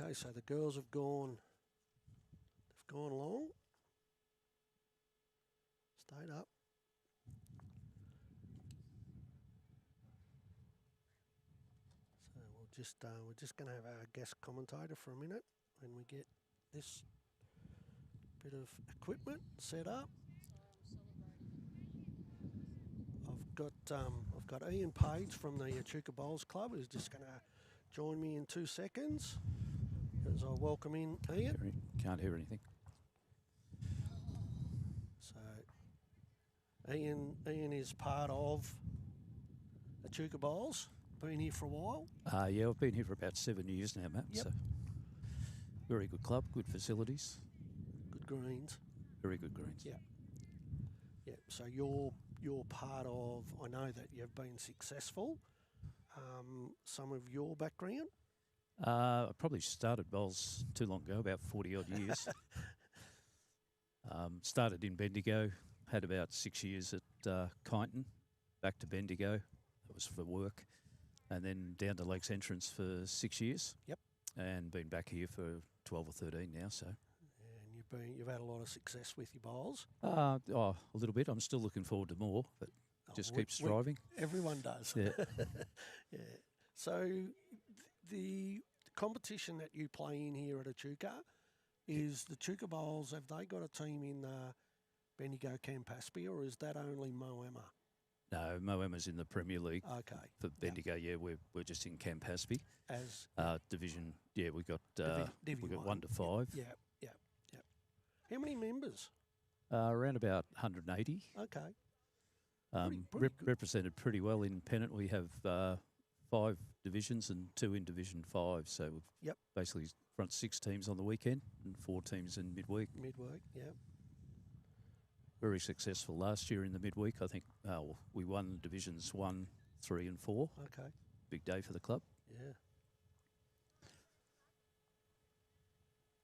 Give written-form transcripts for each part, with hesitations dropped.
Okay, so the girls have gone. They've gone along. Stayed up. So we're just going to have our guest commentator for a minute when we get this bit of equipment set up. I've got Ian Page from the Echuca Bowls Club who's just going to join me in 2 seconds as I welcome in Ian. Can't hear anything. So Ian is part of Echuca Bowls. Been here for a while. Yeah, I've been here for about 7 years now, Matt. Yep. So very good club, good facilities, Good greens. very good greens. Yeah. Yeah. So you're part of. I know that you've been successful. Some of your background. I probably started bowls too long ago, about 40 odd years. Started in Bendigo, had about 6 years at Kyneton, back to Bendigo. That was for work, and then down to Lakes Entrance for 6 years. Yep. And been back here for 12 or 13 now. So. And you've had a lot of success with your bowls. A little bit. I'm still looking forward to more, but just keep striving. Everyone does. Yeah. Yeah. So the competition that you play in here at Echuca is the Echuca Bowls. Have they got a team in Bendigo Campaspe, or is that only Moama? No, Moama's in the Premier League. Okay. For Bendigo, yeah, we're just in Campaspe. As division, yeah, we got Division we got 1. 1 to 5. Yeah. How many members? Around about 180. Okay. Pretty good. Represented pretty well in Pennant. We have 5 divisions and 2 in Division 5. So we've basically front 6 teams on the weekend and 4 teams in midweek. Midweek, yeah. Very successful last year in the midweek. I think we won Divisions 1, 3 and 4. Okay. Big day for the club. Yeah.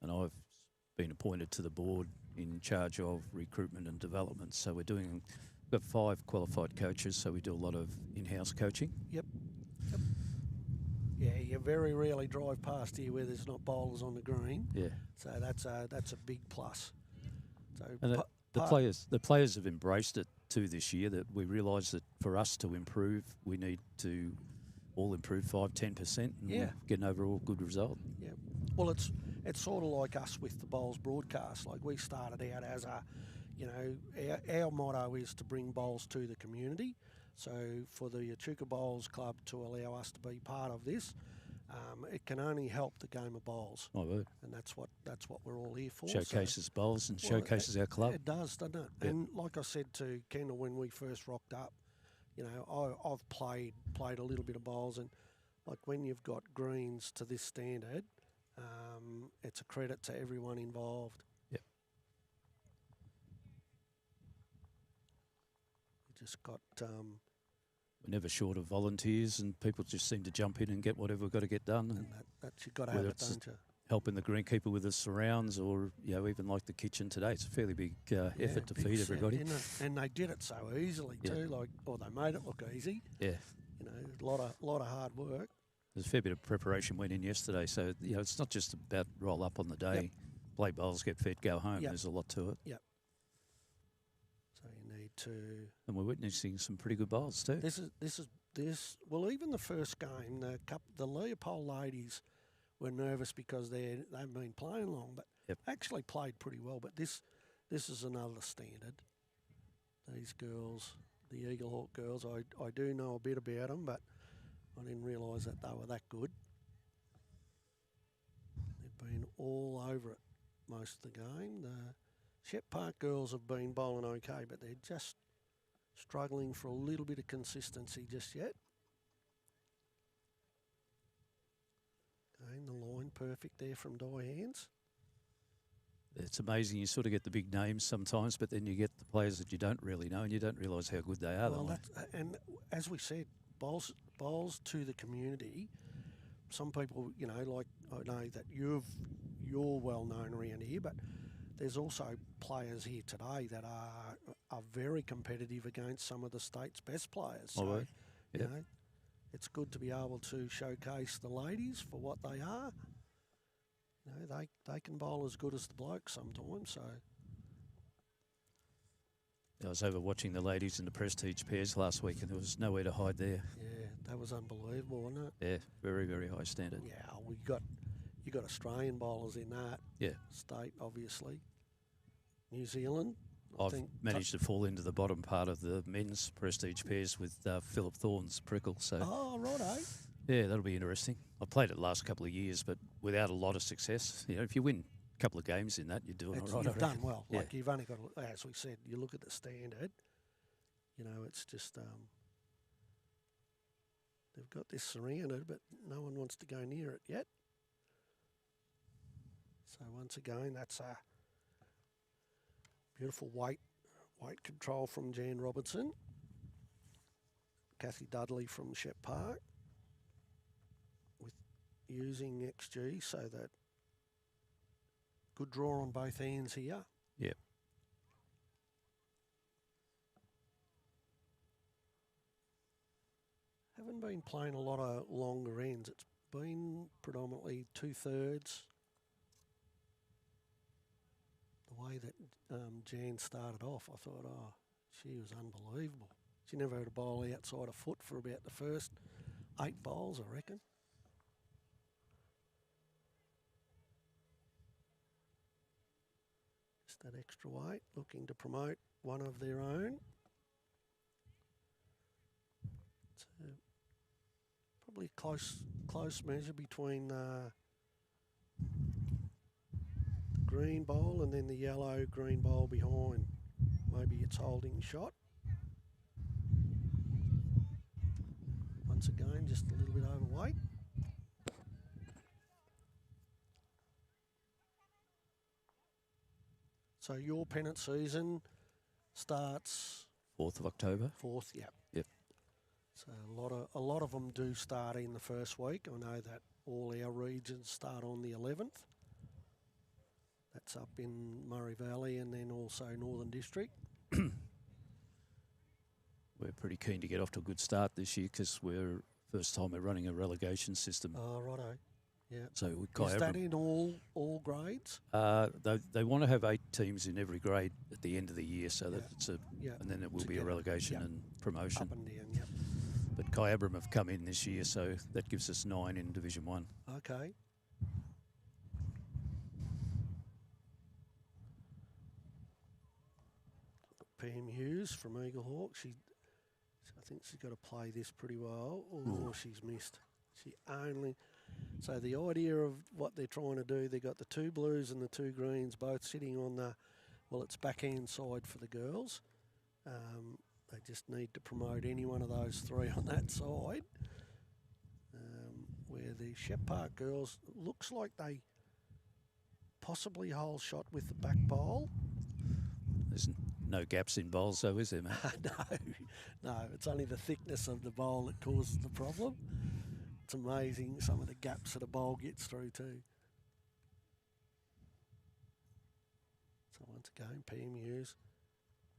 And I've been appointed to the board in charge of recruitment and development. So we've got 5 qualified coaches, so we do a lot of in-house coaching. Yep. Yeah, you very rarely drive past here where there's not bowlers on the green. Yeah. So that's a big plus. So and the players have embraced it too this year, that we realise that for us to improve, we need to all improve 5-10% and get an overall good result. Yeah. Well, it's sort of like us with the Bowls broadcast. Like we started out as our motto is to bring bowls to the community. So for the Echuca Bowls Club to allow us to be part of this, it can only help the game of bowls. Oh, right. And that's what we're all here for. Showcases bowls and showcases our club. It does, doesn't it? Yeah. And like I said to Kendall when we first rocked up, I've played a little bit of bowls, and like when you've got greens to this standard, it's a credit to everyone involved. Yep. You just got. We're never short of volunteers, and people just seem to jump in and get whatever we've got to get done. And that's you've got to have it, don't you? Helping the greenkeeper with the surrounds, or even like the kitchen today. It's a fairly big effort to feed everybody. Isn't it? And they did it so easily too. They made it look easy. Yeah. A lot of hard work. There's a fair bit of preparation went in yesterday, so it's not just about roll up on the day, Yep. play bowls, get fed, go home. Yep. There's a lot to it. Yep. So you need to. And we're witnessing some pretty good bowls too. This. Well, even the first game, the Leopold ladies were nervous because they haven't been playing long, but actually played pretty well. But this is another standard. These girls, the Eagle Hawk girls, I do know a bit about them, but I didn't realise that they were that good. They've been all over it most of the game. The Shep Park girls have been bowling okay, but they're just struggling for a little bit of consistency just yet. Okay, the line perfect there from Die Hands. It's amazing. You sort of get the big names sometimes, but then you get the players that you don't really know, and you don't realise how good they are. Well, and as we said, bowls to the community. Some people, like I know that you're well known around here, but there's also players here today that are very competitive against some of the state's best players. So, right. you know, it's good to be able to showcase the ladies for what they are, You know, they can bowl as good as the blokes sometimes. So I was over watching the ladies in the Prestige pairs last week, and there was nowhere to hide there. yeah, that was unbelievable, wasn't it? Yeah, very, very high standard. Yeah, you got Australian bowlers in that state, obviously. New Zealand. I've managed to fall into the bottom part of the men's Prestige pairs with Philip Thorn's prickle. So righto. Yeah, that'll be interesting. I've played it the last couple of years, but without a lot of success. You know, if you win a couple of games in that, you're doing all right. You've done well. Yeah. Like, you've only got, as we said, you look at the standard, you know, it's just, they've got this surrounded, but no one wants to go near it yet. So once again, that's a beautiful weight control from Jan Robertson. Kathy Dudley from Shep Park with using XG, so that good draw on both ends here. Yep. Haven't been playing a lot of longer ends. It's been predominantly 2/3. The way that Jan started off, I thought, oh, she was unbelievable. She never had a bowl outside a foot for about the first 8 bowls, I reckon. Just that extra weight, looking to promote one of their own. So probably a close measure between the green bowl and then the yellow green bowl behind. Maybe it's holding shot. Once again, just a little bit overweight. So your pennant season starts 4th of October. 4th, yeah. Yep. So a lot of them do start in the first week. I know that all our regions start on the 11th. That's up in Murray Valley and then also Northern District. We're pretty keen to get off to a good start this year because we're first time we're running a relegation system. Oh, righto. Yeah. So Is that in all grades? They want to have 8 teams in every grade at the end of the year, so that it's and then it will be a relegation and promotion. Up and down, yep. But Kyabram have come in this year, so that gives us 9 in Division 1. Okay. Pam Hughes from Eaglehawk. I think she's got to play this pretty well. Oh, she's missed. So the idea of what they're trying to do, they've got the 2 blues and the 2 greens both sitting on the, it's backhand side for the girls. They just need to promote any one of those 3 on that side. Where the Shep Park girls, looks like they possibly hole shot with the back bowl. There's no gaps in bowls though, is there, mate? No, it's only the thickness of the bowl that causes the problem. It's amazing some of the gaps that a bowl gets through too. So once again, Pam Hughes,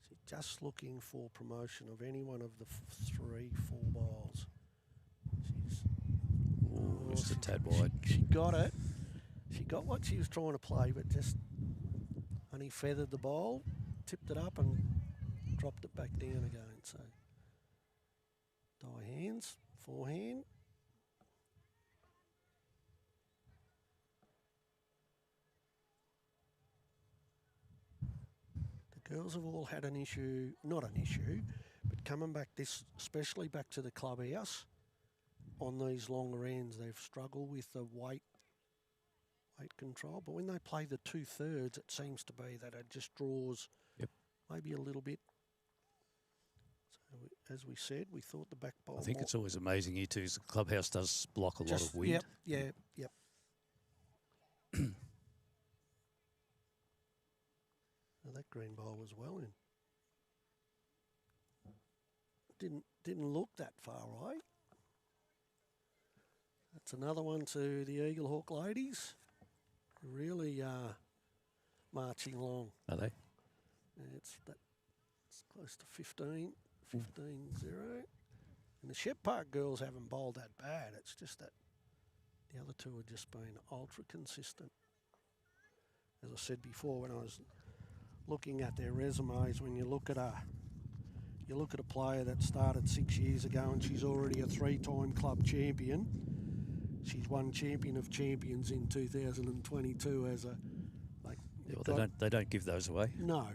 she's just looking for promotion of any one of the 3, 4 bowls. Just a tad wide. She got it. She got what she was trying to play, but just only feathered the bowl, tipped it up and dropped it back down again. So die hands, forehand. The girls have all had an issue, not an issue, but coming back especially back to the clubhouse on these longer ends, they've struggled with the weight control. But when they play the 2/3, it seems to be that it just draws maybe a little bit. So as we said, we thought the back bowl. I think it's always amazing here too. The clubhouse does block a lot of wind. Yep. Now that green bowl was well in. Didn't look that far away. That's another one to the Eaglehawk ladies. Really marching along. Are they? It's close to 15-0. And the Shep Park girls haven't bowled that bad. It's just that the other 2 have just been ultra consistent. as I said before, when I was looking at their resumes, when you look at a player that started 6 years ago and she's already a 3-time club champion. She's won Champion of Champions in 2022 as a they don't give those away. No.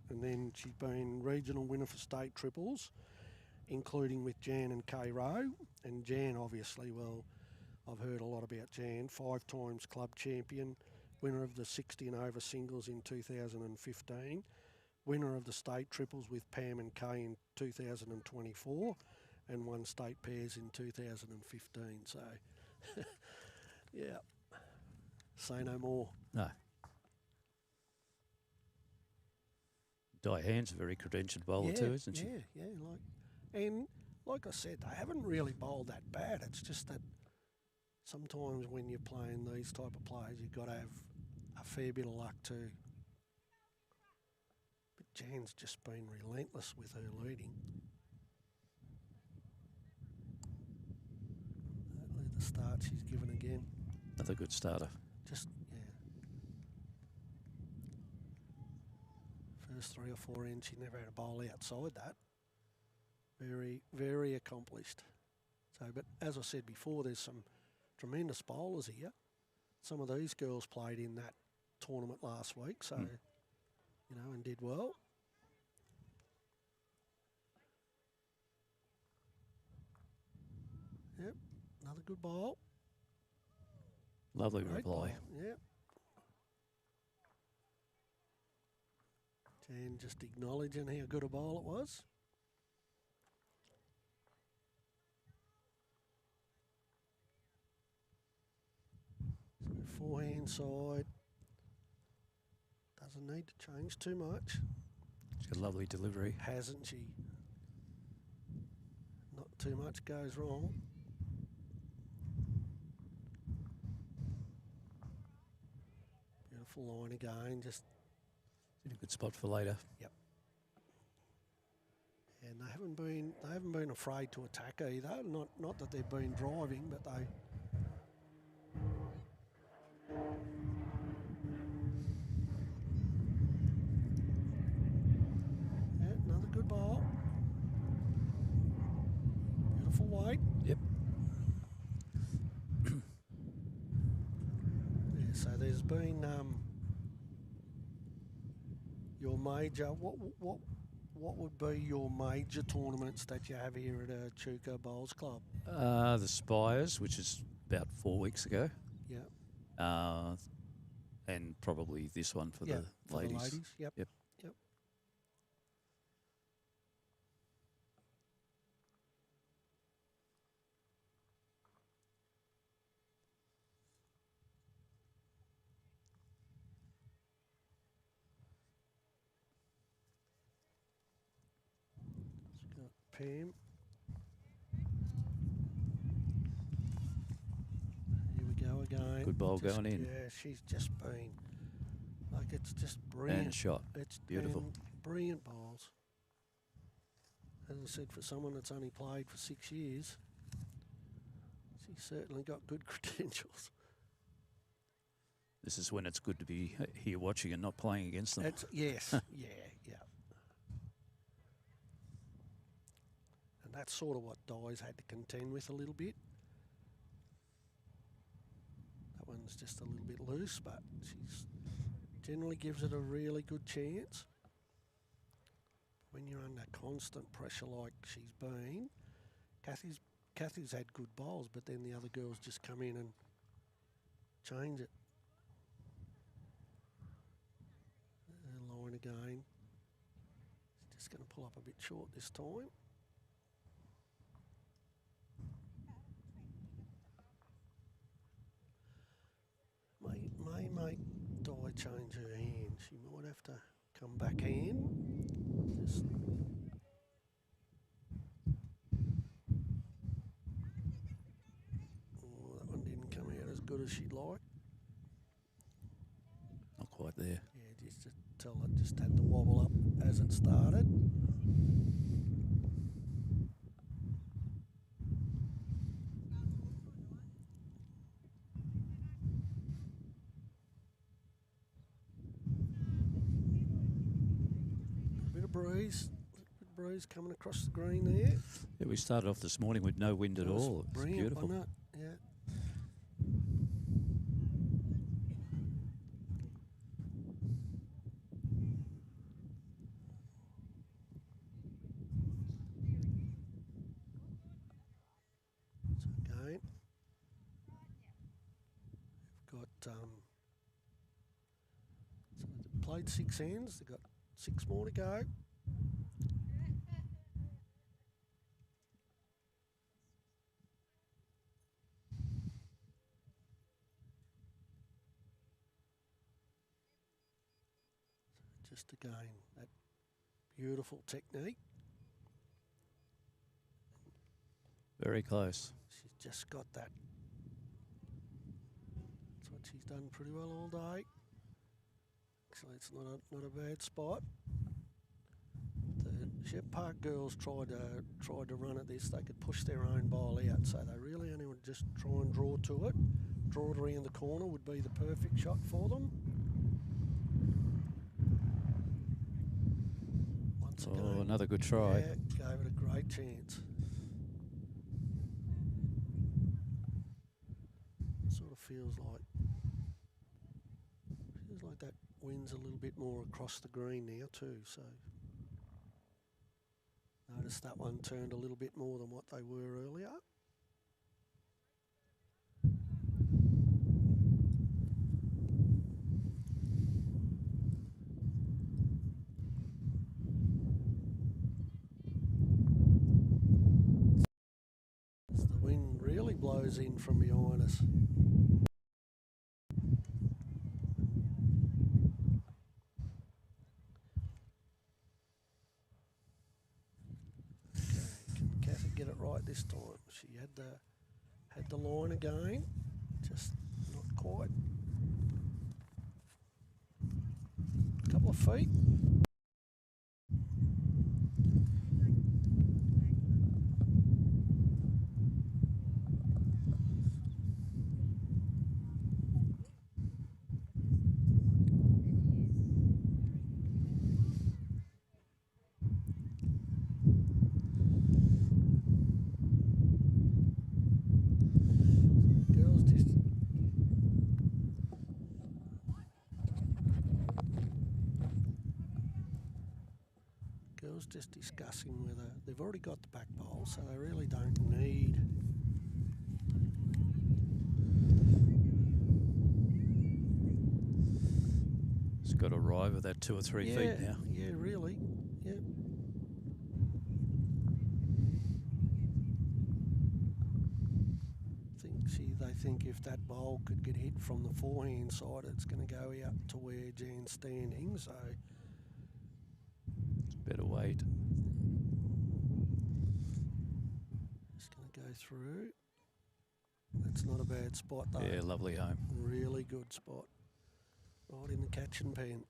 And then she's been regional winner for state triples, including with Jan and Kay Rowe. And Jan, obviously, well, I've heard a lot about Jan. 5 times club champion, winner of the 60 and over singles in 2015, winner of the state triples with Pam and Kay in 2024, and won state pairs in 2015. So, yeah, say no more. No. Diane's a very credentialed bowler too, isn't she? Yeah. Like I said, they haven't really bowled that bad. It's just that sometimes when you're playing these type of players, you've got to have a fair bit of luck too. But Jan's just been relentless with her leading. The start she's given again. Another good starter. First 3 or 4 ends, she never had a bowl outside that. Very, very accomplished. So, but as I said before, there's some tremendous bowlers here. Some of these girls played in that tournament last week, so, and did well. Yep, another good bowl. Lovely Great reply. bowl, yep. Jan just acknowledging how good a bowl it was. So forehand side. Doesn't need to change too much. She's got a lovely delivery. Hasn't she? Not too much goes wrong. Beautiful line again, just in a good spot for later. Yep. And they haven't been afraid to attack either. Not that they've been driving, but they. Yeah, another good ball. Beautiful weight. Yep. Yeah, so there's been your major. What would be your major tournaments that you have here at Echuca Bowls Club? The Spires, which is about 4 weeks ago. Yeah. And probably this one for the ladies. The ladies. Yep. Pam. Here we go again. Good ball going in. Yeah, she's just been like it's just brilliant. And shot. It's beautiful. Brilliant bowls. As I said, for someone that's only played for 6 years, she's certainly got good credentials. This is when it's good to be here watching and not playing against them. Yes, yeah. That's sort of what Di's had to contend with a little bit. That one's just a little bit loose, but she's generally gives it a really good chance. When you're under constant pressure like she's been, Kathy's had good bowls, but then the other girls just come in and change it. Line again. She's just going to pull up a bit short this time. May make Di change her hand. She might have to come back hand. That one didn't come out as good as she'd like. Not quite there. Yeah, just to tell it just had to wobble up as it started. breeze coming across the green there. Yeah, we started off this morning with no wind at all. It's Brilliant, beautiful. wasn't it? Yeah. So again, we've got so they've played 6 hands. They've got 6 more to go. Just again, that beautiful technique. Very close. She's just got that. That's what she's done pretty well all day. Actually, it's not a bad spot. The Shep Park girls tried to run at this. They could push their own ball out, so they really only would just try and draw to it. Draw it around the corner would be the perfect shot for them. Once again, another good try. Yeah, gave it a great chance. Sort of feels like that wind's a little bit more across the green now too. So notice that one turned a little bit more than what they were earlier. As the wind really blows in from behind us. Get it right this time. She had the line again, just not quite. A couple of feet. Just discussing whether they've already got the back bowl, so they really don't need. It's got to arrive at that 2 or 3 feet now. Yeah, really. Yeah. They think if that bowl could get hit from the forehand side, it's going to go out to where Jan's standing. So. Better wait. Just going to go through. That's not a bad spot though. Yeah, lovely home. Really good spot. Right in the catching pen.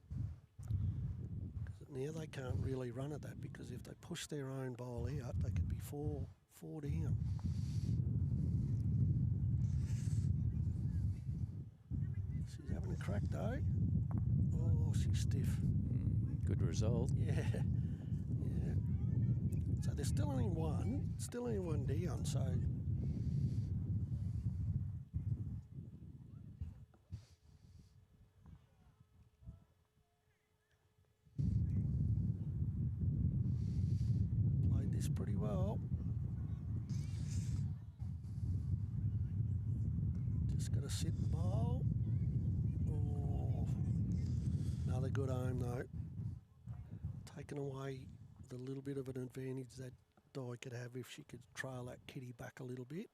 Now they can't really run at that because if they push their own bowl out, they could be four down. She's having a crack though. Oh, she's stiff. Good result. Yeah. So there's still only one down, so played this pretty well. Just got to sit the ball. Oh, another good home though. Taken away the little bit of an advantage that Di could have if she could trail that kitty back a little bit.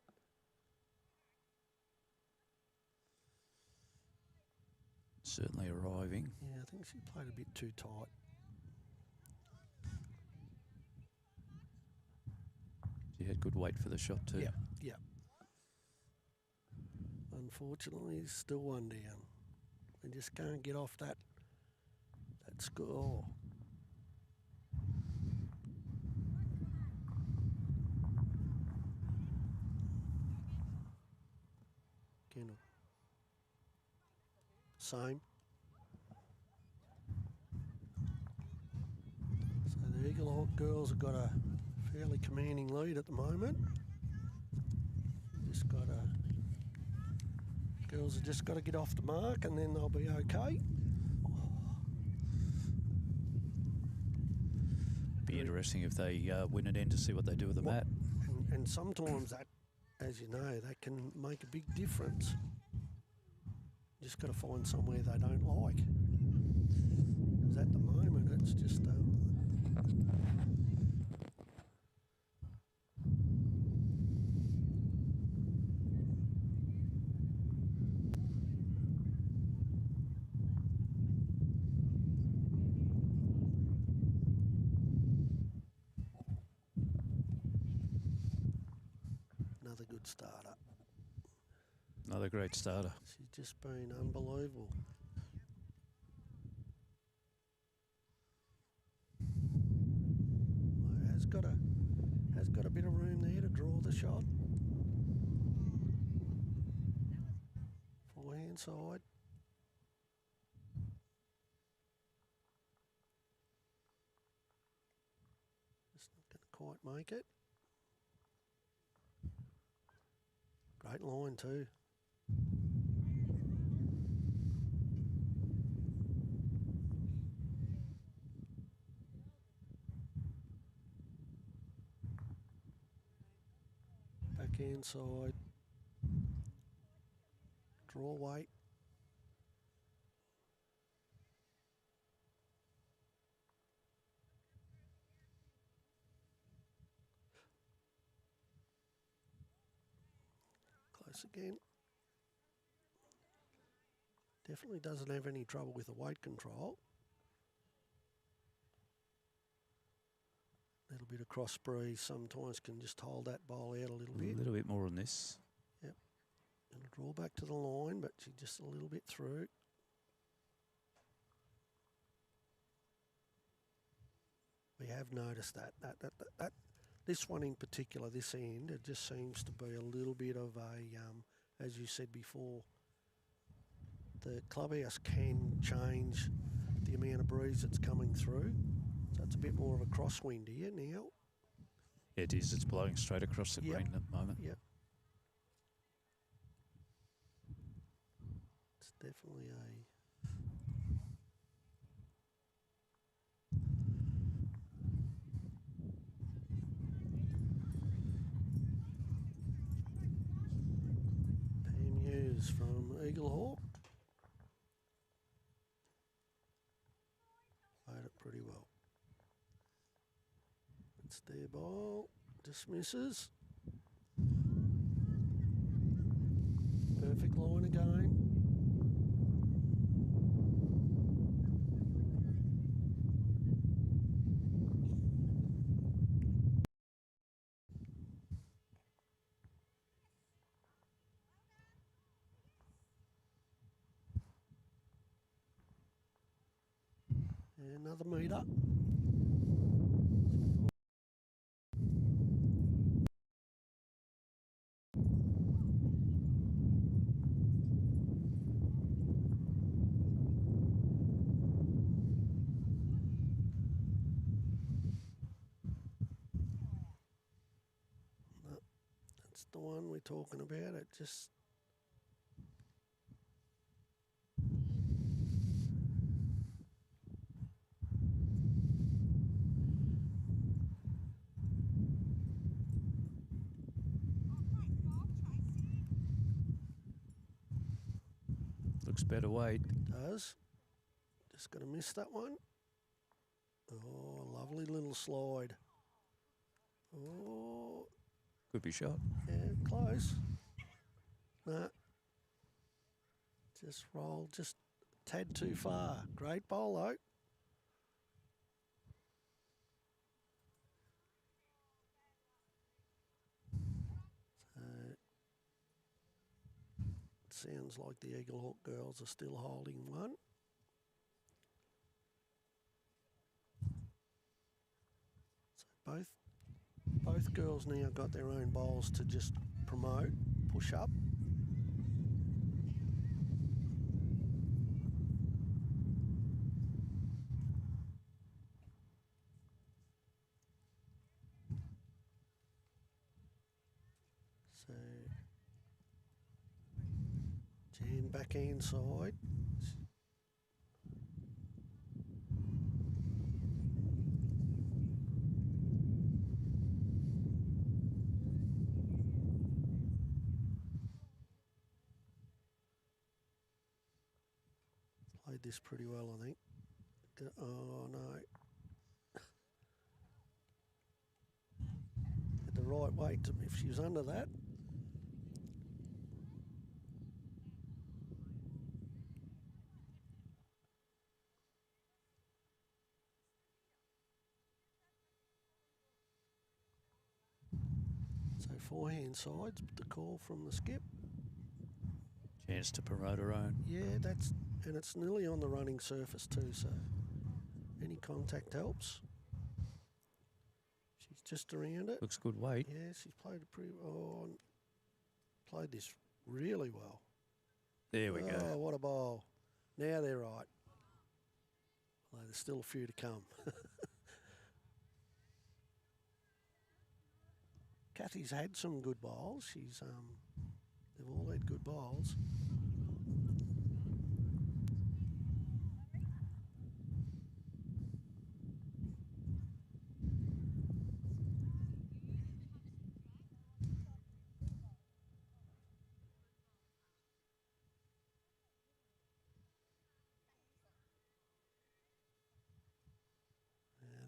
Certainly arriving. Yeah, I think she played a bit too tight. She had good weight for the shot too. Yeah. Unfortunately, still one down. They just can't get off that score. Kendall. Same. So there Eagle Hawk girls have got a fairly commanding lead at the moment. Girls have just got to get off the mark and then they'll be okay. Be interesting if they win it in to see what they do with the mat. And sometimes that, as you know, that can make a big difference. Just got to find somewhere they don't like. Because at the moment it's just another good starter. Another great starter. She's just been unbelievable. Has got a bit of room there to draw the shot. Forehand side. Just not going to quite make it. Great line too. Backhand side. Draw weight. Close again. Definitely doesn't have any trouble with the weight control. A little bit of cross breeze sometimes can just hold that ball out a little bit. A little bit more on this. Yep. And a draw back to the line, but she's just a little bit through. We have noticed that this one in particular, this end, it just seems to be a little bit of a, as you said before, the clubhouse can change the amount of breeze that's coming through. So it's a bit more of a crosswind here now. It is. It's blowing straight across the green at the moment. Yep. It's definitely a... Pam Hughes from Eagle Hawk. Played it pretty well. It's their ball. Dismisses. Perfect line again. Another meter. No, that's the one we're talking about. It just... Looks better weight. Does. Just going to miss that one. Oh, lovely little slide. Oh. Could be shot. Yeah, close. Nah. Just rolled just a tad too far. Great bowl though. So it sounds like the Eagle Hawk girls are still holding one. So both girls now got their own bowls to just promote, push up. So Jan backhand side. Played this pretty well, I think. Oh no. Had the right weight if she was under that. So forehand sides, the call from the skip. Chance to promote her own. Yeah, and it's nearly on the running surface too, so any contact helps. She's just around it. Looks good weight. Yeah, she's played it pretty well. Played this really well. There we go. Oh, what a ball. Now they're right. Although there's still a few to come. Kathy's had some good bowls. They've all had good bowls.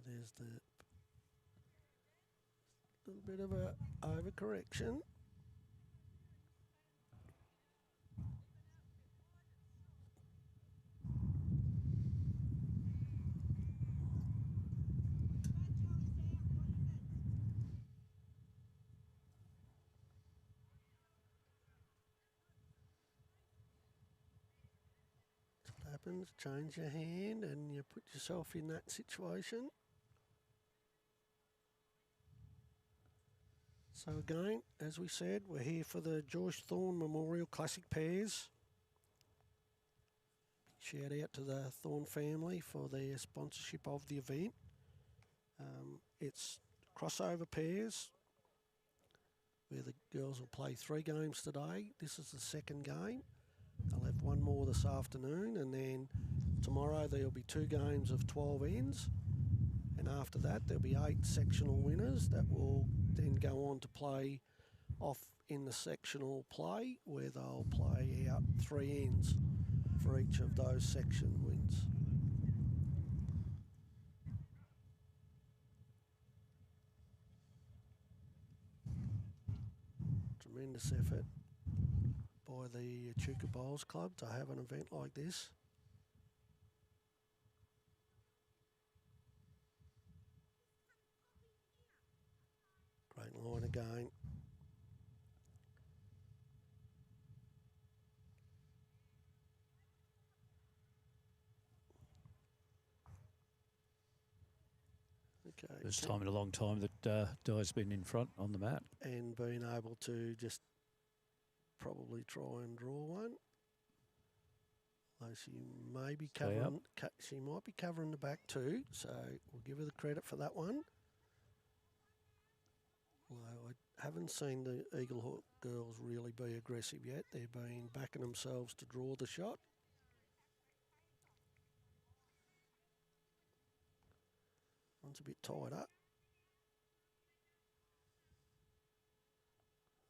There's the little bit of a overcorrection. What happens? Change your hand and you put yourself in that situation. So again, as we said, we're here for the Joyce Thorn Memorial Classic Pairs. Shout out to the Thorn family for their sponsorship of the event. It's crossover pairs where the girls will play 3 games today. This is the second game. They'll have one more this afternoon, and then tomorrow there'll be 2 games of 12 ends. And after that, there'll be 8 sectional winners that will then go on to play off in the sectional play, where they'll play out 3 ends for each of those section wins. Tremendous effort by the Echuca Bowls Club to have an event like this. Great line again. Okay. First time in a long time that Di's been in front on the mat. And being able to just probably try and draw one. Though she may be covering, she might be covering the back too, so we'll give her the credit for that one. Although I haven't seen the Eagle Hawk girls really be aggressive yet. They've been backing themselves to draw the shot. One's a bit tied up.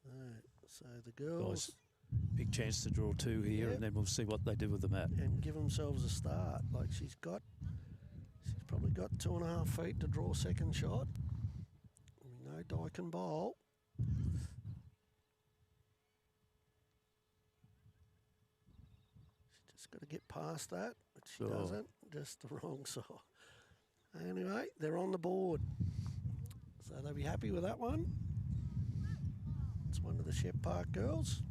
Right, so the girls... Big chance to draw 2 here, and then we'll see what they do with the mat. And give themselves a start. Like she's probably got 2.5 feet to draw second shot. We know Di can bowl. She's just got to get past that, but she doesn't. Just the wrong side. Anyway, they're on the board. So they'll be happy with that one. It's one of the Shep Park girls.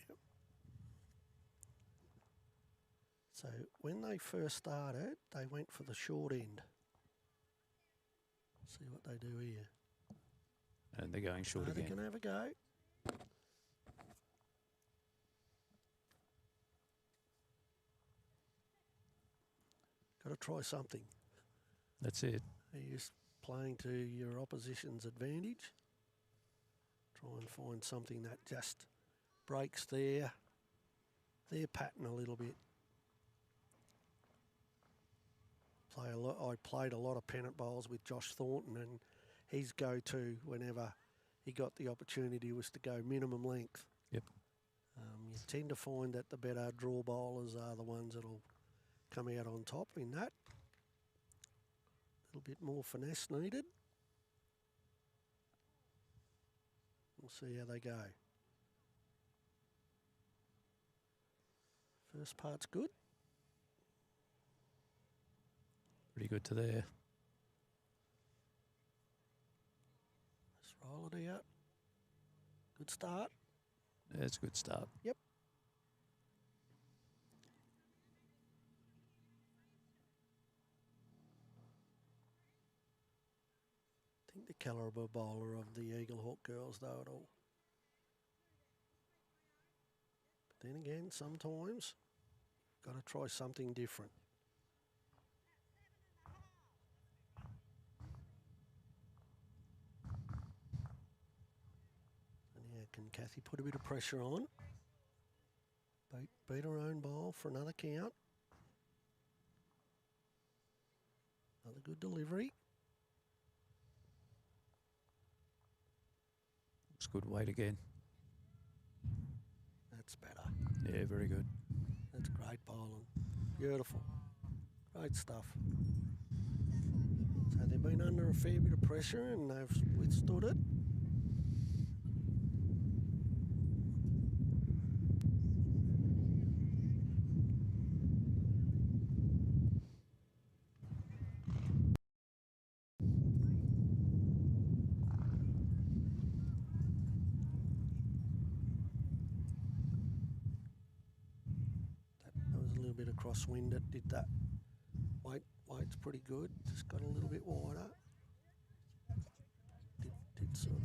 Yep. So when they first started, they went for the short end. See what they do here. And they're going short again. They can have a go. Got to try something. That's it. You're just playing to your opposition's advantage. Try and find something that just breaks their pattern a little bit. I played a lot of pennant bowls with Josh Thornton, and his go-to whenever he got the opportunity was to go minimum length. Yep. You tend to find that the better draw bowlers are the ones that'll come out on top in that. A little bit more finesse needed. We'll see how they go. First part's good. Pretty good to there. Let's roll it out. Good start. Yeah, it's a good start. Yep. I think the calibre bowler of the Eagle Hawk girls, though, at all. But then again, sometimes got to try something different. And yeah, can Kathy put a bit of pressure on? Beat her own bowl for another count. Another good delivery. Looks good weight again. That's better. Yeah, very good. That's great bowling. Beautiful. Great stuff. So they've been under a fair bit of pressure and they've withstood it. That was a little bit of crosswind that did that. Weight's pretty good. Just got a little bit wider. Did sort of.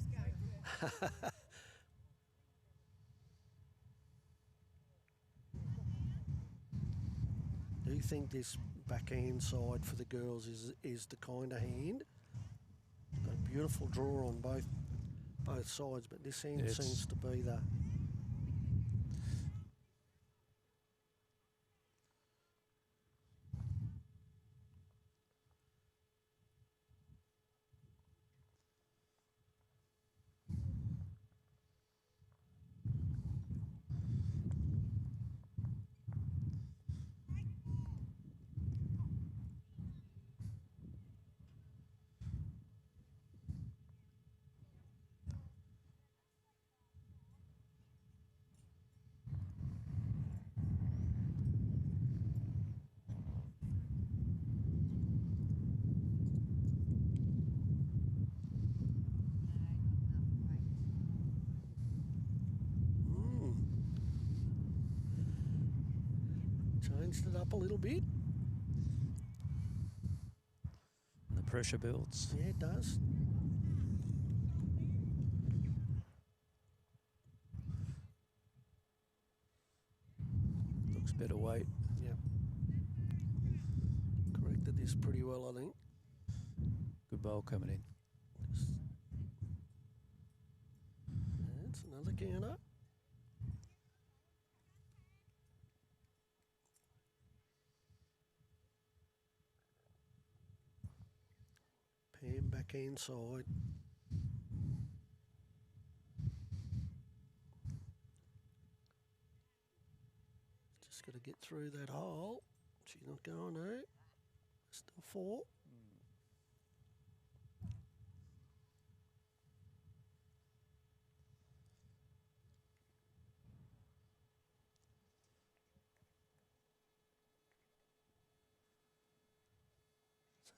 Do you think this backhand side for the girls is the kind of hand? Got a beautiful draw on both sides, but this hand seems to be the. Changed it up a little bit. And the pressure builds. Yeah, it does. Looks better weight. Yep. Corrected this pretty well, I think. Good bowl coming in. That's another counter. Pam backhand side. Just got to get through that hole. She's not going to. Still 4.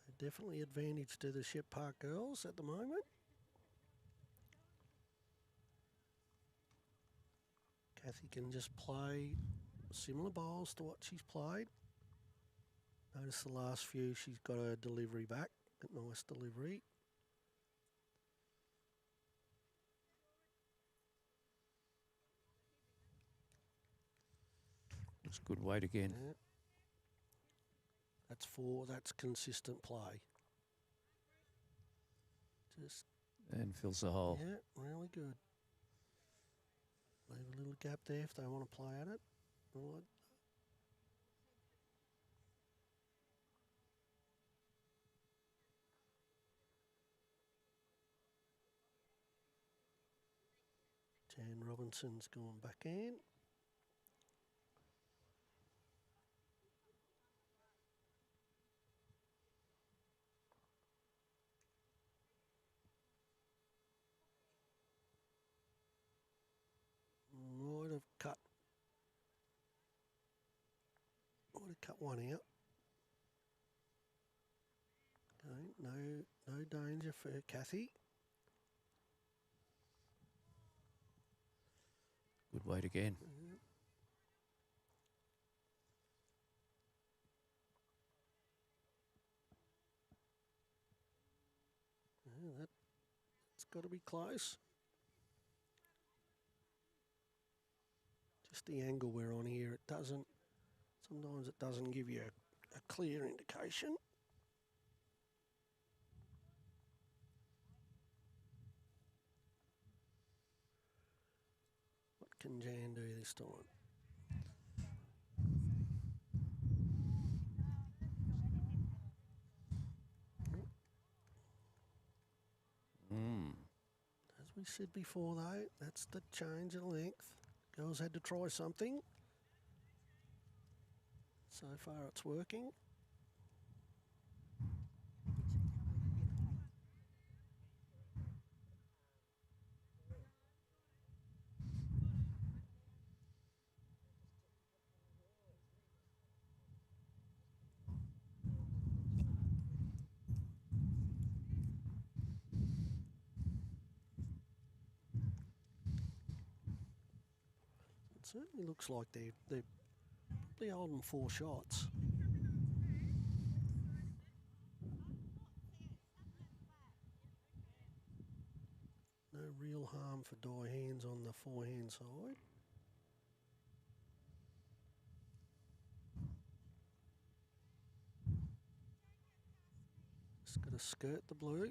So definitely advantage to the Shep Park girls at the moment. Kathy can just play similar bowls to what she's played. Notice the last few she's got her delivery back. A nice delivery. Looks good weight again. Yeah. That's 4. That's consistent play. Just And fills the hole. yeah, really good. Leave a little gap there if they want to play at it. Right. Jan Robinson's gone back in. Might have cut one out. Okay, no danger for Kathy. Good weight again. Yeah, that's got to be close. Just the angle we're on here, sometimes it doesn't give you a clear indication. What can Jan do this time? As we said before, though, that's the change in length. Girls had to try something. So far, it's working. It certainly looks like they're probably holding 4 shots. No real harm for die hands on the forehand side. Just got to skirt the blue.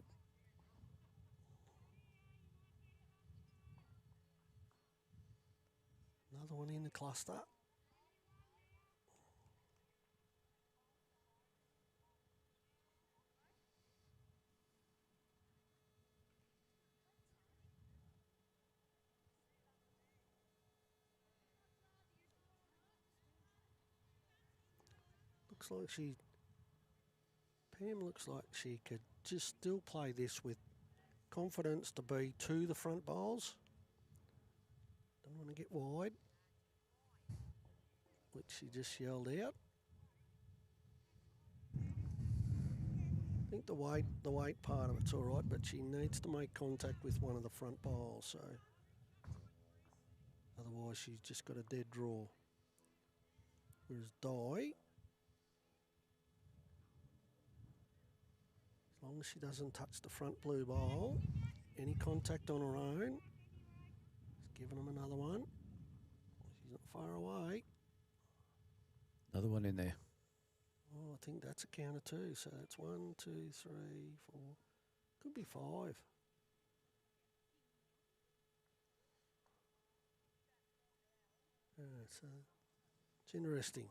Another one in the cluster. Pam looks like she could just still play this with confidence to be to the front bowls. Don't want to get wide, which she just yelled out. I think the weight part of it's all right, but she needs to make contact with one of the front bowls, so otherwise she's just got a dead draw. Whereas Di, as long as she doesn't touch the front blue bowl, any contact on her own, just giving them another one. She's not far away. Another one in there. Oh, I think that's a counter too. So that's 1, 2, 3, 4. Could be 5. Yeah, so it's interesting.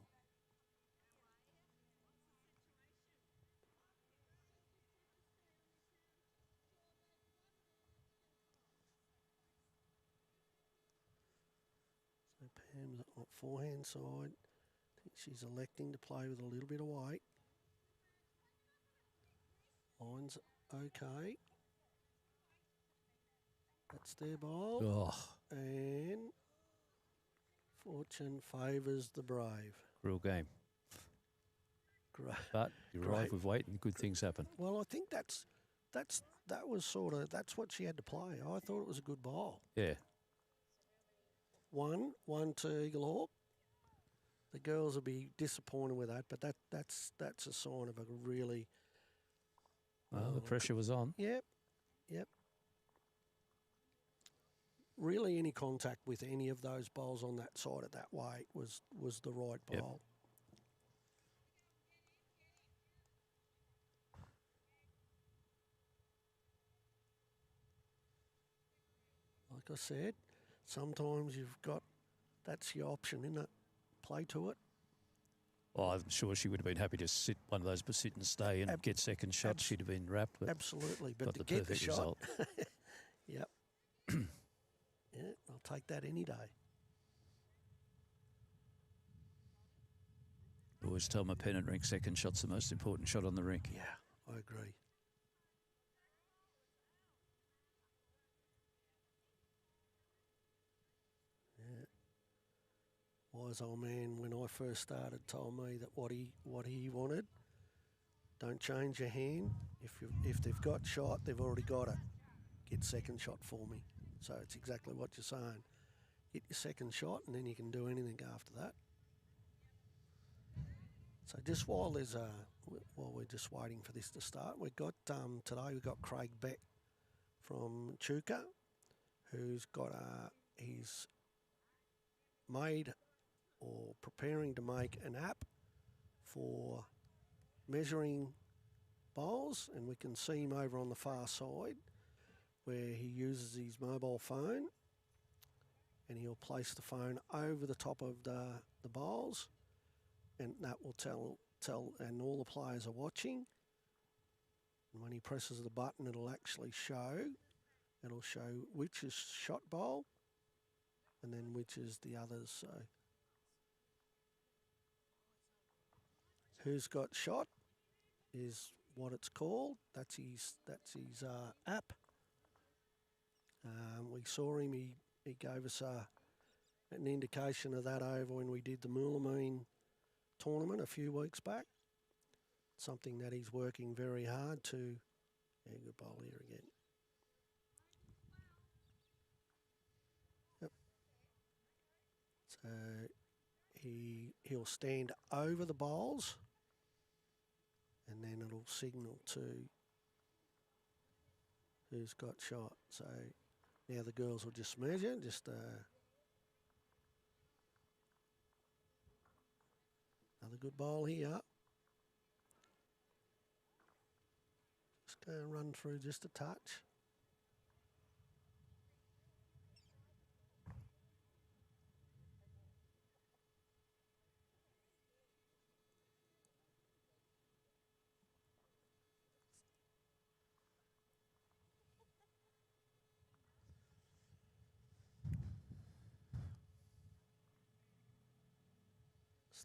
So Pam's on forehand side. I think she's electing to play with a little bit of weight. Line's okay. That's their bowl. Oh, And fortune favours the brave. real game. Great. But you arrive with weight and good things happen. Well, I think that's what she had to play. I thought it was a good bowl. Yeah. 1 to Eagle Hawk. The girls will be disappointed with that, but that's a sign of a really. Well, the pressure was on. Yep. Really, any contact with any of those bowls on that side of that weight was the right bowl. like I said, sometimes that's your option, isn't it? Play to it. Well, I'm sure she would have been happy to sit one of those, but sit and stay and get second shots. She'd have been wrapped. But absolutely, but got to the get the perfect shot, result. yep. Yeah, I'll take that any day. I always tell my pennant rink second shot's the most important shot on the rink. Yeah, I agree. Yeah. Wise old man, when I first started, told me that what he wanted. Don't change your hand. If they've got shot, they've already got it. Get second shot for me. So it's exactly what you're saying. Get your second shot, and then you can do anything after that. So just while we're just waiting for this to start, we've got today we've got Craig Beck from Echuca, who's got he's made or preparing to make an app for measuring bowls, and we can see him over on the far side where he uses his mobile phone, and he'll place the phone over the top of the bowls, and that will tell, and all the players are watching. And when he presses the button, it'll actually show. It'll show which is shot bowl, and then which is the others. So, who's got shot is what it's called. That's his app. We saw him. He gave us an indication of that over when we did the Moolameen tournament a few weeks back. Something that he's working very hard to. Yeah, good bowl here again. Yep. So he'll stand over the bowls, and then it'll signal to who's got shot. So now the girls will just measure, another good bowl here. Just go and run through just a touch.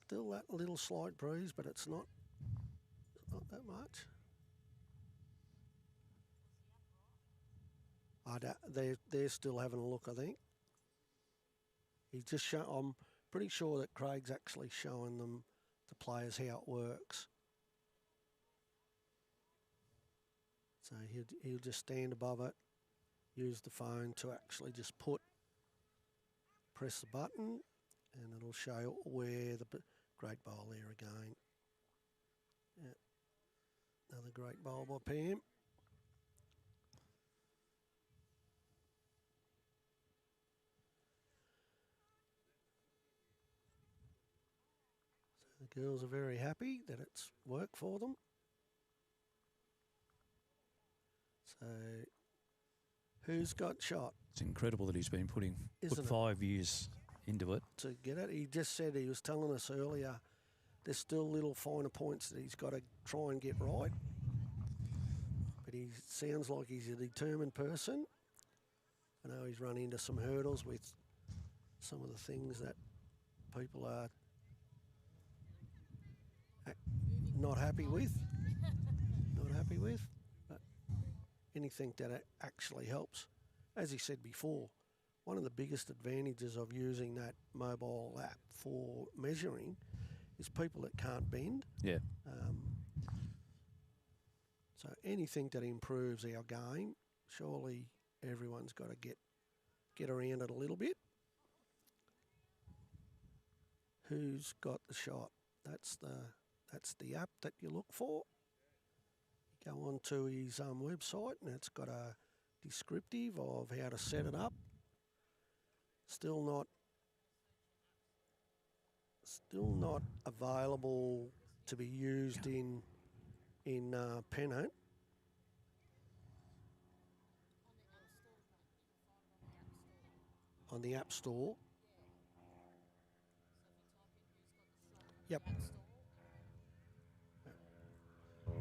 Still that little slight breeze, but it's not that much. They're still having a look, I think. He's just I'm pretty sure that Craig's actually showing them, the players, how it works. So he'll just stand above it, use the phone to actually just press the button, and it'll show where the great bowl there again. Yeah. Another great bowl by Pam. So the girls are very happy that it's worked for them. So who's got shot? It's incredible that he's been put 5 years into it. To get it. He just said, he was telling us earlier, there's still little finer points that he's got to try and get right. But he sounds like he's a determined person. I know he's run into some hurdles with some of the things that people are not happy with. But anything that actually helps. As he said before, one of the biggest advantages of using that mobile app for measuring is people that can't bend. Yeah. So anything that improves our game, surely everyone's got to get around it a little bit. Who's got the shot? That's the app that you look for. You go onto his website, and it's got a descriptive of how to set it up. Still not available to be used in pennant. on the App Store. Yep. So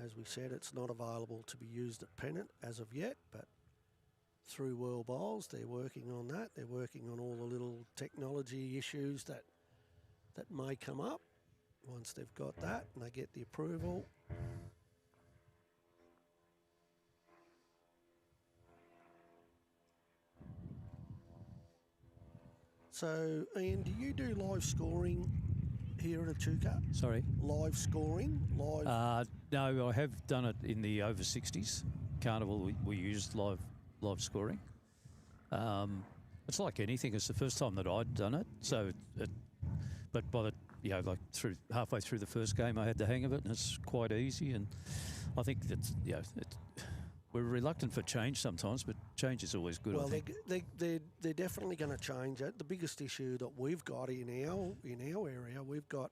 as we said, it's not available to be used at Pennant as of yet, but through World Bowls, they're working on that. They're working on all the little technology issues that may come up. Once they've got that and they get the approval, so Ian, do you do live scoring here at Echuca? Sorry? Live scoring? Live? No, I have done it in the over 60s. Carnival, we used live scoring. It's like anything. It's the first time that I'd done it. So, but by the like halfway through the first game, I had the hang of it, and it's quite easy. And I think that's we're reluctant for change sometimes, but change is always good. Well, I think. they're definitely going to change it. The biggest issue that we've got in our area, we've got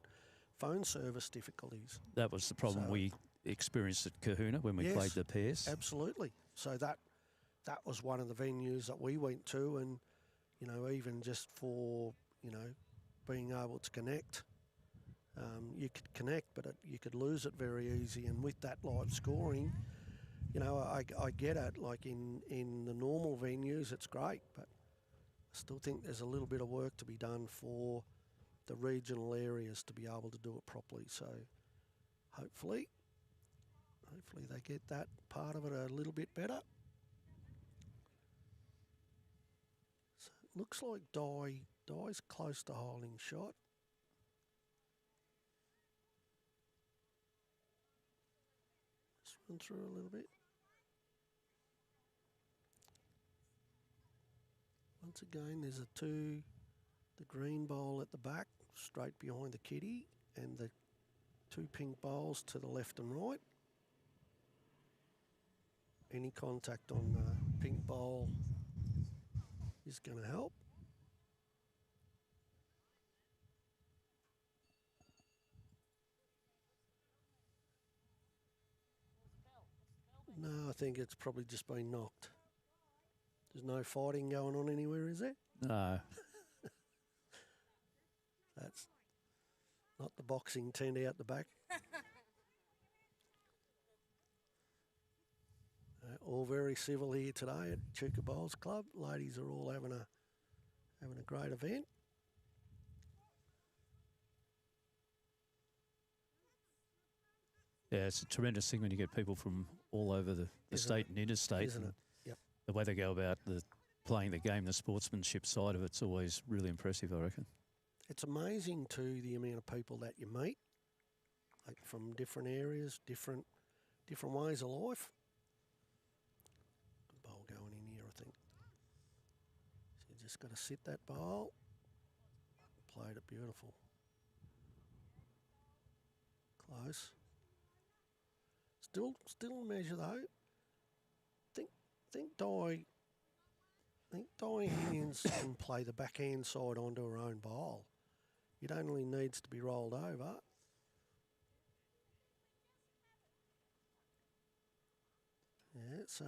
phone service difficulties. That was the problem we experienced at Kahuna when we played the pairs. Absolutely. So that was one of the venues that we went to, and even just for being able to connect, you could connect, but you could lose it very easy. And with that live scoring, I get it. Like in the normal venues, it's great, but I still think there's a little bit of work to be done for the regional areas to be able to do it properly. So hopefully they get that part of it a little bit better. So it looks like Die's close to holding shot. Just run through a little bit. Once again, there's the green bowl at the back, straight behind the kitty, and the two pink bowls to the left and right. Any contact on the pink bowl is going to help. No, I think it's probably just been knocked. There's no fighting going on anywhere, is there? No. That's not the boxing tent out the back. All very civil here today at Echuca Bowls Club. Ladies are all having a great event. Yeah, it's a tremendous thing when you get people from all over the state and interstate. Isn't it? Yep. The way they go about playing the game, the sportsmanship side of it's always really impressive, I reckon. It's amazing too the amount of people that you meet, like from different areas, different ways of life. Good bowl going in here, I think. So you just got to sit that bowl. Played it beautiful. Close. Still measure though. Think Di Hands can play the backhand side onto her own bowl. It only needs to be rolled over. Yeah, so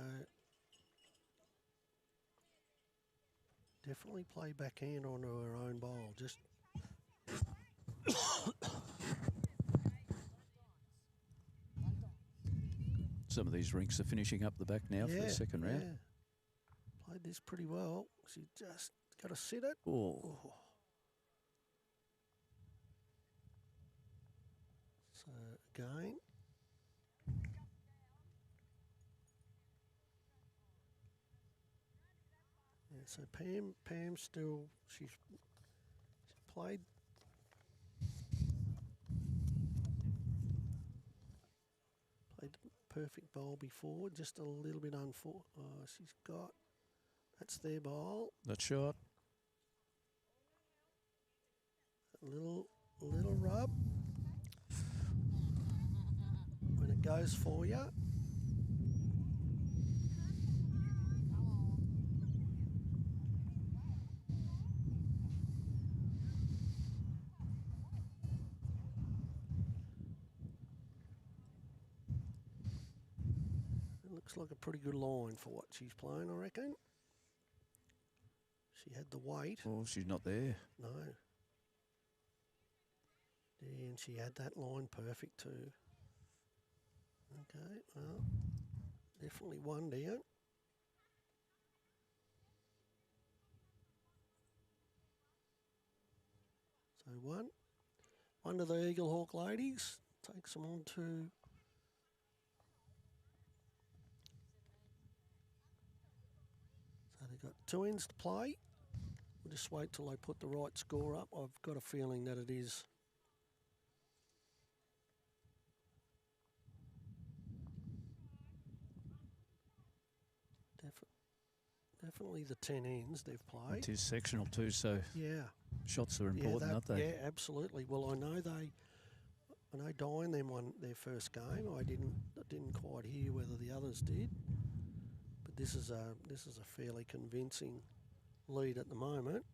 definitely play backhand onto her own bowl. Just Some of these rinks are finishing up the back now for the second round. Yeah. Played this pretty well. She just got to sit it. Oh. So again. Yeah, so Pam still, she played. Played the perfect bowl before, just a little bit unfortunate. Oh, she's got, that's their bowl. That shot. A little rub. When it goes for you. It looks like a pretty good line for what she's playing, I reckon. She had the weight. Oh, she's not there. No. Yeah, and she had that line perfect too. Okay, well, definitely one down. So one of the Eagle Hawk ladies takes them on to so they've got 2 ends to play. We'll just wait till they put the right score up. I've got a feeling that it is. Definitely the 10 ends they've played. It is sectional too, so yeah, shots are important, aren't they? Yeah, absolutely. Well, I know Diane them won their first game. I didn't quite hear whether the others did, but this is a fairly convincing lead at the moment.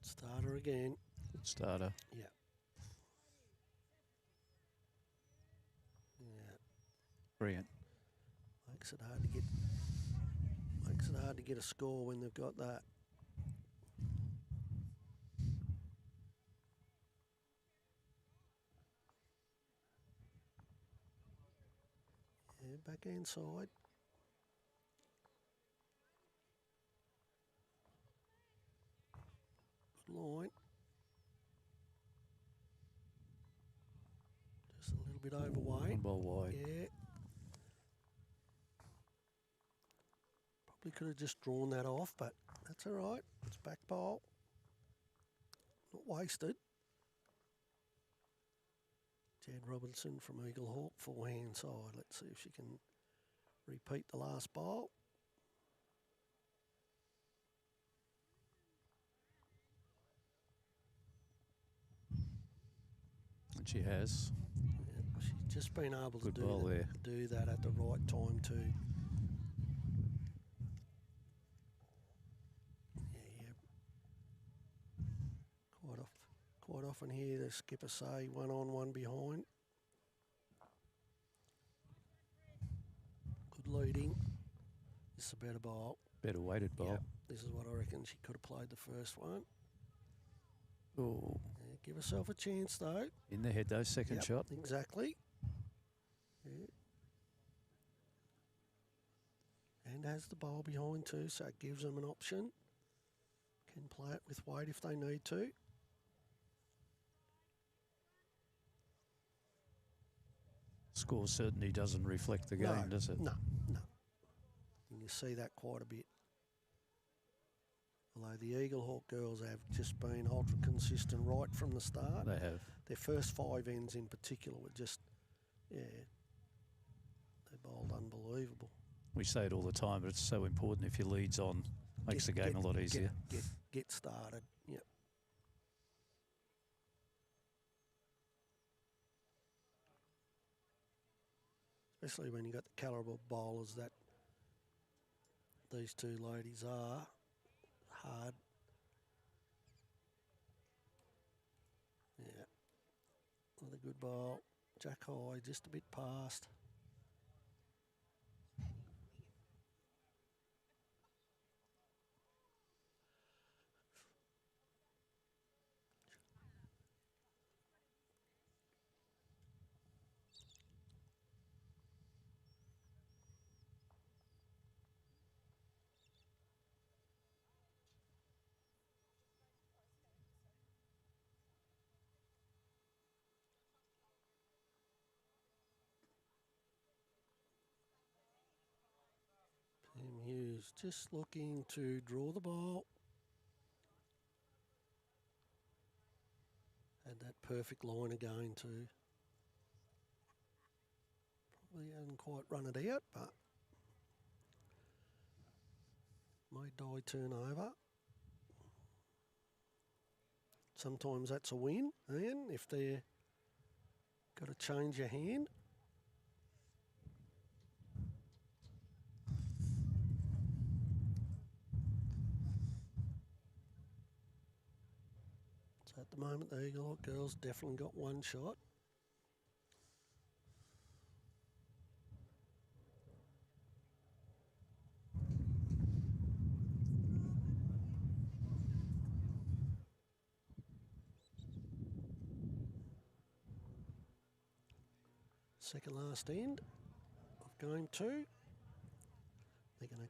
Starter again. Good starter. Yeah. Yeah. Brilliant. Makes it hard to get a score when they've got that. Yeah, backhand side. Good line. Just a little bit overweight. One ball wide. Yeah. Probably could have just drawn that off, but that's all right. It's back bowl. Not wasted. Jad Robinson from Eagle Hawk, forehand side. Let's see if she can repeat the last bowl. And she has. Yeah, she's just been able to do that at the right time too. Yeah. Quite often here the skipper say 1 on 1 behind. Good leading. This is a better bowl. Better weighted bowl. Yep. This is what I reckon she could have played the first one. Oh. Yeah, give herself a chance though. In the head though, second shot. Exactly. Yeah. And has the bowl behind too, so it gives them an option. Can play it with weight if they need to. Score certainly doesn't reflect the game, does it? No. And you see that quite a bit. Although the Eagle Hawk girls have just been ultra consistent right from the start. They have. Their first 5 ends in particular were just, they bowled unbelievable. We say it all the time, but it's so important if your lead's on. Makes the game a lot easier. Get started, yep. Especially when you got the calibre of bowlers that these two ladies are. Hard. Yeah. Another good bowl. Jack high, just a bit past. Hughes just looking to draw the ball. Had that perfect line again too. Probably hasn't quite run it out, but might die turn over. sometimes that's a win, and if they're got to change your hand. So at the moment, the Eagle Hawk girls definitely got one shot. Second last end of game 2. They're going to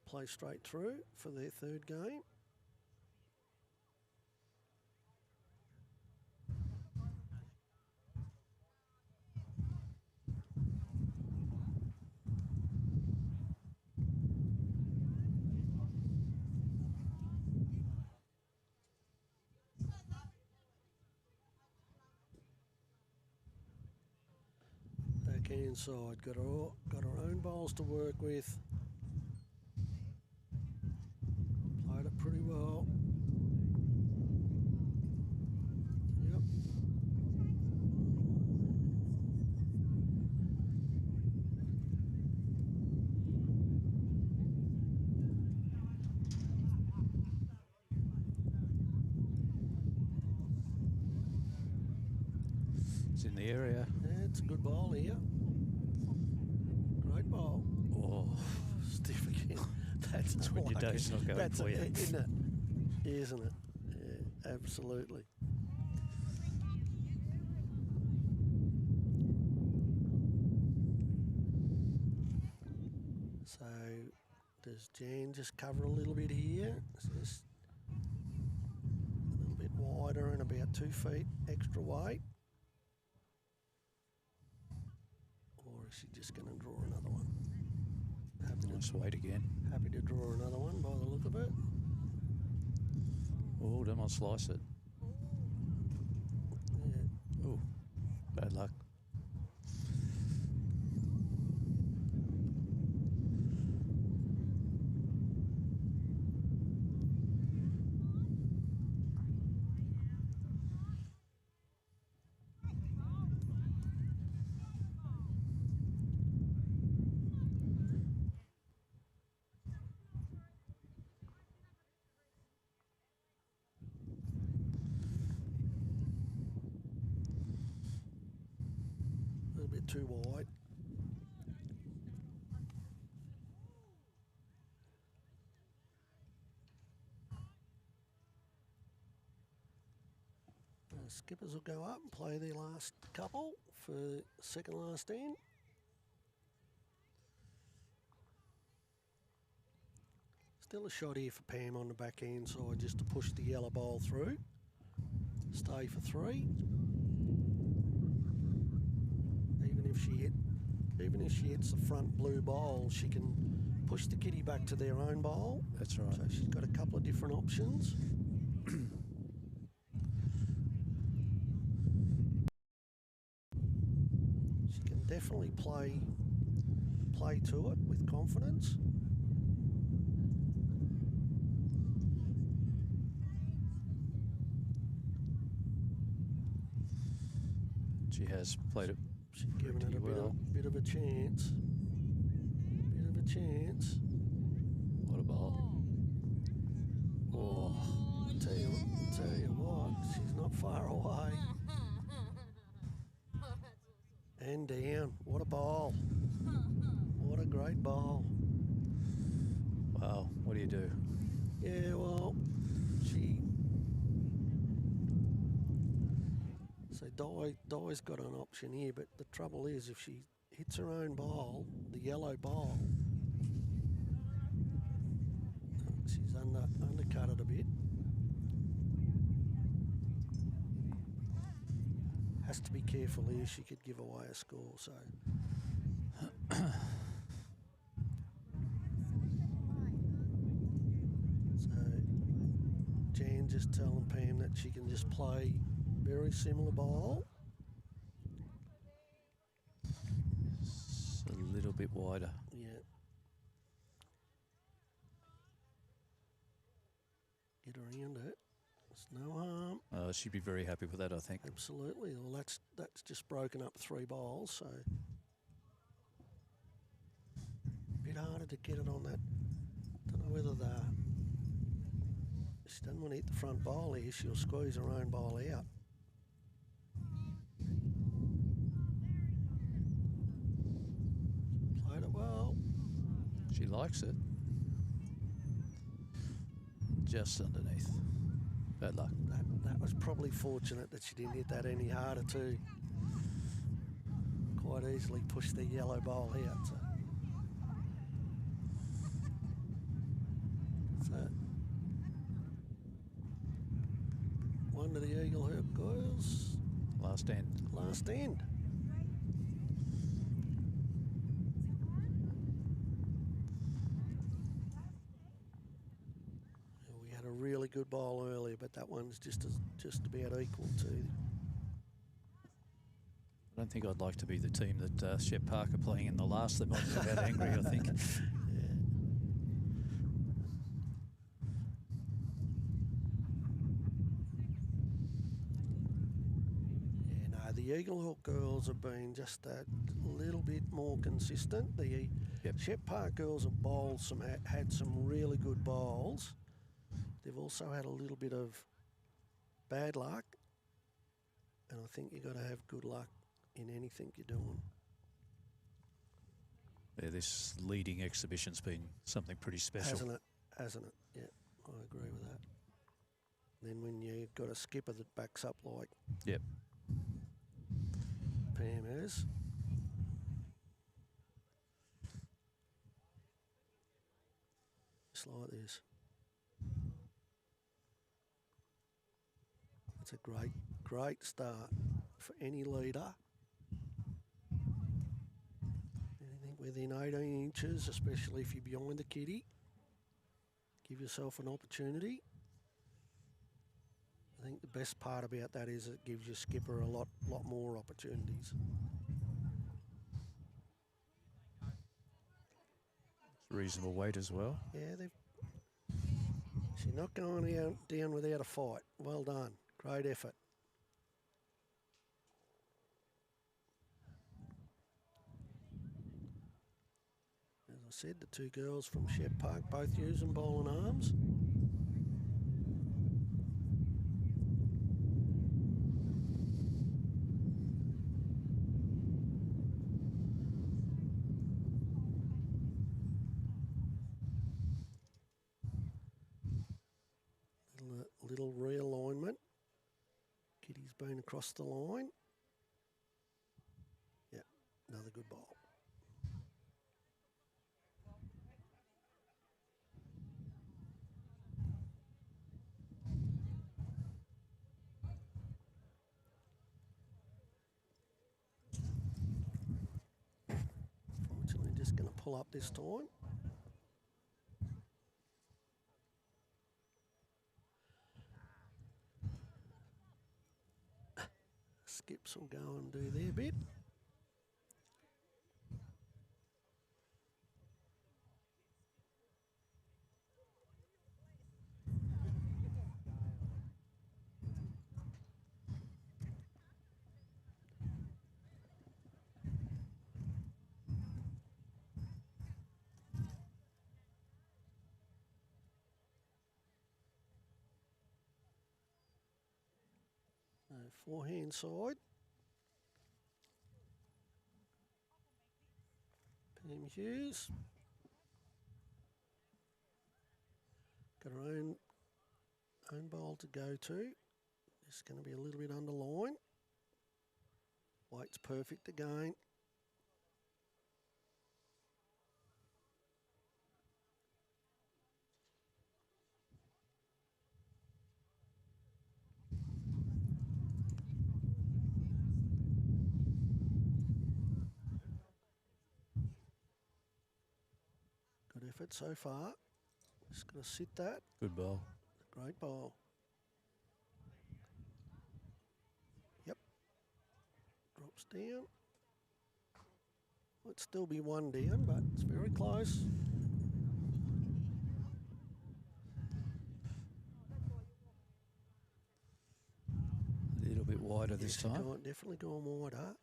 play straight through for their third game. Backhand side, got her own bowls to work with. Played it pretty well. Yep. It's in the area. Yeah, it's a good bowl here. Great bowl. Oh, Stiff again. That's when your day's not going for you. Isn't it? Isn't it? Yeah, absolutely. So does Jan just cover a little bit here? It's just a little bit wider and about 2 feet extra weight. Or is she just going to draw another one? Nice weight again. Happy to draw another one by the look of it. Oh, don't want to slice it. Yeah. Oh, bad luck. A little bit too wide. The skippers will go up and play their last couple for second last end. Still a shot here for Pam on the backhand side just to push the yellow ball through. Stay for 3. Even if she hits the front blue bowl, she can push the kitty back to their own bowl. That's right. So she's got a couple of different options. She can definitely play to it with confidence. She has played it. She's given it a bit of a chance. What a ball. Oh. Tell you what, she's not far away. And down. What a ball. What a great ball. Wow, what do you do? Yeah, well, Di's got an option here, but the trouble is if she hits her own ball, the yellow ball, she's undercut it a bit. Has to be careful here, she could give away a score, so. So, Jan just telling Pam that she can just play very similar ball. It's a little bit wider. Yeah. Get around it. It's no harm. She'd be very happy with that, I think. Absolutely. Well, that's just broken up 3 balls, so a bit harder to get it on that. Don't know whether she doesn't want to hit the front bowl here. She'll squeeze her own bowl out. Played it well. She likes it. Just underneath. Bad luck. That was probably fortunate that she didn't hit that any harder too. Quite easily pushed the yellow bowl out. So one to the Eagle Hook girls. Last end. Last end. We had a really good bowl earlier, but that one's just about equal to. I don't think I'd like to be the team that Shep Parker playing in the last. They might be about angry, I think. The Eagle Hook girls have been just a little bit more consistent. The Shep Park girls have bowled had some really good bowls. They've also had a little bit of bad luck, and I think you've got to have good luck in anything you're doing. Yeah, this leading exhibition's been something pretty special. Hasn't it? Yeah, I agree with that. Then when you've got a skipper that backs up like Pam has. Just like this. It's a great start for any leader. Anything within 18 inches, especially if you're behind the kitty, give yourself an opportunity. I think the best part about that is it gives your skipper a lot more opportunities. Reasonable weight as well. Yeah, she's not going down without a fight. Well done. Great effort. As I said, the 2 girls from Shep Park both using bowling arms. Little realignment. Kitty's been across the line. Yeah, another good bowl. Fortunately, just going to pull up this time. Skips will go and do their bit. Forehand side. Pam Hughes. Got her own bowl to go to. Just going to be a little bit underline. Weight's perfect again. Good effort so far. Just going to sit that. Good bowl. Great bowl. Yep. Drops down. Might still be 1 down, but it's very close. wider this time. Definitely going wider.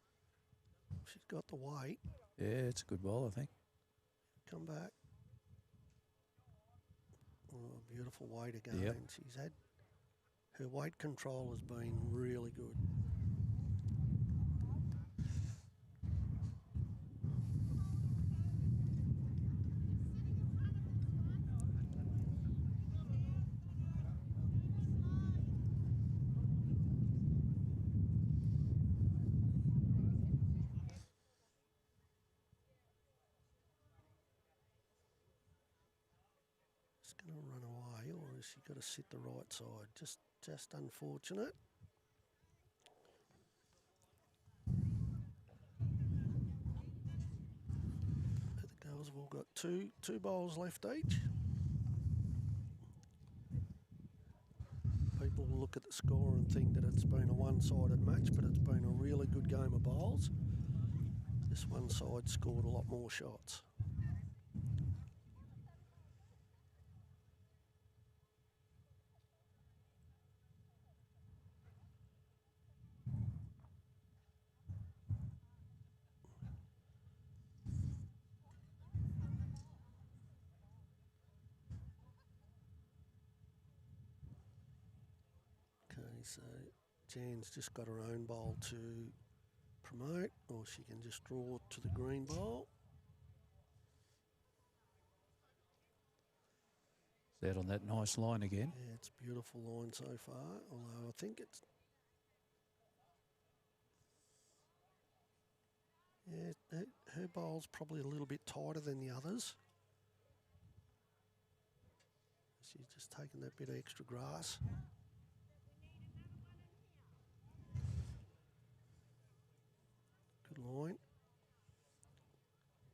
She's got the weight. Yeah, it's a good ball, I think. Come back. Oh, beautiful weight again. Yep. She's had her weight control has been really good. Going to run away, or has she got to sit the right side? Just unfortunate. The girls have all got two bowls left each. People will look at the score and think that it's been a one-sided match, but it's been a really good game of bowls. This one side scored a lot more shots. So Jan's just got her own bowl to promote, or she can just draw to the green bowl. It's out on that nice line again. Yeah, it's a beautiful line so far, although I think it's... Yeah, her bowl's probably a little bit tighter than the others. She's just taking that bit of extra grass. Good line.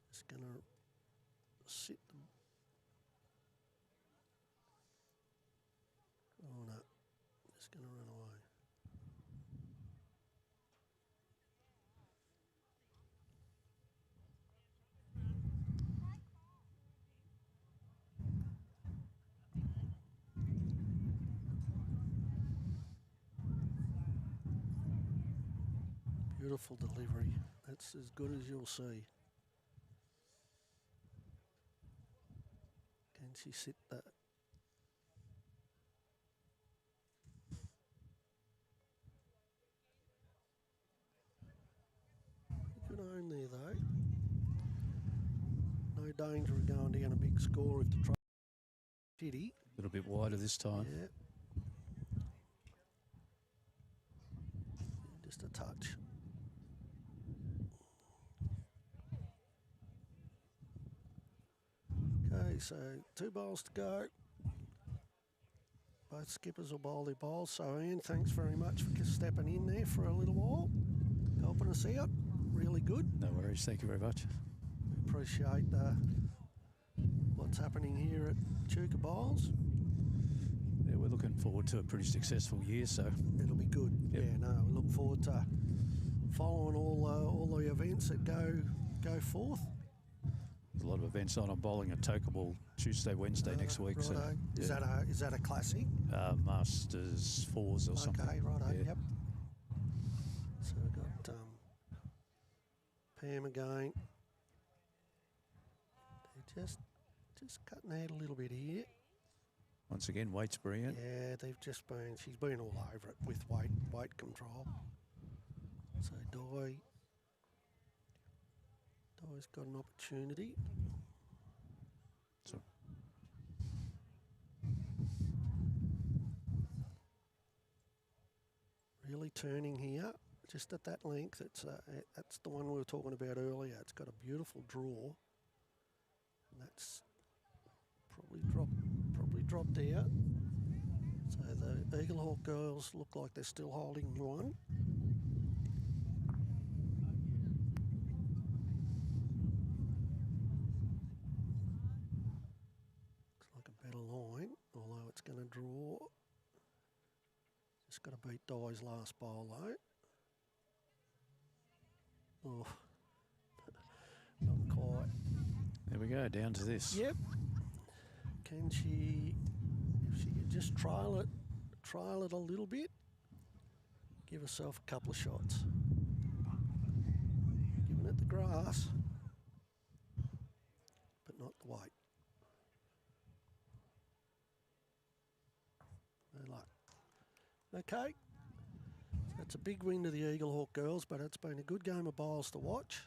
Just going to sit them. Oh no, just going to run away. Beautiful delivery. That's as good as you'll see. Can she sit that? Good aim there though. No danger of going down a big score if the try shitty. A little bit wider this time. Yeah. Just a touch. Okay, so 2 bowls to go. Both skippers will bowl their bowls. So Ian, thanks very much for stepping in there for a little while, helping us out. Really good. No worries. Thank you very much. We appreciate what's happening here at Echuca Bowls. Yeah, we're looking forward to a pretty successful year, so it'll be good. Yep. Yeah, no, we look forward to following all the events that go forth. there's a lot of events on. I'm bowling at Tokaball Tuesday, Wednesday next week. Righto. So Is that a classic? Masters 4s or something. Okay, righto. Yeah. Yep. So we've got Pam again. They're just cutting out a little bit here. Once again, weight's brilliant. Yeah, she's been all over it with weight control. So Di's got an opportunity. So really turning here, just at that length. That's the one we were talking about earlier. It's got a beautiful draw. And that's probably dropped out. So the Eagle Hawk girls look like they're still holding one. Looks like a better line, although it's going to draw. Just got to beat Di's last bowl though. Oh, not quite. there we go, down to this. Yep. Can she, if she could just trial it a little bit, give herself a couple of shots. Giving it the grass, but not the weight. No luck. Okay. That's a big win to the Eagle Hawk girls, but it's been a good game of bowls to watch.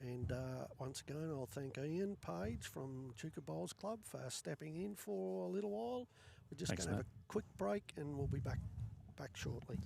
And once again, I'll thank Ian Page from Echuca Bowls Club for stepping in for a little while. We're just going to have a quick break and we'll be back shortly.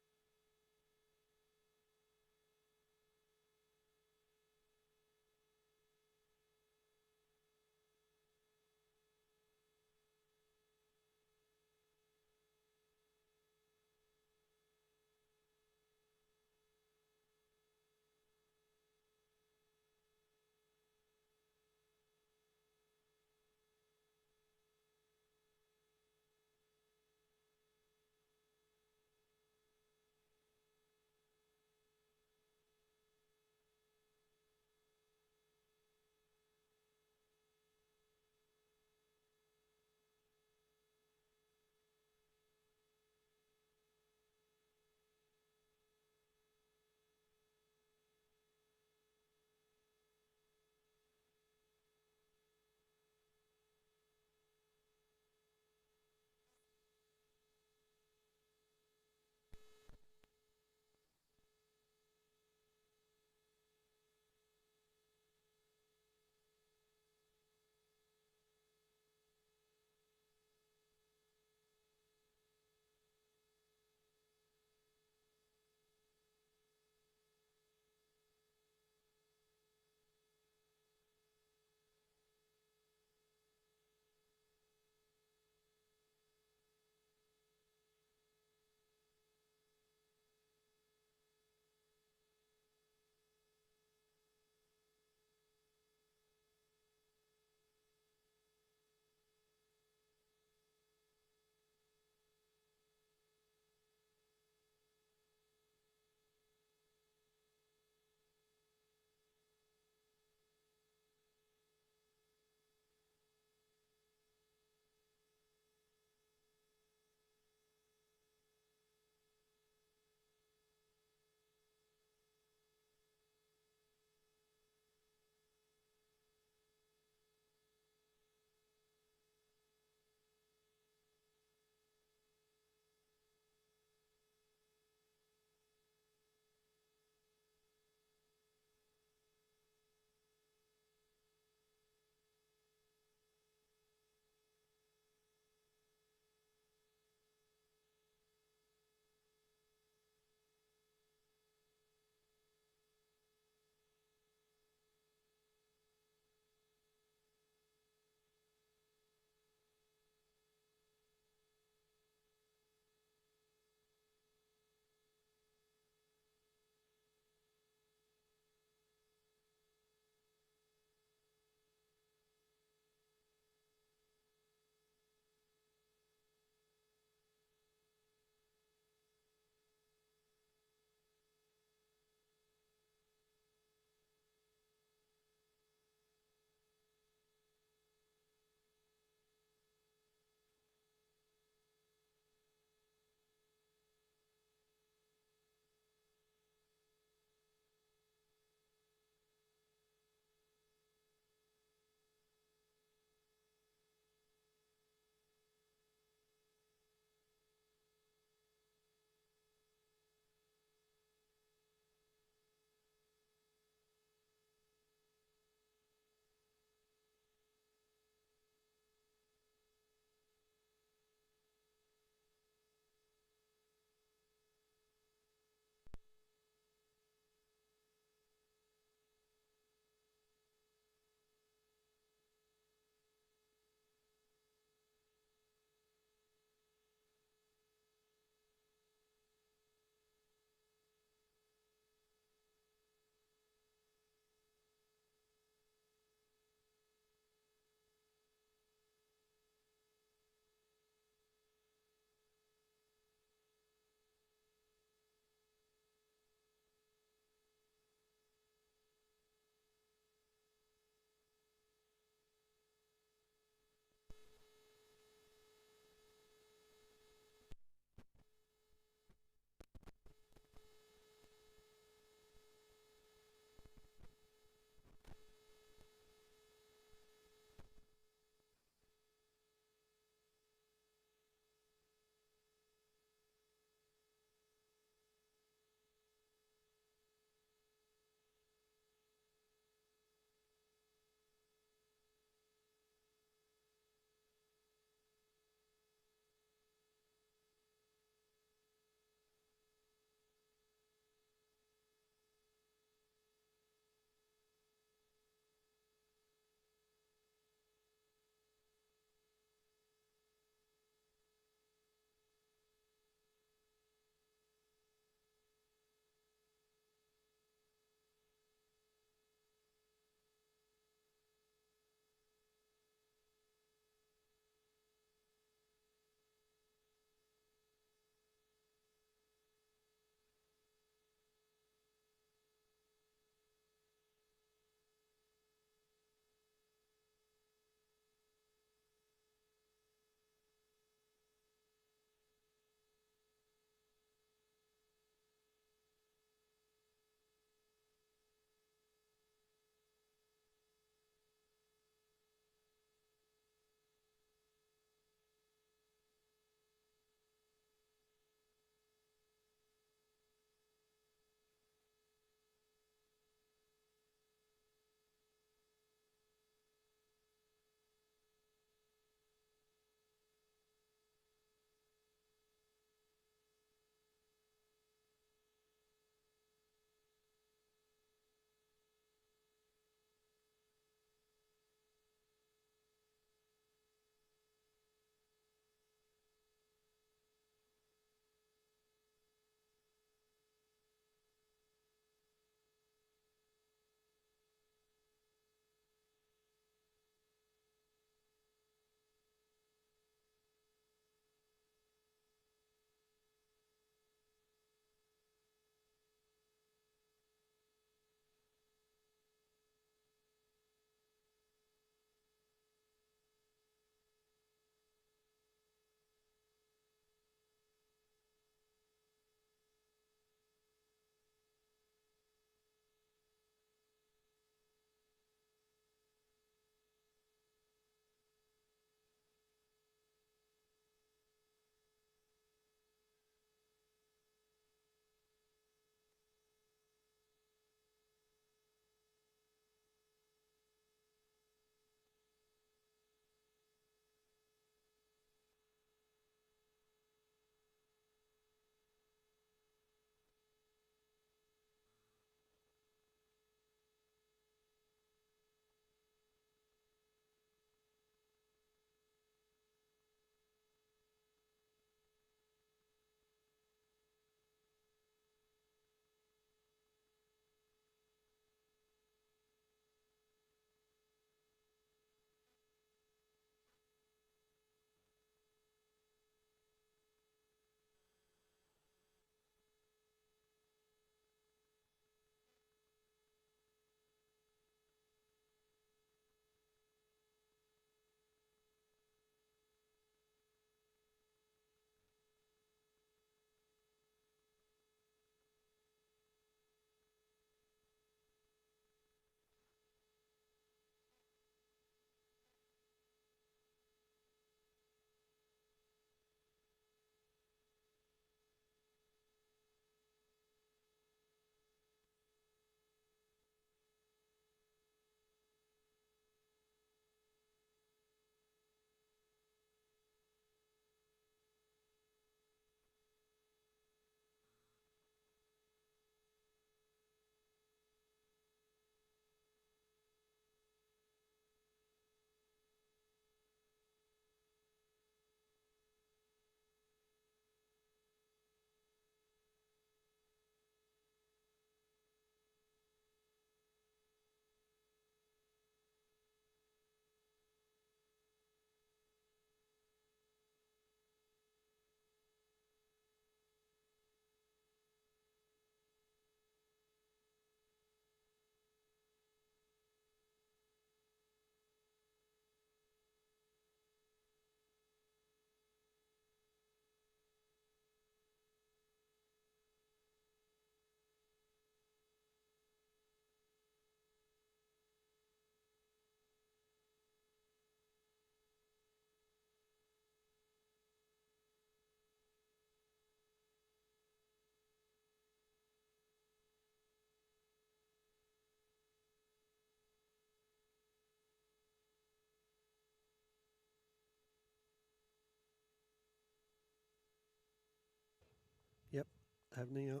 Having a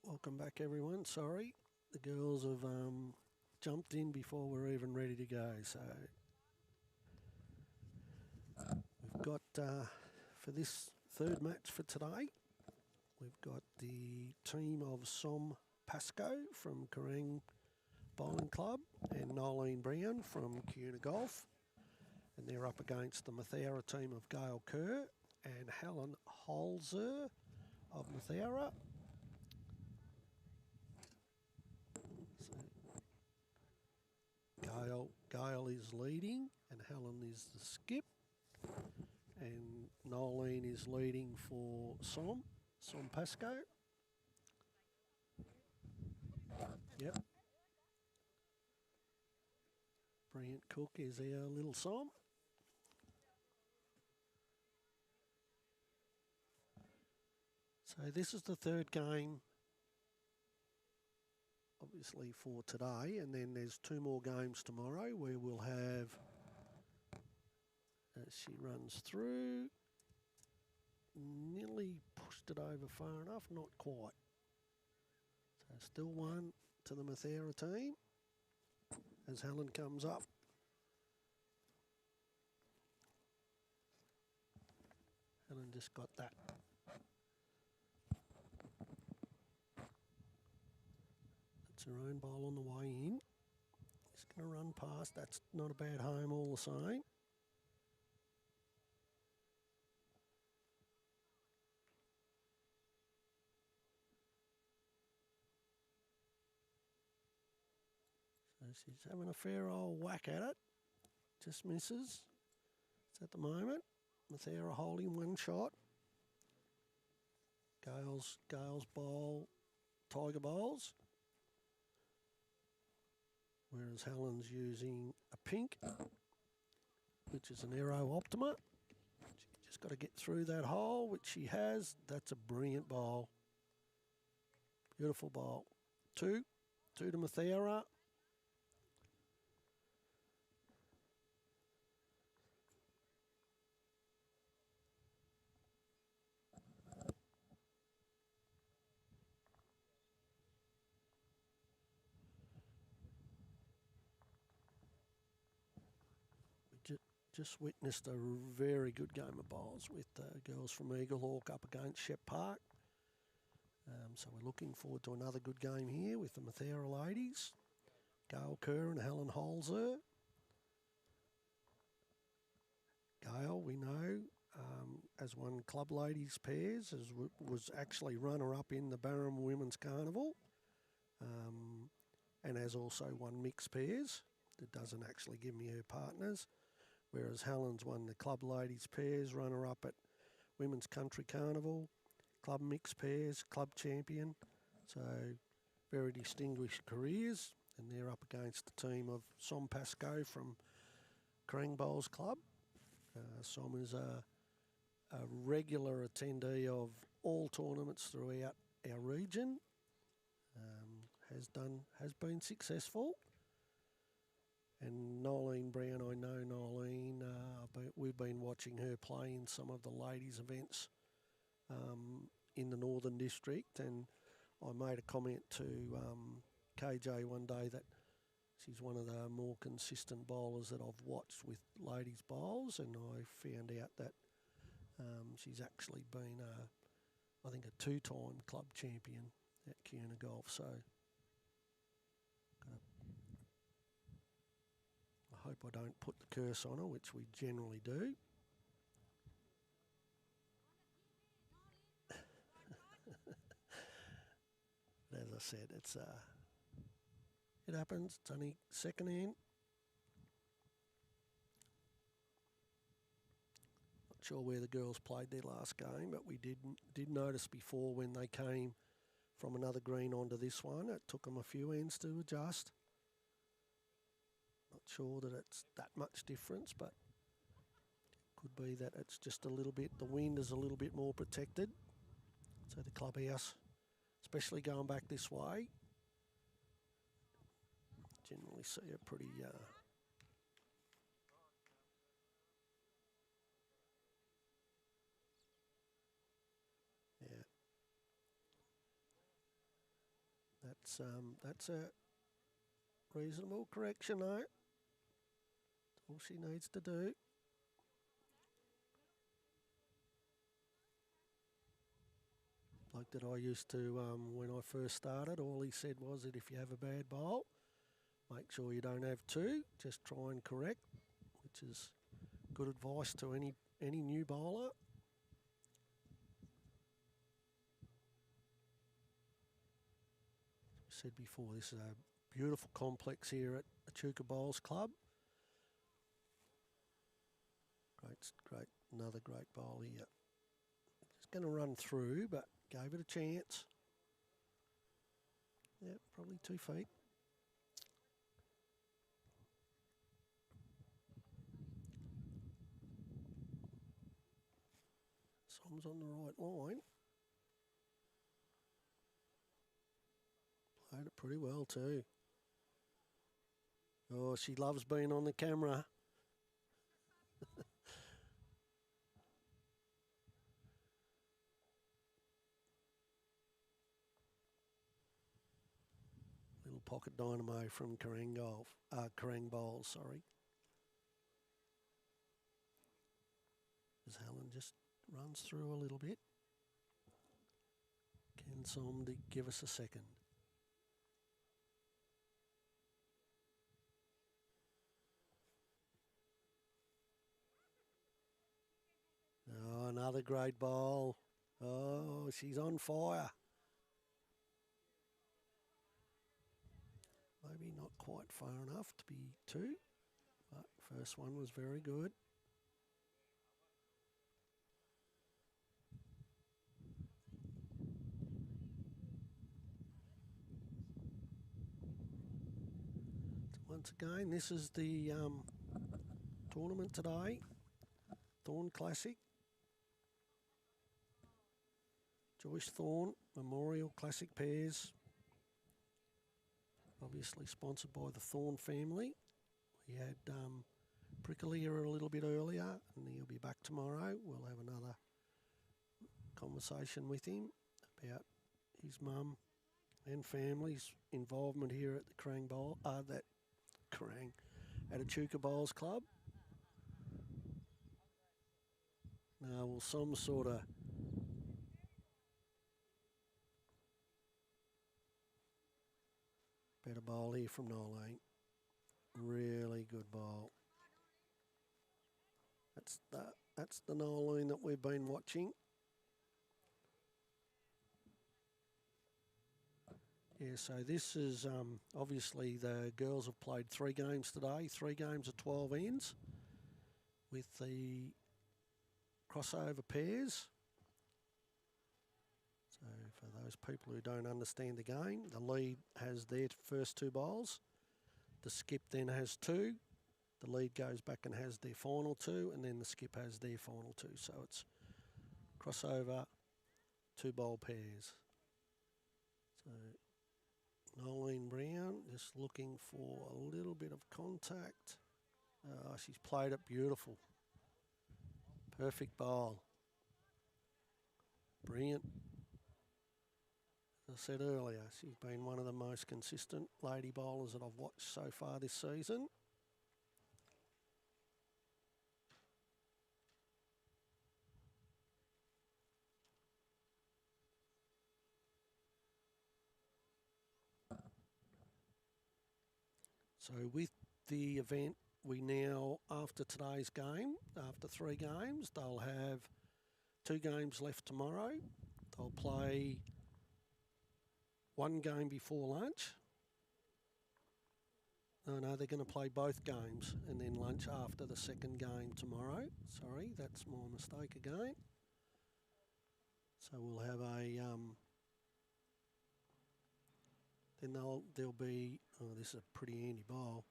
welcome back, everyone. Sorry, the girls have jumped in before we're even ready to go. So we've got for this third match for today, we've got the team of Som Pascoe from Kerrang Bowling Club and Nolene Brown from Cuna Golf. And they're up against the Mathera team of Gail Kerr and Helen Holzer of Mathera. So Gail is leading and Helen is the skip. And Nolene is leading for Som Pascoe. Yep. Brilliant Cook is our little Som. So this is the third game, obviously, for today, and then there's 2 more games tomorrow where we'll have, as she runs through, nearly pushed it over far enough, not quite. So still 1 to the Mathera team as Helen comes up. Helen just got that. Her own bowl on the way in. He's going to run past. That's not a bad home all the same. So she's having a fair old whack at it. Just misses. It's at the moment. Mathera holding 1 shot. Gail's bowl, Tiger bowls. Whereas Helen's using a pink, which is an Aero Optima. She's just got to get through that hole, which she has. That's a brilliant bowl. Beautiful bowl. 2 to Mathera. Just witnessed a very good game of bowls with girls from Eaglehawk up against Shep Park. So we're looking forward to another good game here with the Mathera ladies. Gail Kerr and Helen Holzer. Gail, we know, as won club ladies pairs, was actually runner-up in the Barham Women's Carnival, and has also won mixed pairs. It doesn't actually give me her partners. Whereas Helen's won the club ladies pairs, runner-up at Women's Country Carnival, club mixed pairs, club champion. So very distinguished careers, and they're up against the team of Som Pascoe from Kerrang Bowls Club. Som is a regular attendee of all tournaments throughout our region. Has been successful. And Nolene Brown, I know Nolene, but we've been watching her play in some of the ladies' events in the Northern District, and I made a comment to KJ one day that she's one of the more consistent bowlers that I've watched with ladies' bowls, and I found out that she's actually been, I think, a 2-time club champion at Cuna Golf, so I hope I don't put the curse on her, which we generally do. But as I said, it happens. It's only second hand. Not sure where the girls played their last game, but we did notice before when they came from another green onto this one, it took them a few ends to adjust. Not sure that it's that much difference, but could be that it's just a little bit, the wind is a little bit more protected. So the clubhouse, especially going back this way, generally see a pretty a 2 to 1 That's a reasonable correction, though. All she needs to do. Like that I used to, when I first started, all he said was that if you have a bad bowl, make sure you don't have two, just try and correct, which is good advice to any new bowler. As I said before, this is a beautiful complex here at Echuca Bowls Club. Great, another great bowl here. Just going to run through, but gave it a chance. Yeah, probably 2 feet. Som's on the right line. Played it pretty well too. Oh, she loves being on the camera. Little pocket dynamo from Kerrang Bowls, sorry. As Helen just runs through a little bit. Can somebody give us a second? Oh, another great bowl. Oh, she's on fire. Maybe not quite far enough to be 2, but first one was very good. Once again, this is the tournament today, Thorn Classic. Joyce Thorn Memorial Classic Pairs. Obviously sponsored by the Thorn family. We had Prickle here a little bit earlier, and he'll be back tomorrow. We'll have another conversation with him about his mum and family's involvement here at the at Echuca Bowls Club. Now, well, some sort of better bowl here from Nolene. Really good bowl. That's the Nolene that we've been watching. Yeah, so this is obviously the girls have played 3 games today, 3 games of 12 ends with the crossover pairs. So for those people who don't understand the game, the lead has their first 2 bowls. The skip then has 2. The lead goes back and has their final 2, and then the skip has their final 2. So it's crossover 2 bowl pairs. So Nolene Brown just looking for a little bit of contact. She's played it beautiful. Perfect bowl. Brilliant. As I said earlier, she's been one of the most consistent lady bowlers that I've watched so far this season. So with the event, we now, after today's game, after 3 games, they'll have 2 games left tomorrow. They'll play 1 game before lunch. No, they're going to play both games and then lunch after the 2nd game tomorrow. Sorry, that's my mistake again. So we'll have a... then there'll be... Oh, this is a pretty handy bowl.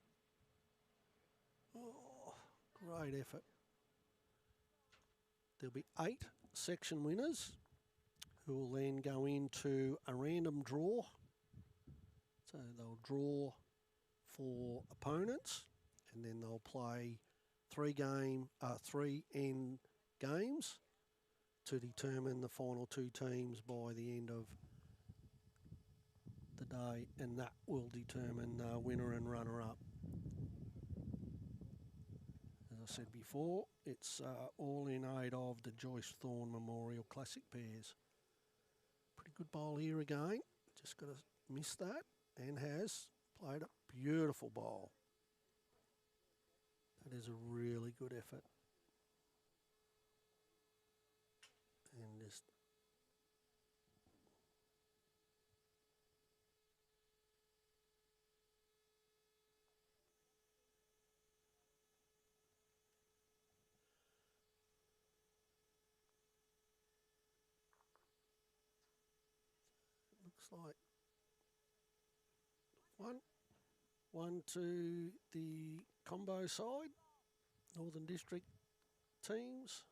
Oh, great effort. There'll be 8 section winners who will then go into a random draw. So they'll draw for opponents, and then they'll play 3 end games to determine the final 2 teams by the end of the day, and that will determine winner and runner-up. As I said before, it's all in aid of the Joyce Thorn Memorial Classic pairs. Pretty good bowl here again. Just got to miss that, and has played a beautiful bowl. That is a really good effort. And just looks like one to the combo side, Northern District teams,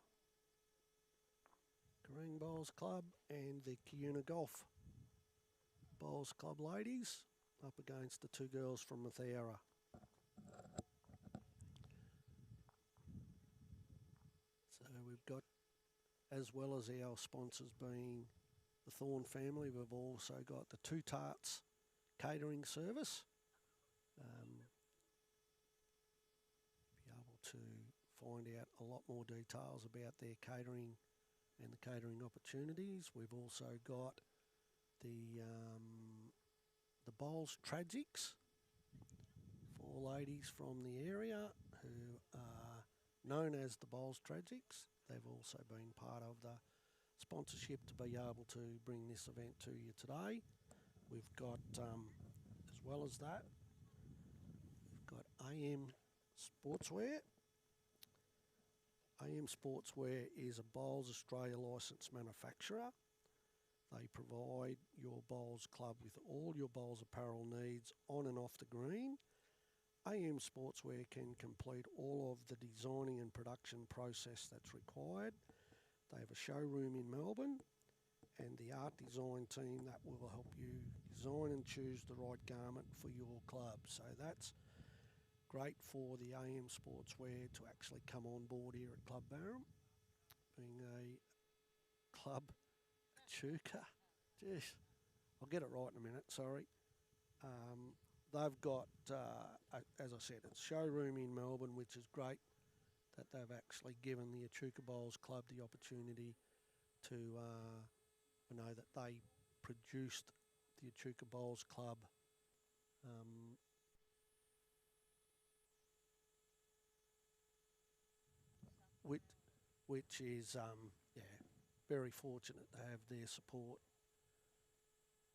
Karang Bowls Club and the Kiuna Golf Bowls Club ladies up against the two girls from Mathera. So we've got, as well as our sponsors being the Thorn family, we've also got the Two Tarts catering service. Be able to find out a lot more details about their catering and the catering opportunities. We've also got the Bowls Tragics, 4 ladies from the area who are known as the Bowls Tragics. They've also been part of the sponsorship to be able to bring this event to you today. We've got, as well as that, we've got AM Sportswear. AM Sportswear is a Bowls Australia licensed manufacturer. They provide your Bowls Club with all your Bowls apparel needs on and off the green. AM Sportswear can complete all of the designing and production process that's required. They have a showroom in Melbourne and the art design team that will help you design and choose the right garment for your club. So that's great for the AM Sportswear to actually come on board here at Club Barham, being a club Echuca. Jeez, I'll get it right in a minute, sorry. They've got, as I said, it's a showroom in Melbourne, which is great that they've actually given the Echuca Bowls Club the opportunity to, know that they produced the Echuca Bowls Club which is, very fortunate to have their support.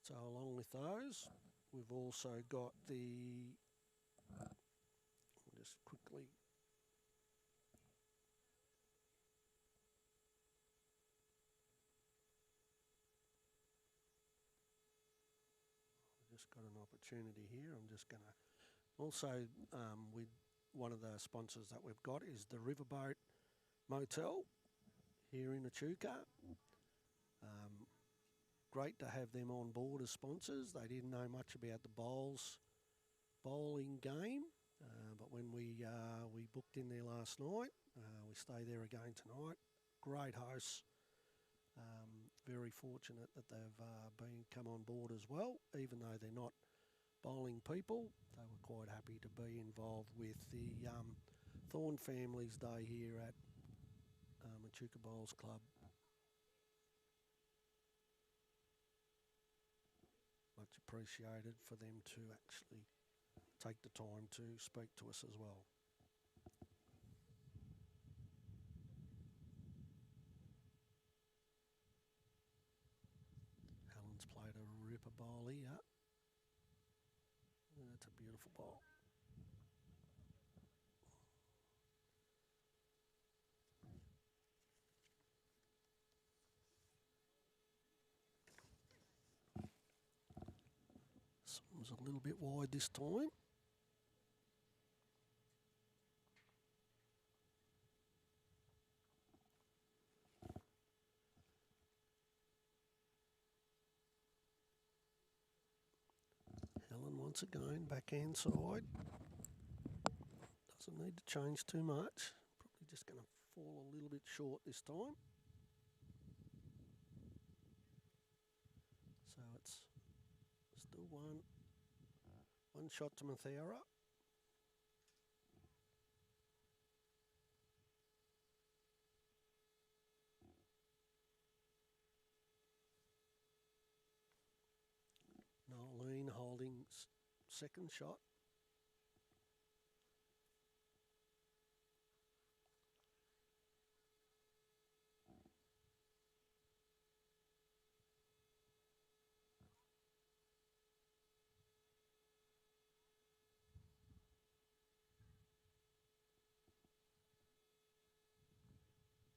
So along with those, we've also got the, just quickly, just got an opportunity here. I'm just going to, also with one of the sponsors that we've got is the Riverboat Motel here in Echuca. Great to have them on board as sponsors. They didn't know much about the bowling game, but when we booked in there last night, we stay there again tonight. Great hosts. Very fortunate that they've come on board as well, even though they're not bowling people. They were quite happy to be involved with the Thorn Family's Day here at Echuca Bowls Club. Much appreciated for them to actually take the time to speak to us as well. Helen's played a ripper bowl here. That's a beautiful bowl. It was a little bit wide this time. Helen once again, backhand side. Doesn't need to change too much. Probably just going to fall a little bit short this time. So it's still Still one. One shot to Mathera. Nolene holding second shot.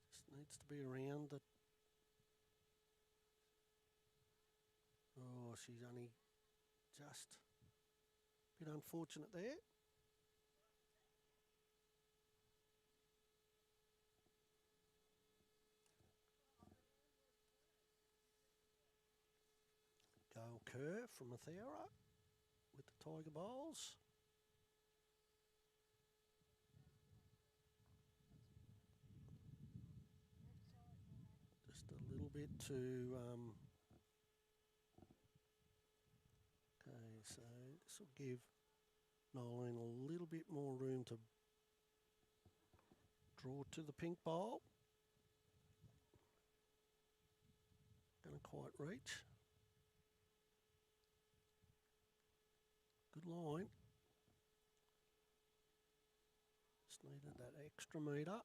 Just needs to be around the... Oh, she's only just a bit unfortunate there. Go Kerr from Mathera with the Tiger Bowls. Just a little bit to... okay, so this will give Nolene a little bit more room to draw to the pink bowl. Going to quite reach. Good line. Just needed that extra metre.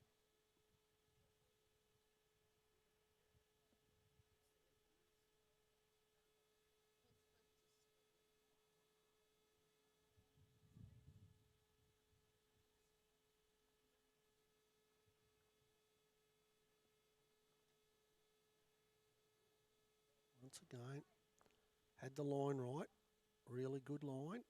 Once again, had the line right. Really good line.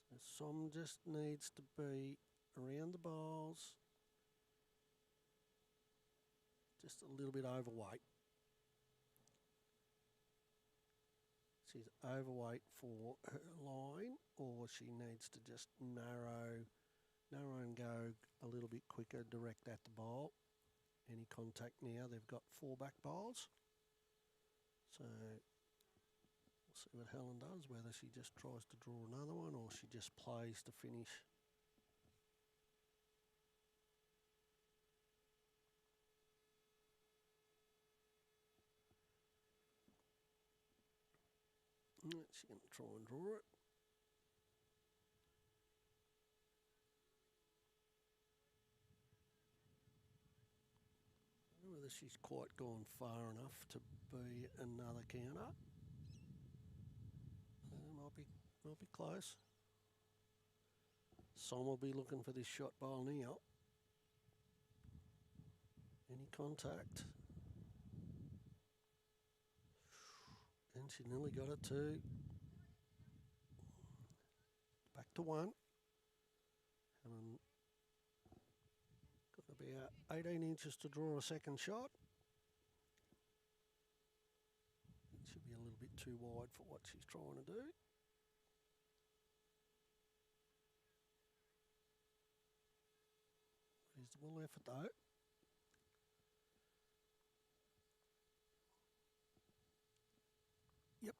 So some just needs to be around the bowls. Just a little bit overweight. She's overweight for her line, or she needs to just narrow and go a little bit quicker, direct at the bowl. Any contact now, they've got 4 back bowls. So we'll see what Helen does, whether she just tries to draw another one or she just plays to finish. She's going to try and draw it. I don't know whether she's quite gone far enough to be another counter. Might be close. Som will be looking for this shot bowl now. Any contact? And she nearly got it too. Back to 1. And got about 18 inches to draw a second shot. It should be a little bit too wide for what she's trying to do. Reasonable effort though. Yep.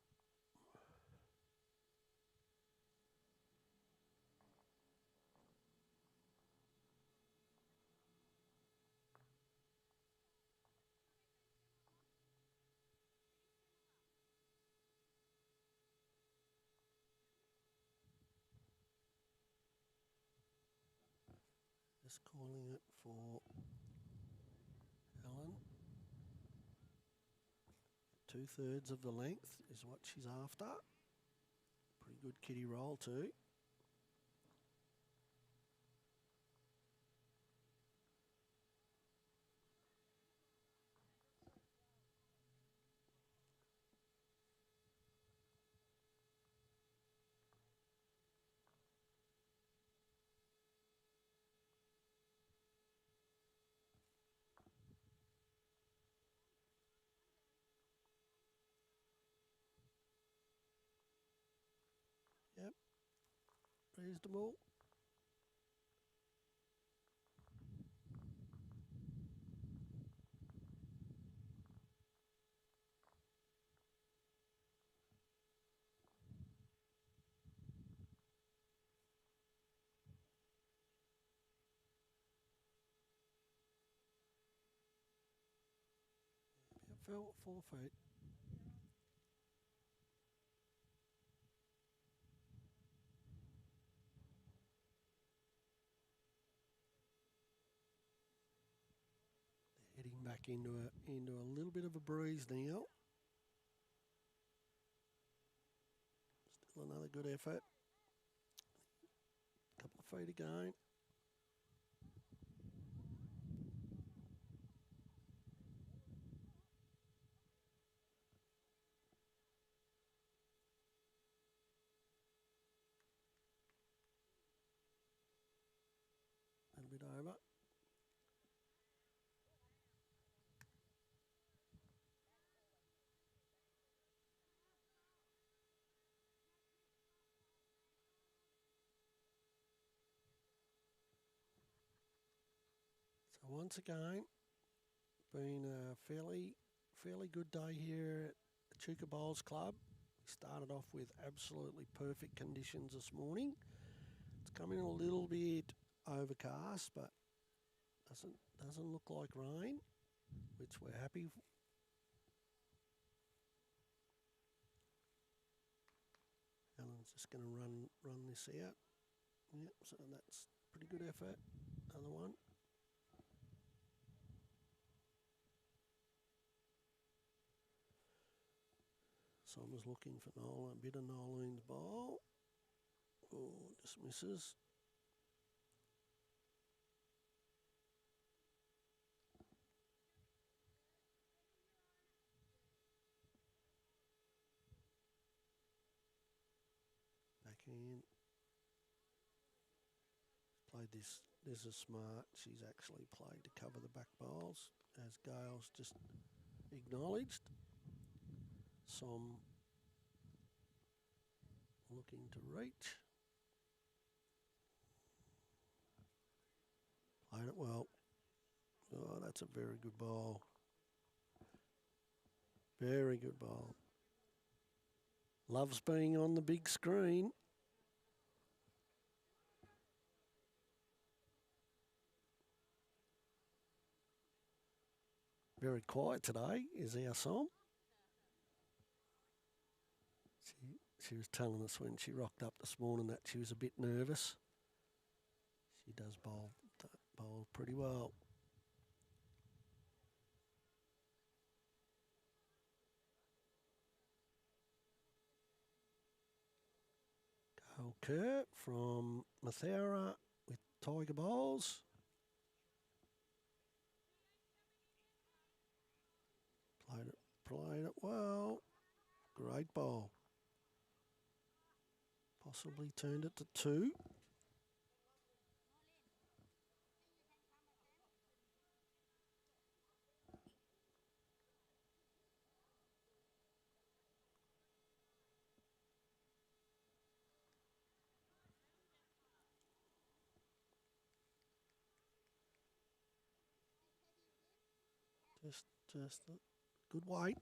Just calling it for Helen. 2/3 of the length is what she's after. Pretty good kitty roll too. Reasonable. It fell at 4 feet. Heading back into a little bit of a breeze now. Still another good effort. Couple of feet again. A little bit over. So once again, been a fairly good day here at Echuca Bowls Club. We started off with absolutely perfect conditions this morning. It's coming a little bit overcast, but doesn't look like rain, which we're happy. Helen's just going to run this out. Yep, so that's pretty good effort. Another one. Someone's looking for a bit of Nolene's bowl. Oh, just misses. Back in. Played this. This is smart. She's actually played to cover the back bowls, as Gail's just acknowledged. Some looking to reach. Played it well. Oh, that's a very good ball. Very good ball. Loves being on the big screen. Very quiet today is our song. She was telling us when she rocked up this morning that she was a bit nervous. She does bowl pretty well. Gail Kerr from Mathera with Tiger Bowls. Played it well. Great bowl. Possibly turned it to 2. Just a good weight.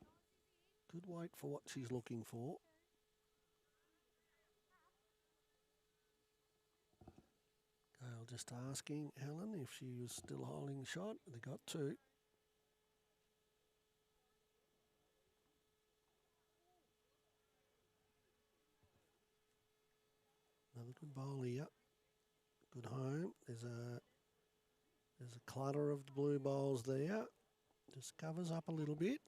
Good weight for what she's looking for. Gail just asking Helen if she was still holding the shot. They got 2. Another good bowl here. Good home. There's a clutter of the blue bowls there. Just covers up a little bit.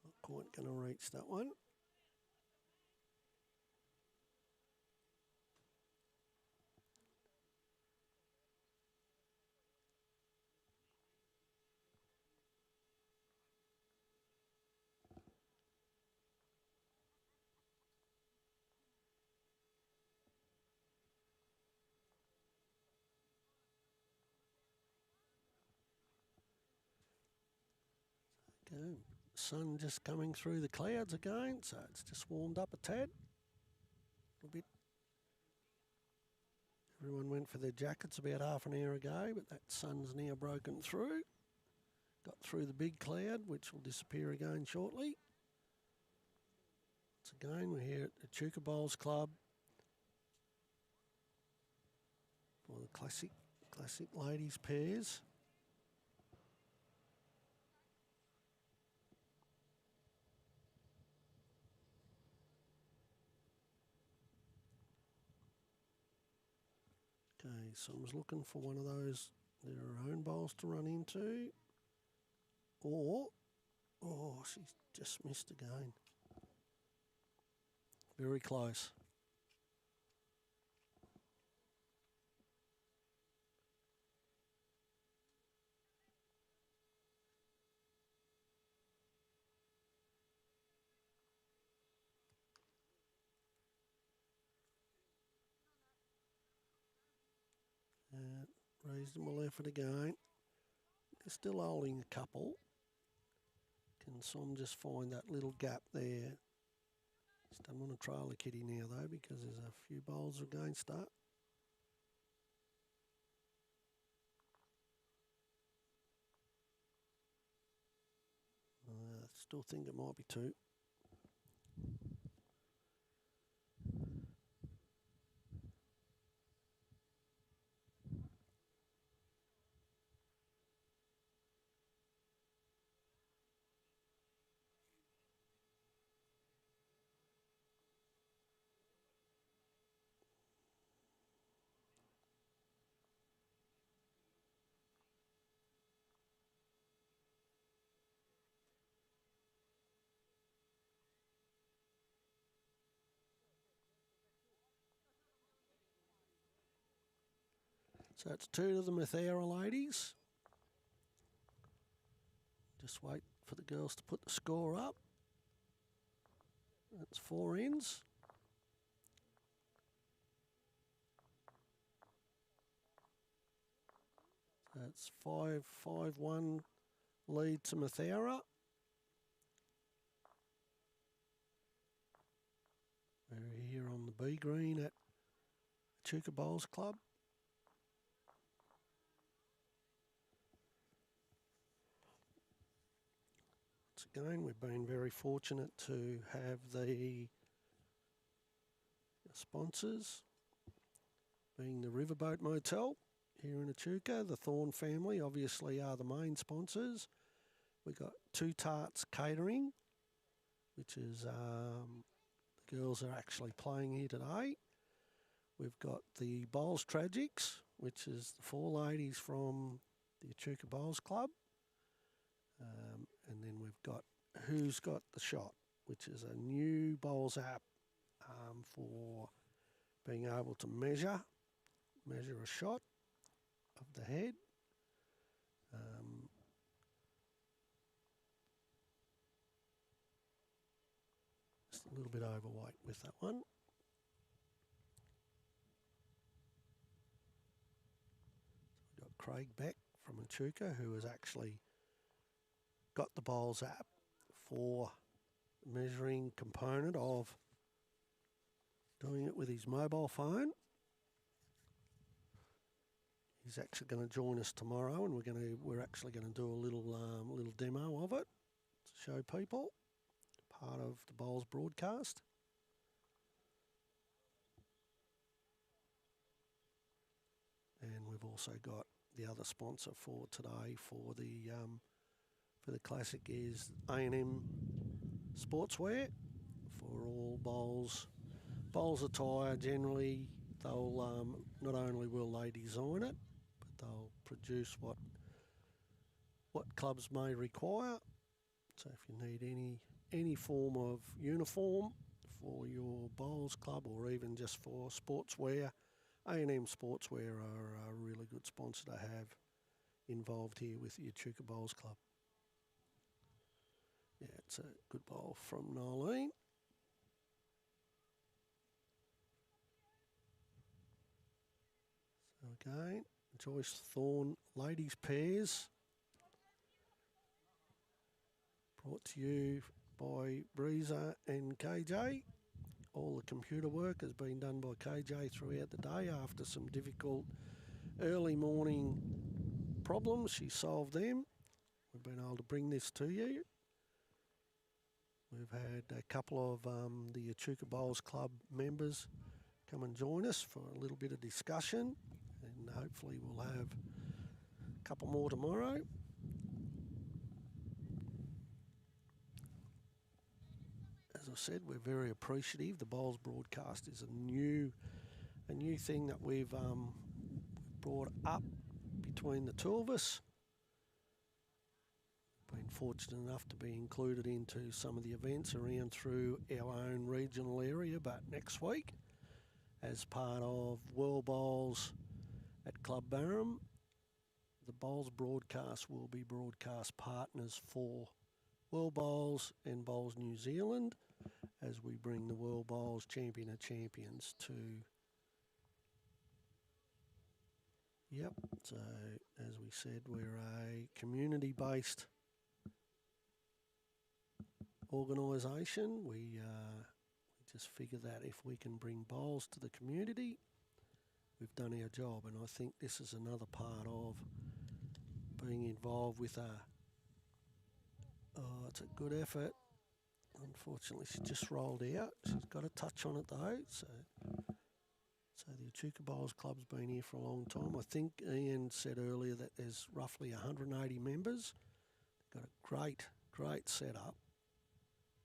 Not quite going to reach that one. sun just coming through the clouds again, so it's just warmed up a tad. A bit. Everyone went for their jackets about half an hour ago, but that sun's now broken through. Got through the big cloud, which will disappear again shortly. Once again, we're here at Echuca Bowls Club for the classic ladies pairs. Okay, so I was looking for one of those, their own bowls to run into. Or, oh, she's just missed again. Very close. Reasonable effort again. They're still holding a couple. Can Som just find that little gap there? Just don't want to trail the kitty now though, because there's a few bowls against that. Still think it might be two. So it's two to the Mathera ladies. Just wait for the girls to put the score up. That's 4 ends. That's 5-1 lead to Mathera. We're here on the B green at Echuca Bowls Club. Once again, we've been very fortunate to have the sponsors being the Riverboat Motel here in Echuca. The Thorn family obviously are the main sponsors. We've got Two Tarts Catering, which is the girls are actually playing here today. We've got the Bowls Tragics, which is the 4 ladies from the Echuca Bowls Club. And then we've got Who's Got the Shot, which is a new bowls app for being able to measure a shot of the head. Just a little bit overweight with that one. So we've got Craig Beck from Echuca, who has actually got the bowls app for measuring component of doing it with his mobile phone. He's actually going to join us tomorrow, and we're actually going to do a little demo of it to show people, part of the bowls broadcast. And we've also got the other sponsor for today for the classic is A&M Sportswear for all bowls attire. Generally, they'll not only will they design it, but they'll produce what clubs may require. So if you need any form of uniform for your bowls club, or even just for sportswear, A&M Sportswear are a really good sponsor to have involved here with the Echuca Bowls Club. Yeah, it's a good bowl from Nolene. So again, Joyce Thorn ladies pairs Brought to you by Breezer and KJ. All the computer work has been done by KJ throughout the day after some difficult early morning problems. She solved them. We've been able to bring this to you. We've had a couple of the Echuca Bowls Club members come and join us for a little bit of discussion, and hopefully we'll have a couple more tomorrow. As I said, we're very appreciative. The Bowls broadcast is a new thing that we've brought up between the two of us. Been fortunate enough to be included into some of the events around through our own regional area, but next week, as part of World Bowls at Club Barham, the Bowls broadcast will be broadcast partners for World Bowls and Bowls New Zealand as we bring the World Bowls Champion of Champions to... Yep, so as we said, we're a community-based organisation. We just figure that if we can bring bowls to the community, we've done our job. And I think this is another part of being involved with it's a good effort. Unfortunately, she just rolled out. She's got a touch on it though. So the Echuca Bowls Club's been here for a long time. I think Ian said earlier that there's roughly 180 members. Got a great setup.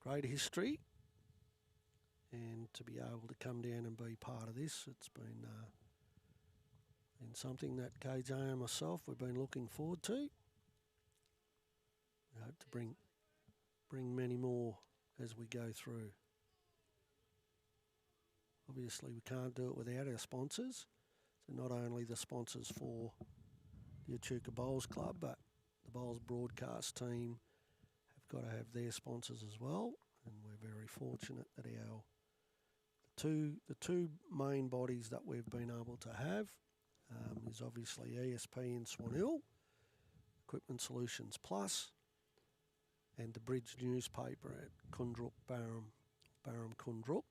Great history, and to be able to come down and be part of this, it's been something that KJ and myself we've been looking forward to. We hope to bring many more as we go through. Obviously, we can't do it without our sponsors. So not only the sponsors for the Echuca Bowls Club, but the Bowls broadcast team got to have their sponsors as well, and we're very fortunate that the two main bodies that we've been able to have is obviously ESP in Swan Hill, Equipment Solutions Plus, and the Bridge newspaper at Kundruk Barham Kundruk.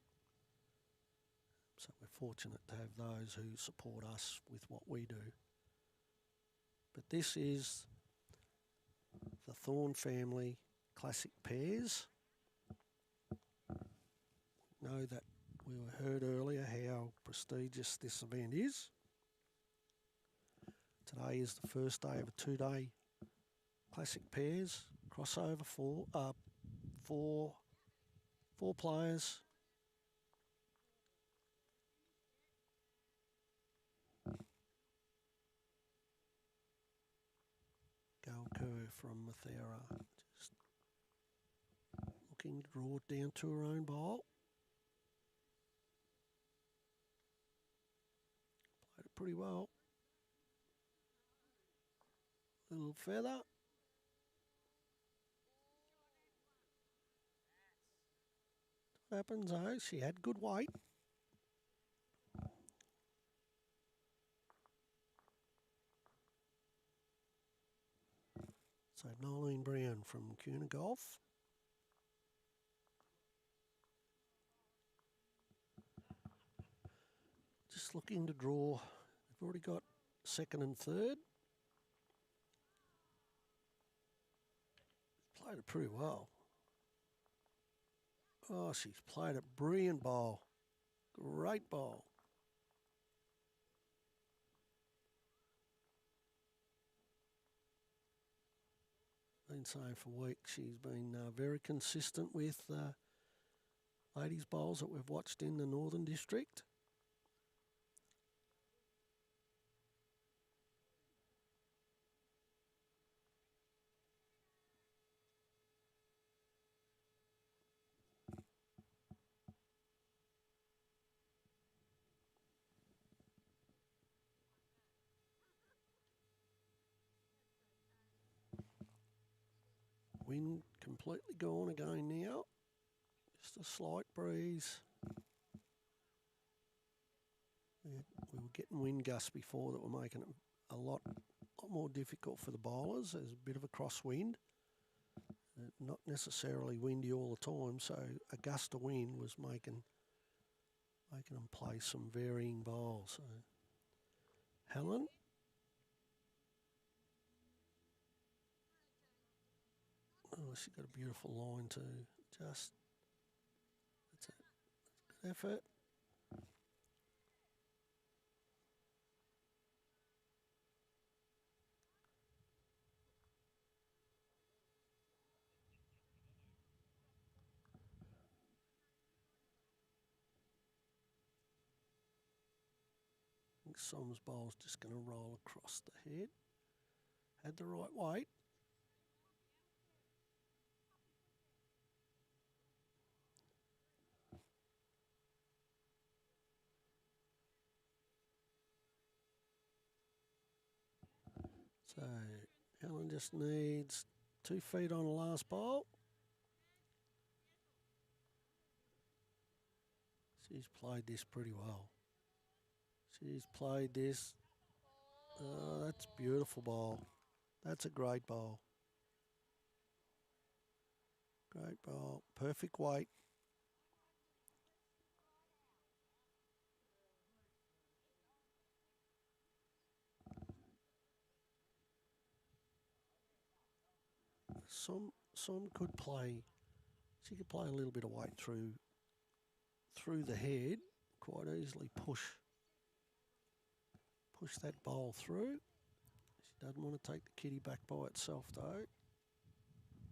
So we're fortunate to have those who support us with what we do. But this is the Thorn family classic pairs. Know that we heard earlier how prestigious this event is. Today is the first day of a 2-day classic pairs crossover for four players. Gold curve from Mathera. Just looking to draw it down to her own bowl. Played it pretty well. Little feather. What happens though, she had good weight. So Nolene Brown from Cuna Golf. Just looking to draw. We've already got second and third. Played it pretty well. Oh, she's played a brilliant bowl. Great bowl. Been saying for weeks she's been very consistent with ladies bowls that we've watched in the Northern District. Wind completely gone again now. Just a slight breeze. We were getting wind gusts before that were making it a lot more difficult for the bowlers. There's a bit of a crosswind. Not necessarily windy all the time, so a gust of wind was making them play some varying bowls. So Helen. Oh, she got a beautiful line too. Just that's it. Good effort. I think Som's bowl's just going to roll across the head. Had the right weight. So Helen just needs 2 feet on the last bowl. She's played this pretty well. She's played this. Oh, that's a beautiful bowl. That's a great bowl. Great bowl. Perfect weight. Some could play. She could play a little bit of weight through the head. Quite easily push that bowl through. She doesn't want to take the kitty back by itself though.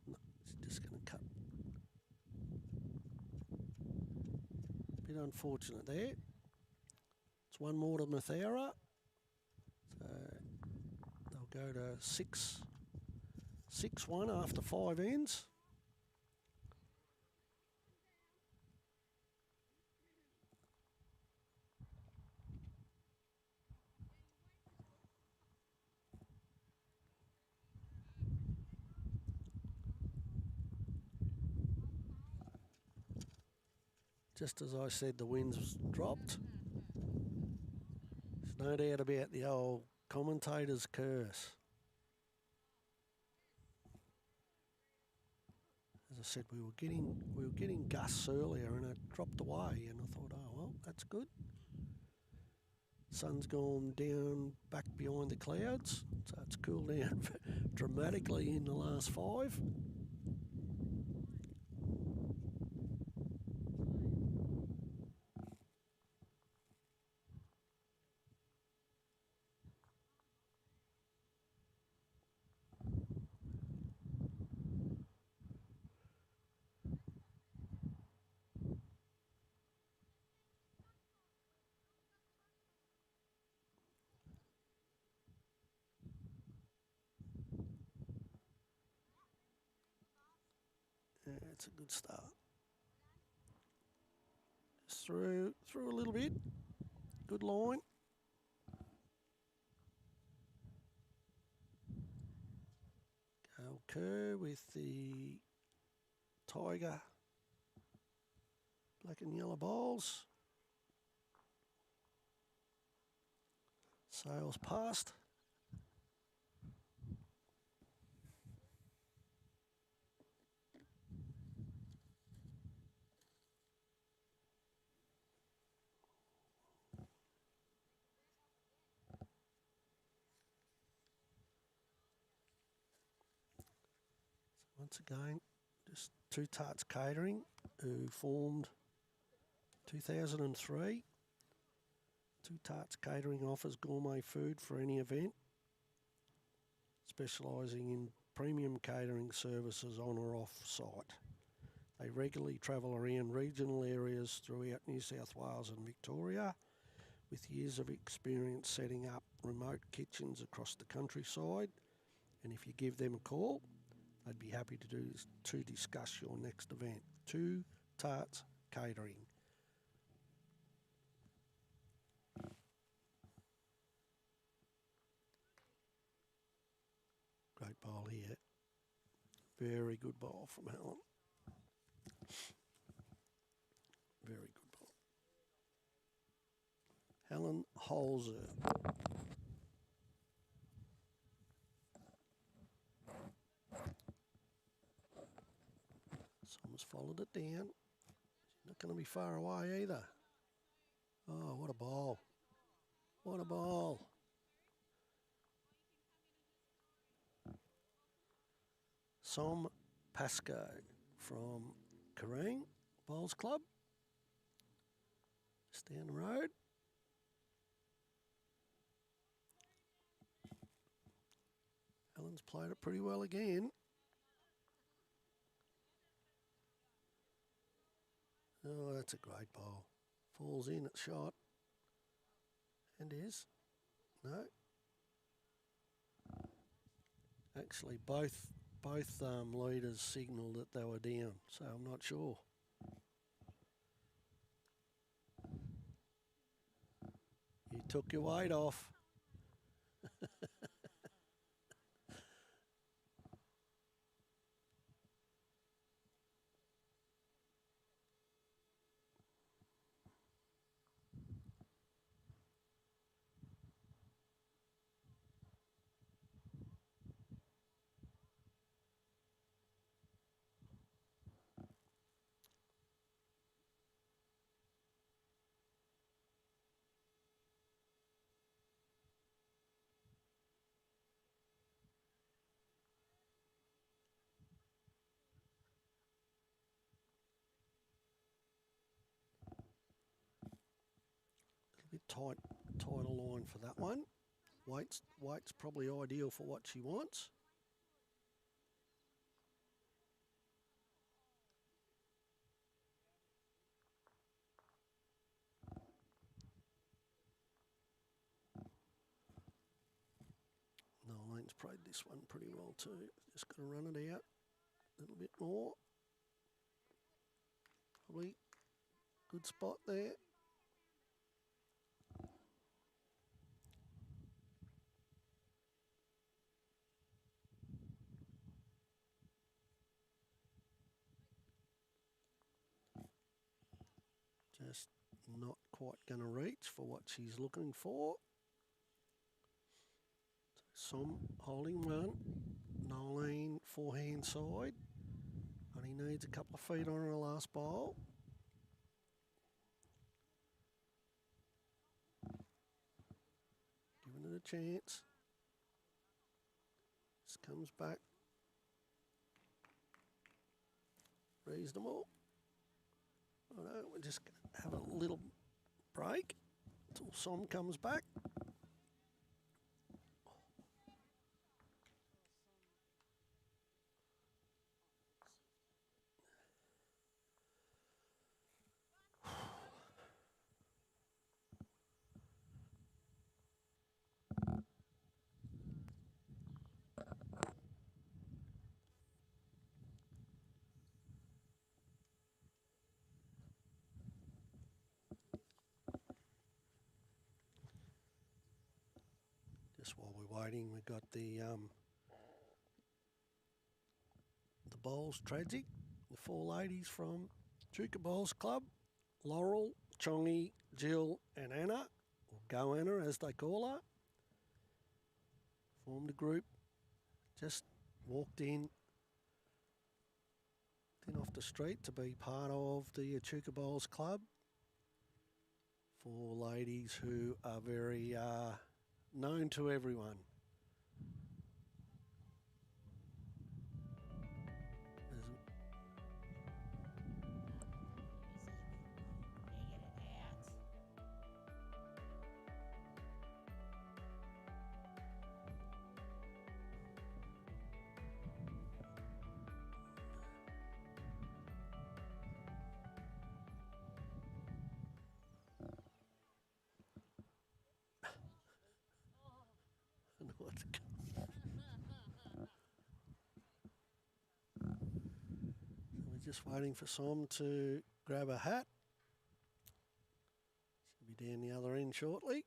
No, she's just going to cut. Bit unfortunate there. It's one more to Mathera. So they'll go to 6-1 after 5 ends. Just as I said, the winds dropped. There's no doubt about the old commentator's curse. As I said, we were getting gusts earlier, and it dropped away, and I thought, oh well, that's good. Sun's gone down back behind the clouds, so it's cooled down dramatically in the last 5. Yeah, it's a good start. Just through a little bit. Good line. Go Kerr with the Tiger black and yellow bowls. Sails past. Once again, just Two Tarts Catering, who formed 2003. Two Tarts Catering offers gourmet food for any event, specialising in premium catering services on or off site. They regularly travel around regional areas throughout New South Wales and Victoria, with years of experience setting up remote kitchens across the countryside. And if you give them a call, I'd be happy to discuss your next event. Two Tarts Catering. Great bowl here. Very good bowl from Helen. Very good bowl. Helen Holzer. Som's followed it down. Not going to be far away either. Oh, what a ball. What a ball. Som Pascoe from Karang Bowls Club. Just down the road. Ellen's played it pretty well again. Oh, that's a great ball. Falls in at shot. And is. No. Actually, both leaders signalled that they were down, so I'm not sure. You took your weight off. A bit tighter line for that one. Weight's probably ideal for what she wants. Nolene's played this one pretty well too. Just got to run it out a little bit more. Probably good spot there. Just not quite going to reach for what she's looking for. Som holding one. Nolene forehand side. Only needs a couple of feet on her last bowl. Giving it a chance. Just comes back. Reasonable. Oh no, we're just going to have a little break until Som comes back. Just while we're waiting, we've got the bowls tragic, the four ladies from Echuca Bowls Club, Laurel, Chongi, Jill and Anna, or Go Anna as they call her, formed a group, just walked in off the street to be part of the Echuca Bowls Club. Four ladies who are very known to everyone. We're just waiting for Som to grab a hat. She'll be down the other end shortly.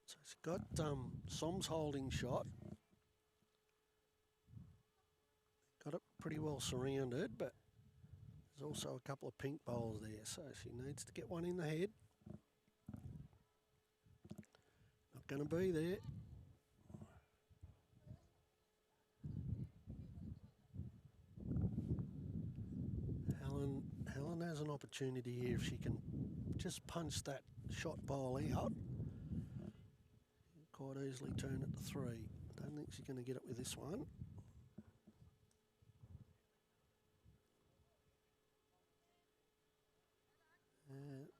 So she's got Som's holding shot. got it pretty well surrounded, but there's also a couple of pink bowls there, so she needs to get one in the head. Not going to be there. Helen has an opportunity here if she can just punch that shot bowl out. Quite easily turn it to 3. I don't think she's going to get it with this one.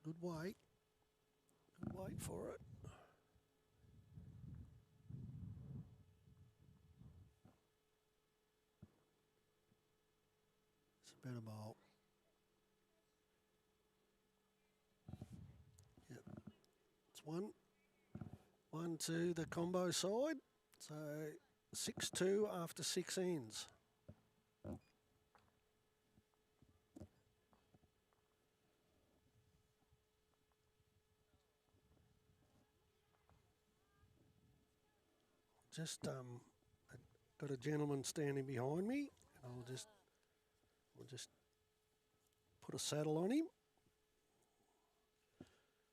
Good weight. Good weight for it. It's a better bowl. Yep. It's 1 to the combo side. So 6-2 after 6 ends. Just I've got a gentleman standing behind me, and we'll just put a saddle on him.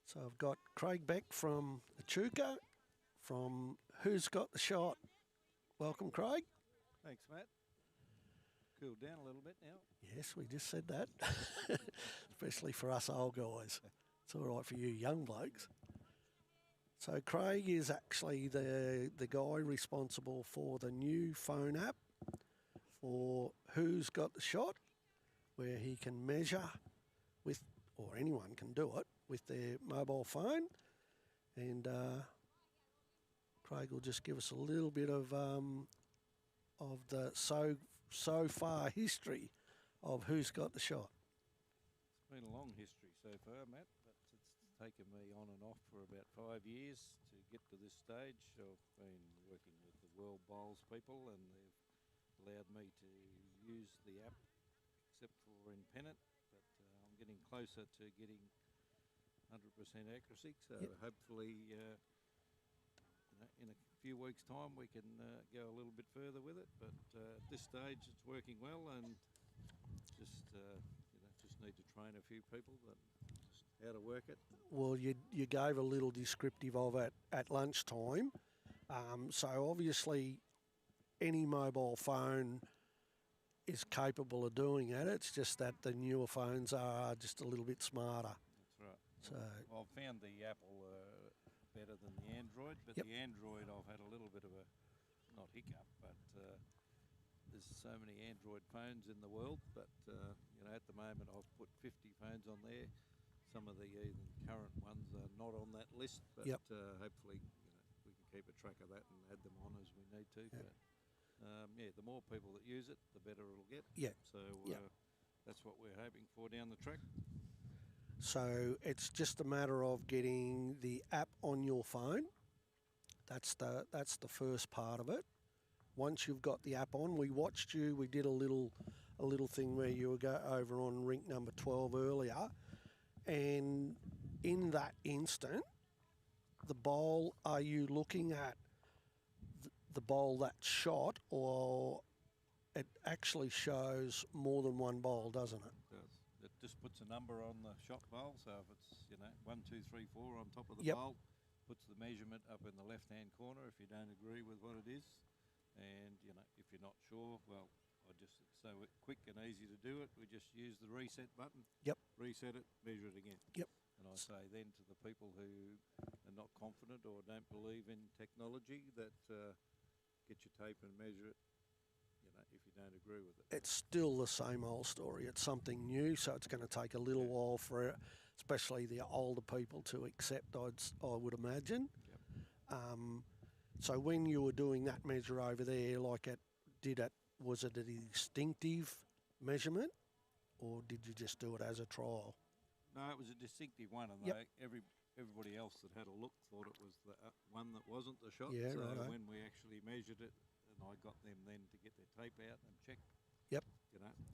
So I've got Craig Beck from Echuca, from Who's Got the Shot. Welcome, Craig. Thanks, Matt. Cooled down a little bit now. Yes, we just said that, especially for us old guys. It's all right for you young blokes. So Craig is actually the guy responsible for the new phone app for Who's Got the Shot, where he can measure with, or anyone can do it, with their mobile phone. And Craig will just give us a little bit of the so far history of Who's Got the Shot. It's been a long history so far, Matt, but it's taken me on and off for about 5 years to get to this stage. I've been working with the World Bowls people, and they've allowed me to use the app, except for in pennant. But I'm getting closer to getting 100% accuracy. So hopefully, in a few weeks' time, we can go a little bit further with it. But at this stage, it's working well, and just just need to train a few people that just how to work it. Well, you gave a little descriptive of it at lunchtime. So obviously, any mobile phone is capable of doing it. It's just that the newer phones are just a little bit smarter. That's right. So I've found the Apple better than the Android, but the Android I've had a little bit of a, not hiccup, but there's so many Android phones in the world. But at the moment I've put 50 phones on there. Some of the even current ones are not on that list, but hopefully we can keep a track of that and add them on as we need to. But the more people that use it, the better it'll get. So that's what we're hoping for down the track. So it's just a matter of getting the app on your phone. That's the first part of it. Once you've got the app on, we watched you. We did a little thing where you were over on rink number 12 earlier, and in that instant, the bowl. Are you looking at the bowl that's shot, or it actually shows more than one bowl, doesn't it? It does. It just puts a number on the shot bowl. So if it's 1, 2, 3, 4 on top of the bowl, puts the measurement up in the left-hand corner if you don't agree with what it is. And, if you're not sure, well, it's so quick and easy to do it. We just use the reset button. Reset it, measure it again. And I say then to the people who are not confident or don't believe in technology that get your tape and measure it, if you don't agree with it. It's still the same old story. It's something new, so it's going to take a little while for especially the older people to accept, I would imagine. So when you were doing that measure over there, was it a distinctive measurement, or did you just do it as a trial? No, it was a distinctive one, and everybody else that had a look thought it was the one that wasn't the shot. Yeah, so righto. when we actually measured it, and I got them then to get their tape out and check,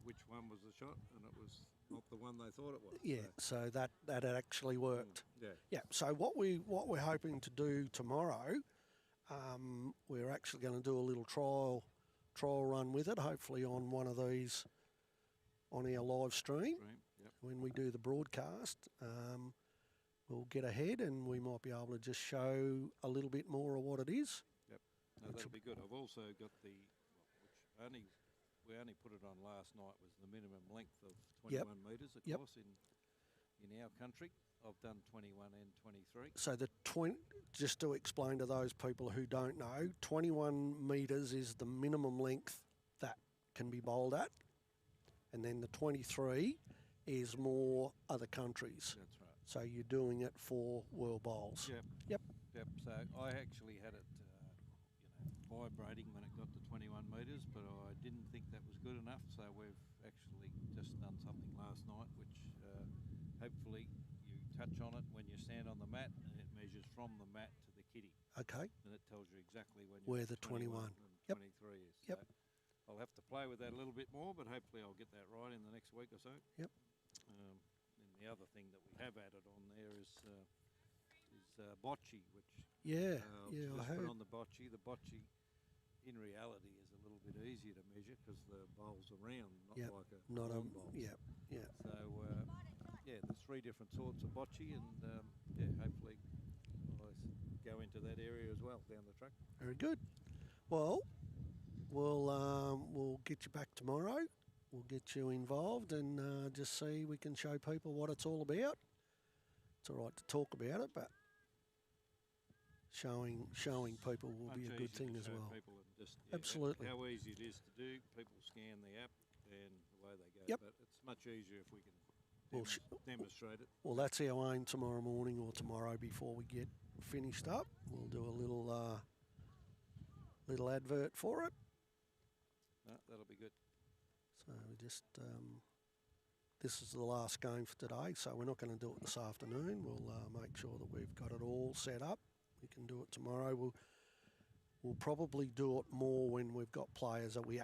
which one was the shot, and it was not the one they thought it was. So that had actually worked. So what we're hoping to do tomorrow, we're actually going to do a little trial trial run with it, hopefully on one of these on our live stream. Yep. When we do the broadcast. We'll get ahead and we might be able to just show a little bit more of what it is. Yep. No, that'll be good. I've also got the, which we only put it on last night, was the minimum length of 21 metres, of course, in our country. I've done 21 and 23. So just to explain to those people who don't know, 21 metres is the minimum length that can be bowled at. And then the 23 is more other countries. That's right. So you're doing it for world bowls. Yep. So I actually had it, vibrating when it got to 21 metres, but I didn't think that was good enough. So we've actually just done something last night, which hopefully you touch on it when you stand on the mat, and it measures from the mat to the kitty. Okay. And it tells you exactly where the 21 and 23 is. Yep. So I'll have to play with that a little bit more, but hopefully I'll get that right in the next week or so. Yep. And the other thing that we have added on there is bocce, which I just heard. put on the bocce. The bocce, in reality, is a little bit easier to measure because the bowls are round, not like a long bowl. Yeah. So there's 3 different sorts of bocce, and hopefully I'll go into that area as well down the track. Very good. Well, we'll get you back tomorrow. We'll get you involved and just see we can show people what it's all about. It's all right to talk about it, but showing people will be a good thing as well. Absolutely. How easy it is to do. People scan the app and away they go. Yep. But it's much easier if we can demonstrate it. Well, that's our aim tomorrow morning or tomorrow before we get finished up. We'll do a little advert for it. No, that'll be good. So we just, this is the last game for today, so we're not going to do it this afternoon. We'll make sure that we've got it all set up. We can do it tomorrow. We'll probably do it more when we've got players that we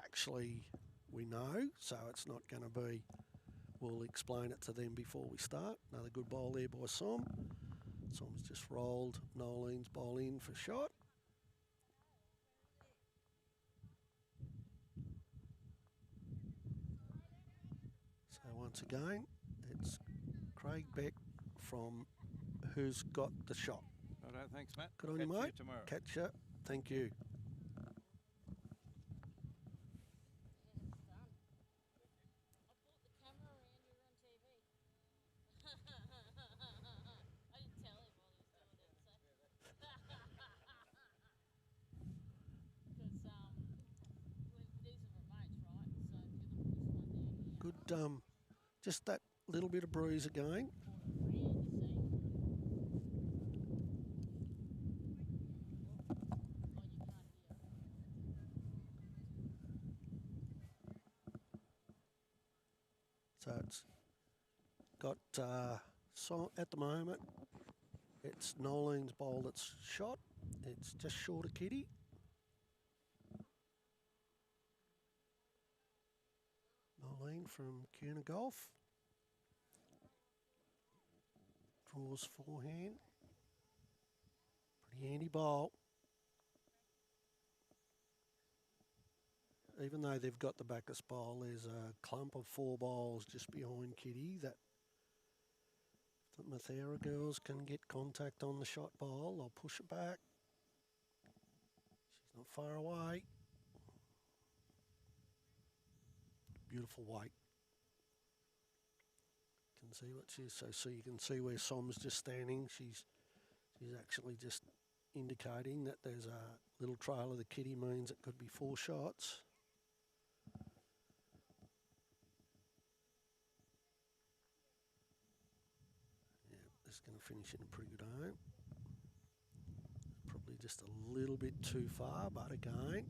know, so it's not going to be, we'll explain it to them before we start. Another good bowl there by Som. Som's just rolled Nolene's bowl in for shot. Once again, it's Craig Beck from Who's Got the Shot. Righto, thanks, Matt. Good on you, mate. Catch you tomorrow. Catch you. Thank you. Good, just that little bit of breeze again. So it's got, so at the moment, it's Nolene's bowl that's shot. It's just short of kitty. Nolene from Kuna Golf. Draws forehand. Pretty handy bowl. Even though they've got the Bacchus bowl, there's a clump of 4 bowls just behind Kitty that the Mathera girls can get contact on the shot bowl. They'll push it back. She's not far away. Beautiful weight. Can see what she's, so you can see where Som's just standing. She's actually just indicating that there's a little trail of the kitty, means it could be 4 shots. Yeah, this is going to finish in a pretty good aim. Probably just a little bit too far, but again,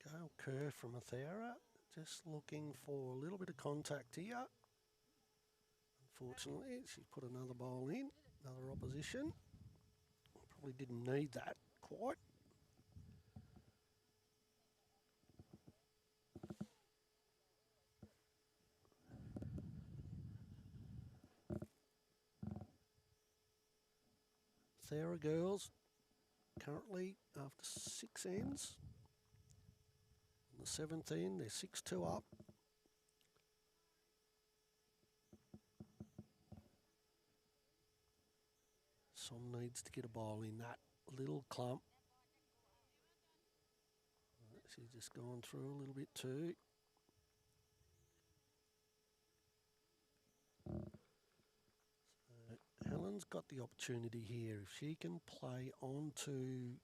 Gail Kerr from Athera, just looking for a little bit of contact here. Unfortunately, she's put another bowl in, another opposition. Probably didn't need that quite. Thera girls currently after 6 ends. On the 7th end, they're 6-2 up. Som needs to get a ball in that little clump. She's just gone through a little bit too. So Helen's got the opportunity here. If she can play onto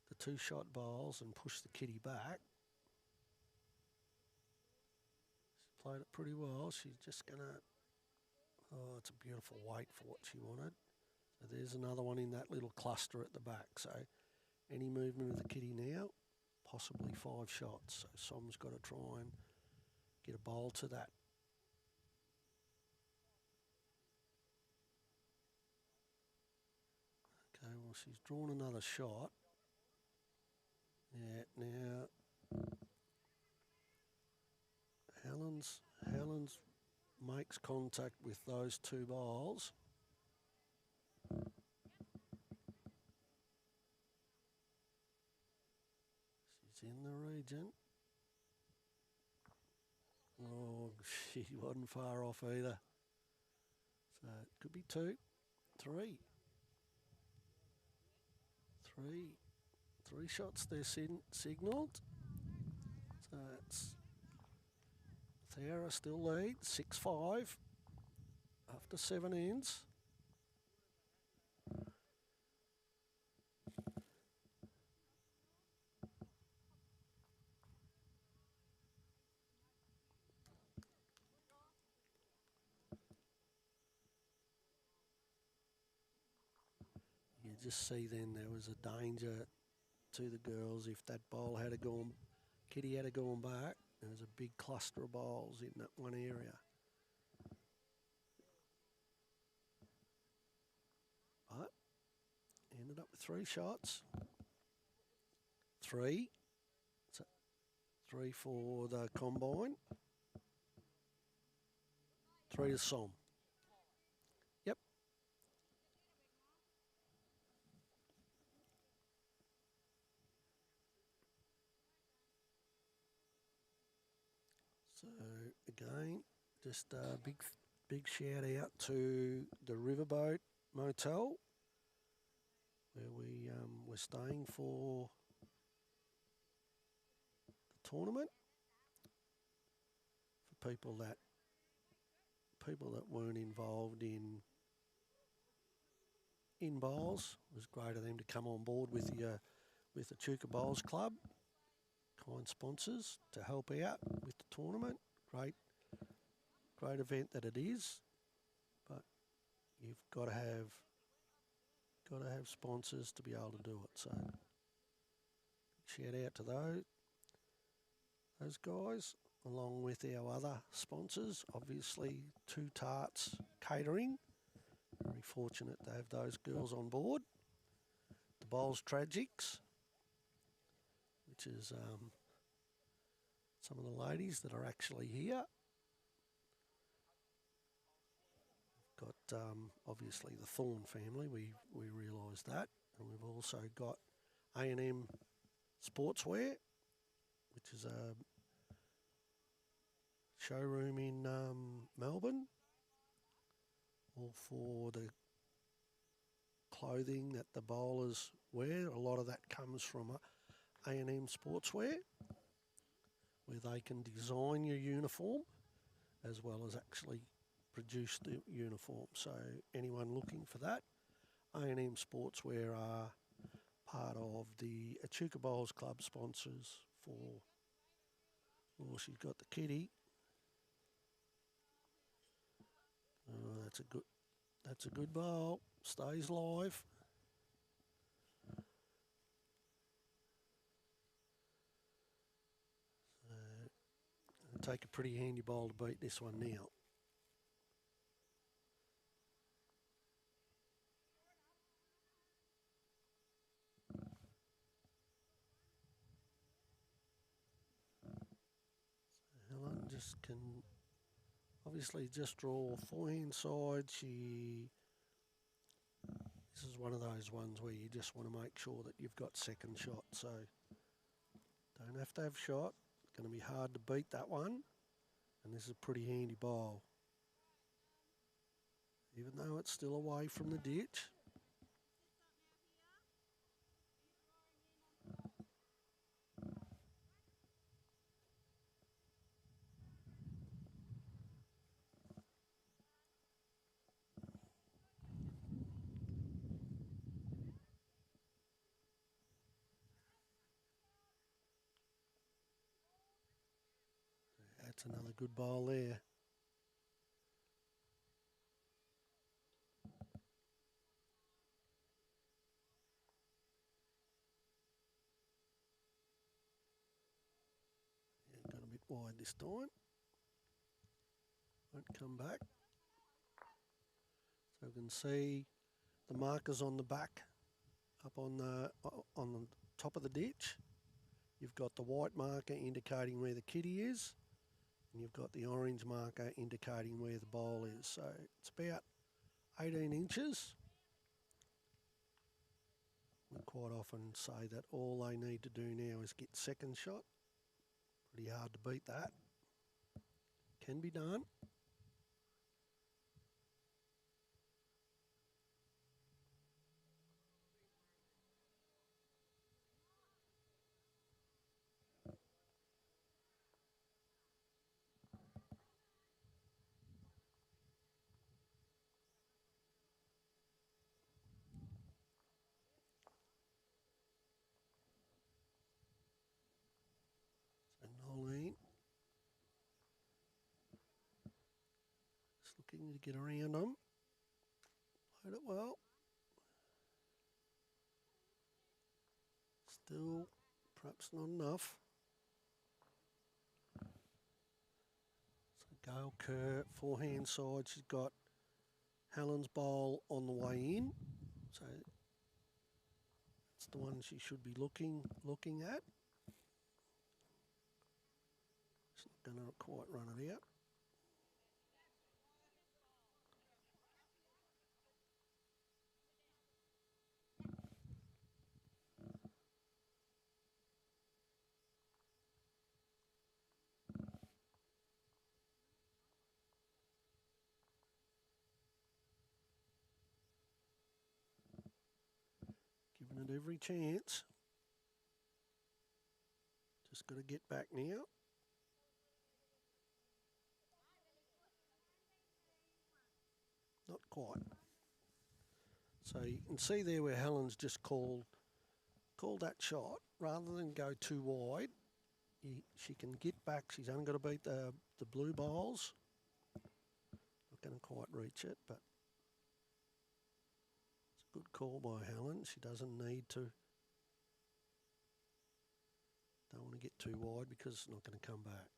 the 2-shot bowls and push the kitty back. She's played it pretty well. She's just going to... Oh, it's a beautiful weight for what she wanted. So there's another one in that little cluster at the back. So any movement of the kitty now, possibly 5 shots. So Som's got to try and get a bowl to that. Okay, well, she's drawn another shot. Yeah, now Helen's makes contact with those 2 bowls. She's in the region. Oh, she wasn't far off either. So it could be 2, 3. 3 shots they're signalled. So it's Thera still leads, 6-5 after 7 ends. You just see then there was a danger to the girls if that bowl had gone, kitty had gone back. There was a big cluster of bowls in that one area. But ended up with 3 shots. 3. So 3 for the combine. 3 to Som. Yep. So again, just a big shout out to the Riverboat Motel where we were staying for the tournament. For people that weren't involved in bowls, it was great of them to come on board with the Echuca Bowls Club. Kind sponsors to help out with the tournament. Great event that it is, but you've got to have sponsors to be able to do it. So shout out to those guys, along with our other sponsors. Obviously, Two Tarts Catering. Very fortunate to have those girls on board. The Bowls Tragics, which is some of the ladies that are actually here. We've got obviously the Thorn family, we realise that. And we've also got A&M Sportswear, which is a showroom in Melbourne, all for the clothing that the bowlers wear. A lot of that comes from A&M Sportswear, where they can design your uniform as well as actually produce the uniform. So anyone looking for that, A&M Sportswear are part of the Echuca Bowls Club sponsors for... Oh, she's got the kitty. Oh, that's a good bowl. Stays live. It'll take a pretty handy bowl to beat this one now. Helen just can obviously just draw forehand side. She This is one of those ones where you just want to make sure that you've got second shot. So don't have to have shot. It's going to be hard to beat that one. And this is a pretty handy bowl. Even though it's still away from the ditch. That's another good bowl there. Yeah, got a bit wide this time. Won't come back. So we can see the markers on the back up on the top of the ditch. You've got the white marker indicating where the kitty is, and you've got the orange marker indicating where the bowl is. So it's about 18 inches. We quite often say that all they need to do now is get second shot. Pretty hard to beat that. Can be done. So Nolene just looking to get around them. Played it well. Still, perhaps not enough. So Gail Kerr, forehand side. She's got Helen's bowl on the way in. So that's the one she should be looking at. She's not going to quite run it out. Giving it every chance. Just got to get back now. Not quite. So you can see there where Helen's just called that shot. Rather than go too wide, she can get back. She's only got to beat the blue bowls. Not going to quite reach it, but it's a good call by Helen. She doesn't need to. Don't want to get too wide because it's not going to come back.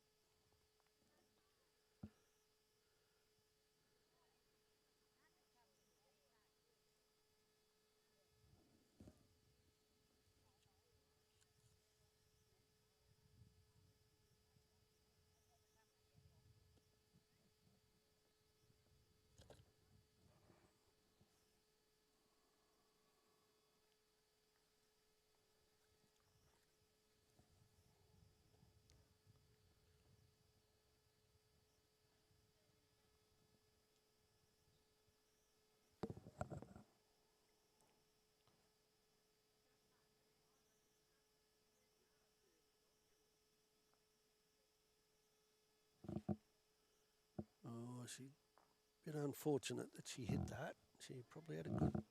Oh, she a bit unfortunate that she hit that. She probably had a good,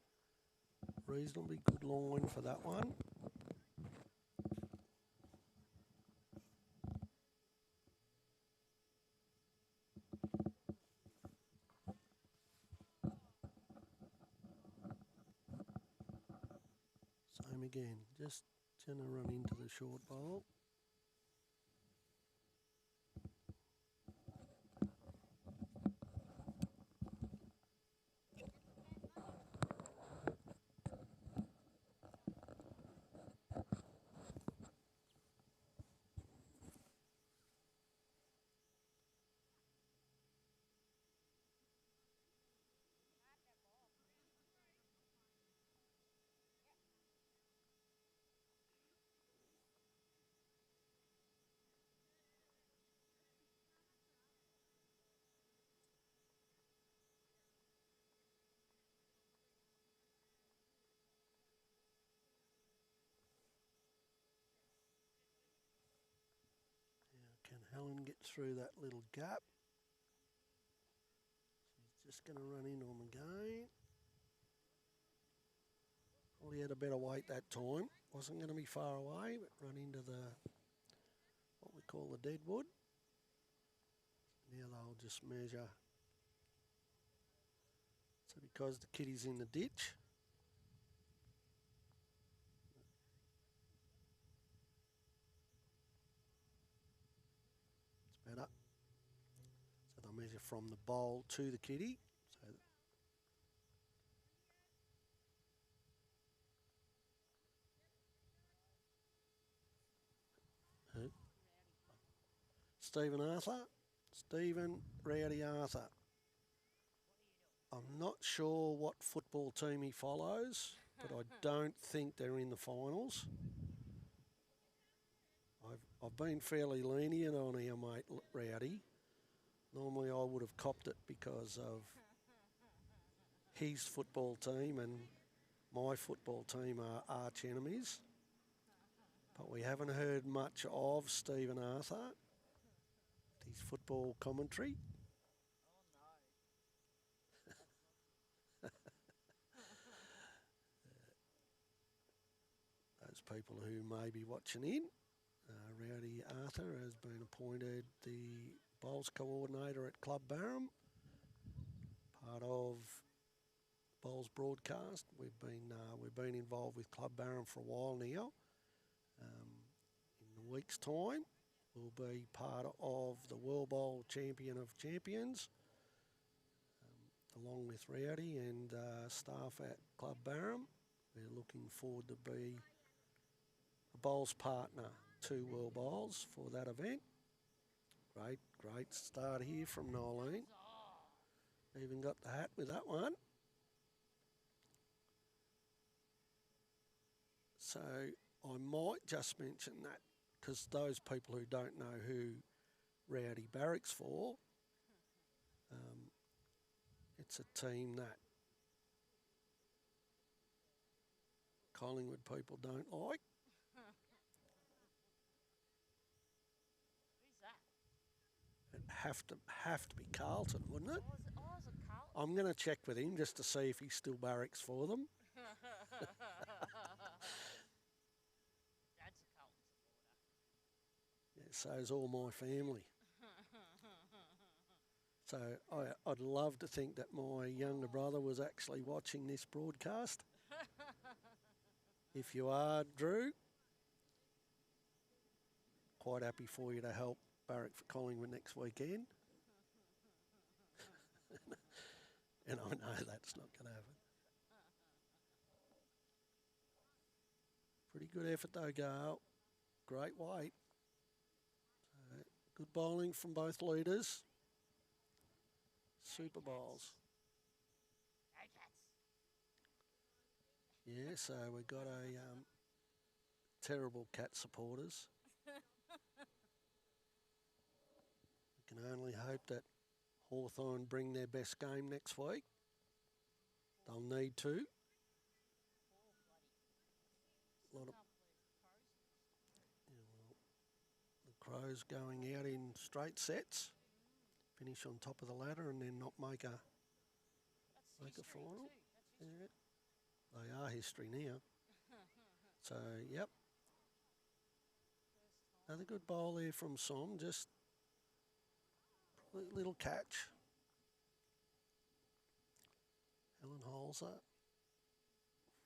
reasonably good line for that one. Same again, just going to run into the short bowl. Helen get through that little gap. She's just going to run into him again. Probably had a better weight that time. Wasn't going to be far away, but run into what we call the deadwood. Now they'll just measure. So because the kitty's in the ditch, it's better. So they'll measure from the bowl to the kitty. So Stephen Arthur. Stephen Rowdy Arthur. I'm not sure what football team he follows, but I don't think they're in the finals. I've been fairly lenient on our mate Rowdy. Normally I would have copped it because of his football team and my football team are arch enemies. But we haven't heard much of Stephen Arthur, his football commentary. Those people who may be watching in, Rowdy Arthur has been appointed the bowls coordinator at Club Barham, part of bowls broadcast. We've been involved with Club Barham for a while now. In a week's time, we'll be part of the World Bowl Champion of Champions, along with Rowdy and staff at Club Barham. We're looking forward to be a bowls partner to World Bowls for that event. Great start here from Nolene. Even got the hat with that one. So I might just mention that because those people who don't know who Rowdy barracks for, it's a team that Collingwood people don't like. It'd have to be Carlton, wouldn't it? Oh, is it Carlton? I'm going to check with him just to see if he still barracks for them. Dad's a Carlton supporter. Yeah, so is all my family. So I'd love to think that my younger brother was actually watching this broadcast. If you are, Drew, quite happy for you to help barrack for Collingwood next weekend. And I know that's not going to happen. Pretty good effort though, Gail. Great weight. So, good bowling from both leaders. Super bowls. Yeah, so we've got a terrible cat supporters. We can only hope that Hawthorn bring their best game next week. They'll need to. A lot of the Crows going out in straight sets, finish on top of the ladder, and then not make a final. Yeah. They are history now. So, yep. Another good bowl there from Som, just a little catch. Helen Holzer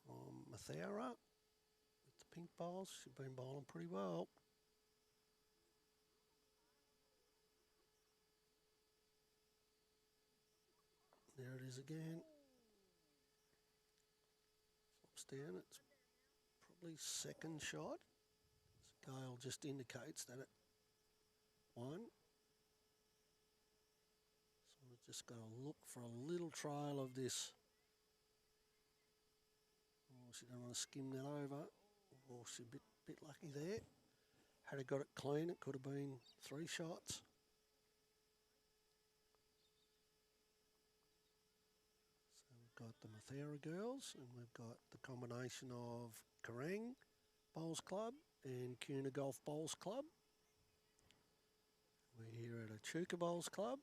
from Mathara with the pink bowls. She's been bowling pretty well. There it is again. Flops down. It's probably second shot. Gale just indicates that it won. So we've just got to look for a little trail of this. Oh, she don't want to skim that over. Oh, she's a bit lucky there. Had it got it clean, it could have been 3 shots. So we've got the Mathara girls, and we've got the combination of Kerrang Bowls Club and Cuna Golf Bowls Club. Echuca Bowls Club.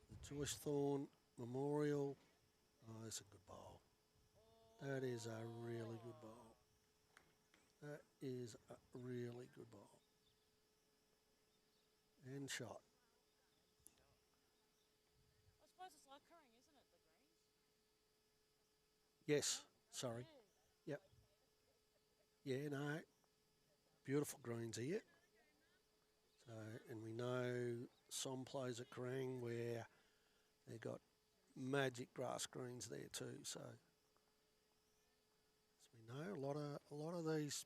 The Joyce Thorn Memorial. Oh, that's a good bowl. That is a really good bowl. That is a really good bowl. And shot. I suppose it's like currying, isn't it? The greens. Yes, sorry. Yep. Yeah, no. Beautiful greens here. So, and we know some plays at Kerrang where they got magic grass greens there too. So, as we know, a lot of these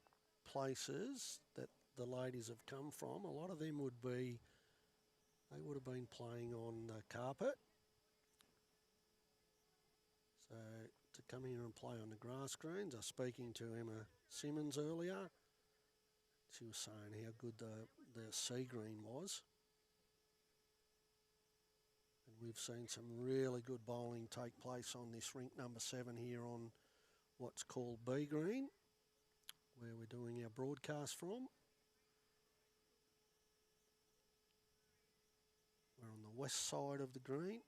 places that the ladies have come from, a lot of them would have been playing on the carpet. So to come here and play on the grass greens, I was speaking to Emma Simmons earlier. She was saying how good the sea green was. And we've seen some really good bowling take place on this rink number 7 here on what's called B Green, where we're doing our broadcast from. We're on the west side of the green.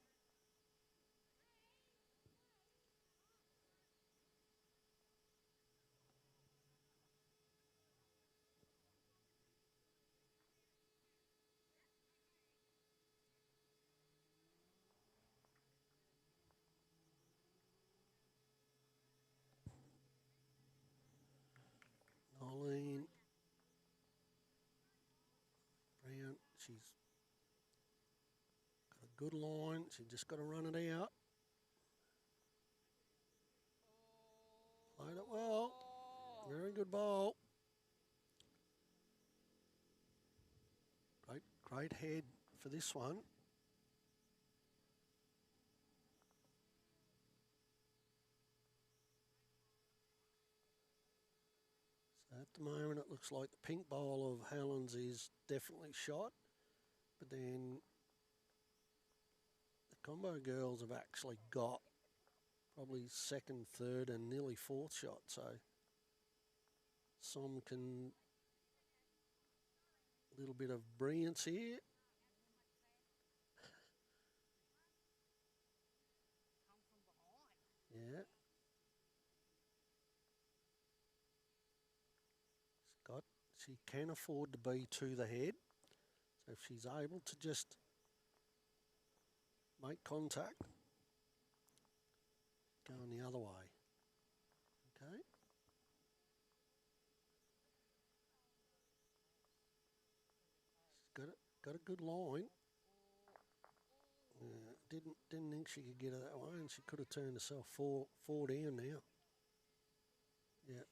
Nolene Brown, she's got a good line. She's just got to run it out. Played it well. Very good ball. Great head for this one. So at the moment it looks like the pink bowl of Helen's is definitely shot. But then the combo girls have actually got probably second, third and nearly fourth shot. So some can, a little bit of brilliance here. Yeah. She can afford to be to the head. So if she's able to just make contact, going the other way. Okay. She's got a good line. Didn't think she could get it that way, and she could have turned herself four down now. Yeah.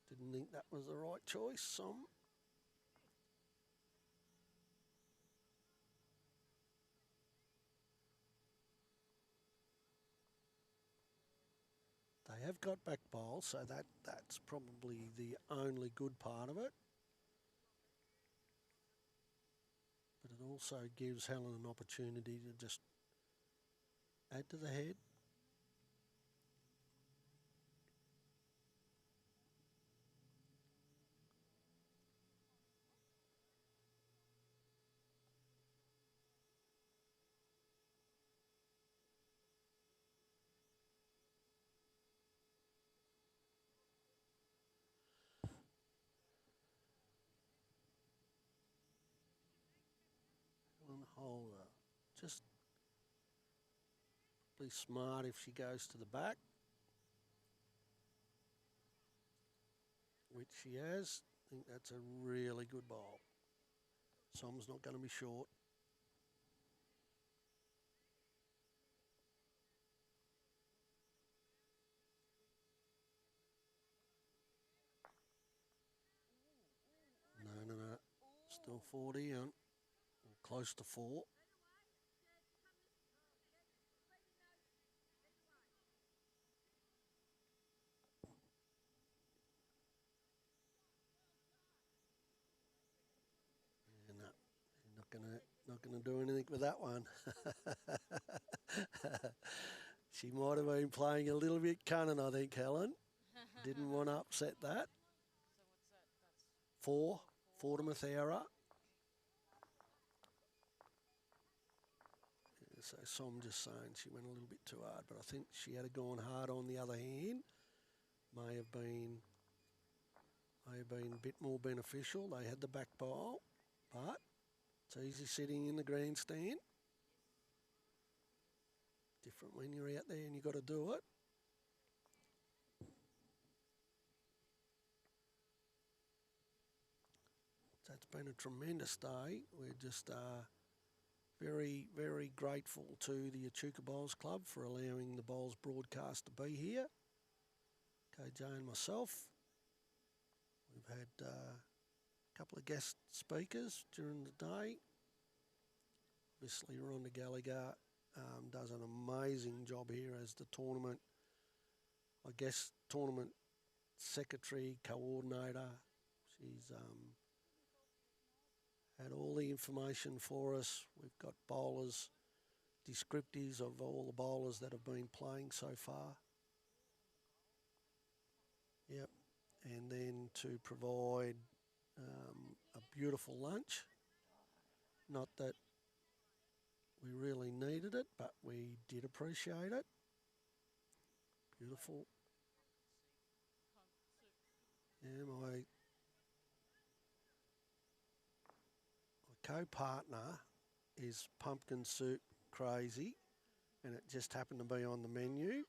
Didn't think that was the right choice. Some. They have got back bowl, so that's probably the only good part of it. But it also gives Helen an opportunity to just add to the head. Helen Holder, just be smart if she goes to the back, which she has. I think that's a really good bowl. Som's not going to be short. No. Still 40 and close to 4. No, not gonna do anything with that one. She might have been playing a little bit cunning, I think, Helen. Didn't want to upset that. So what's that? That's 4 to Mathera. So Som just saying she went a little bit too hard, but I think she had gone hard on the other hand. May have been a bit more beneficial. They had the back bowl, but it's easy sitting in the grandstand. Different when you're out there and you've got to do it. So it's been a tremendous day. We're just very, very grateful to the Echuca Bowls Club for allowing the Bowls broadcast to be here. KJ and myself. We've had a couple of guest speakers during the day. Obviously, Rhonda Gallagher does an amazing job here as the tournament, tournament secretary, coordinator. She's had all the information for us. We've got bowlers, descriptives of all the bowlers that have been playing so far. Yep. And then to provide a beautiful lunch. Not that we really needed it, but we did appreciate it. Beautiful. Yeah, my co-partner is pumpkin soup crazy, and it just happened to be on the menu.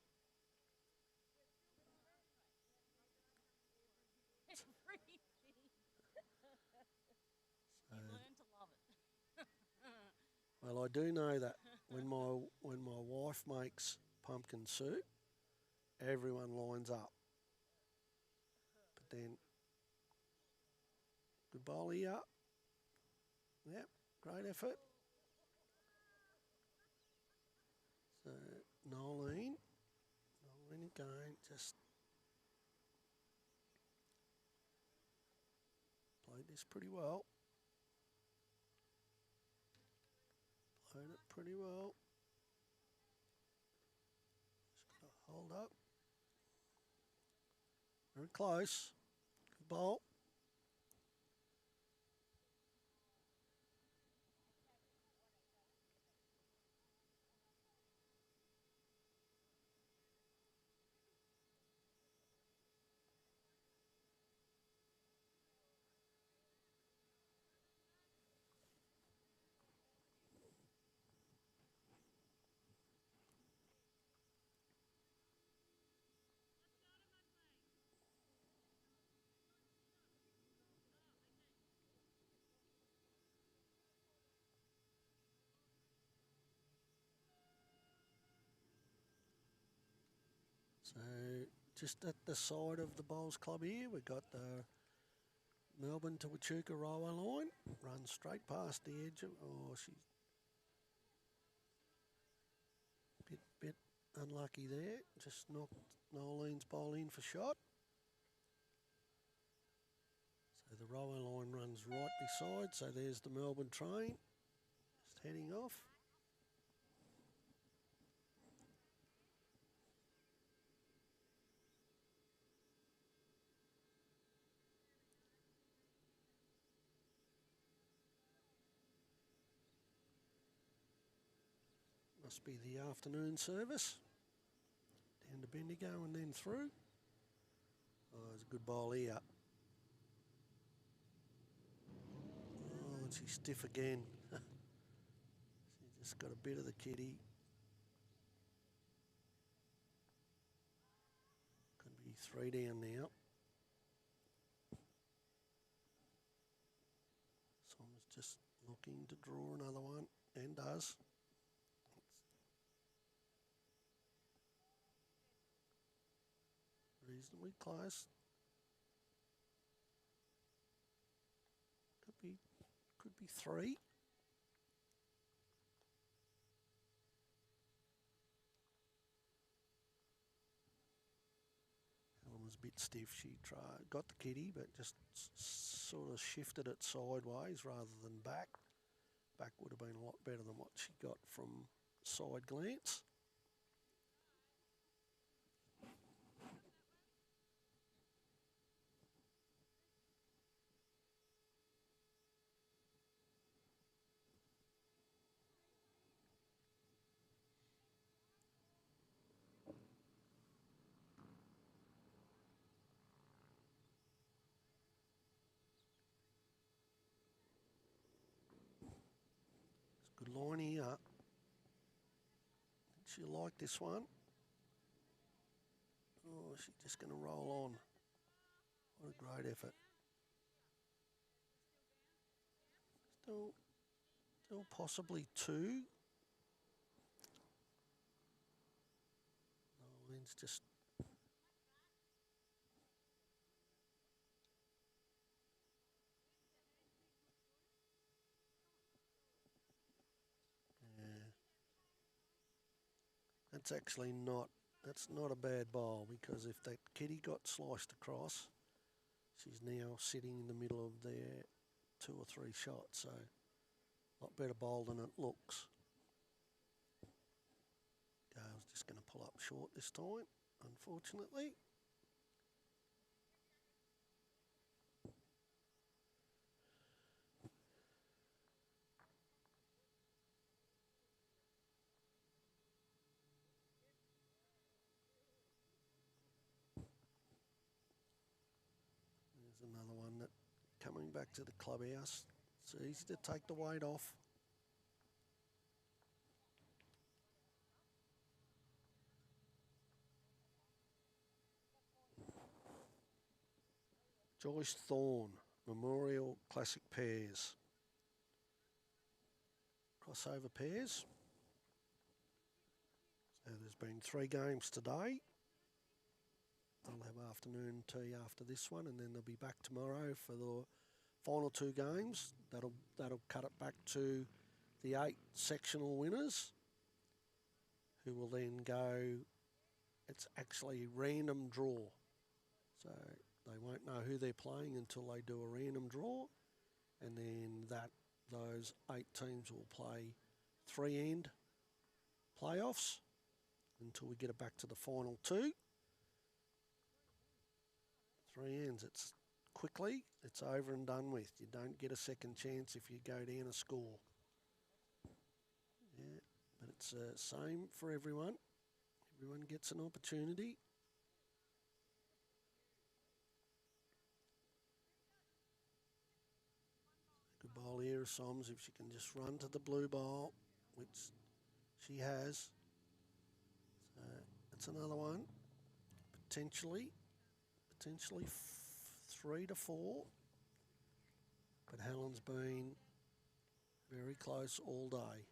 Well, I do know that when my wife makes pumpkin soup, everyone lines up. But then, good bowl here. Yep, great effort. So Nolene again, just played this pretty well. Played it pretty well. Just got to hold up. Very close. Good ball. So just at the side of the Bowls Club here, we've got the Melbourne to Echuca railway line. Runs straight past the edge of, she's bit unlucky there. Just knocked Nolene's bowl in for shot. So the railway line runs right beside. So there's the Melbourne train just heading off. Must be the afternoon service. Down to Bendigo and then through. Oh, there's a good bowl here. Oh, and she's stiff again. She just got a bit of the kitty. Could be 3 down now. Someone's just looking to draw another one and does. Reasonably close. Could be 3. Helen was a bit stiff. She got the kitty, but just sort of shifted it sideways rather than back. Back would have been a lot better than what she got from side glance. line here. She like this one. Oh, she's just going to roll on. What a great effort. Still possibly two. Line's just... That's actually not, that's not a bad bowl, because if that kitty got sliced across, she's now sitting in the middle of their 2 or 3 shots, so a lot better bowl than it looks. Gale's just going to pull up short this time, unfortunately. There's another one that coming back to the clubhouse. It's easy to take the weight off. Joyce Thorn, Memorial Classic Pairs. Crossover pairs. So there's been 3 games today. They'll have afternoon tea after this one, and then they'll be back tomorrow for the final 2 games. That'll cut it back to the 8 sectional winners, who will then go. It's actually random draw, so they won't know who they're playing until they do a random draw, and then those 8 teams will play 3-end playoffs until we get it back to the final 2. 3 ends, it's quickly, it's over and done with. You don't get a second chance if you go down a score. Yeah, but it's the same for everyone. Everyone gets an opportunity. Good bowl here, Soms, if she can just run to the blue bowl, which she has. So that's another one. Potentially 3 to 4. But Helen's been very close all day.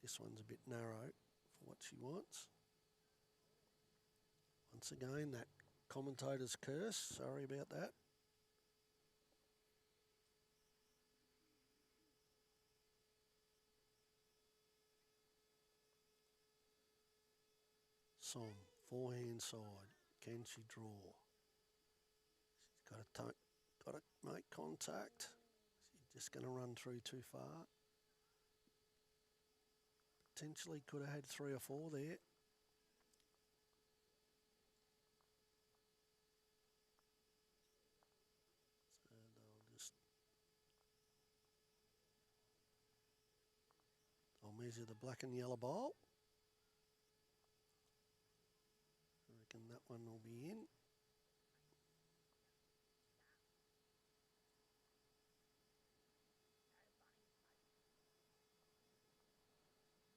This one's a bit narrow for what she wants. Once again, that commentator's curse. Sorry about that. Song, forehand side. Can she draw? She's got to make contact. She's just going to run through too far. Potentially could have had 3 or 4 there. So I'll measure the black and yellow bowl. I reckon that one will be in.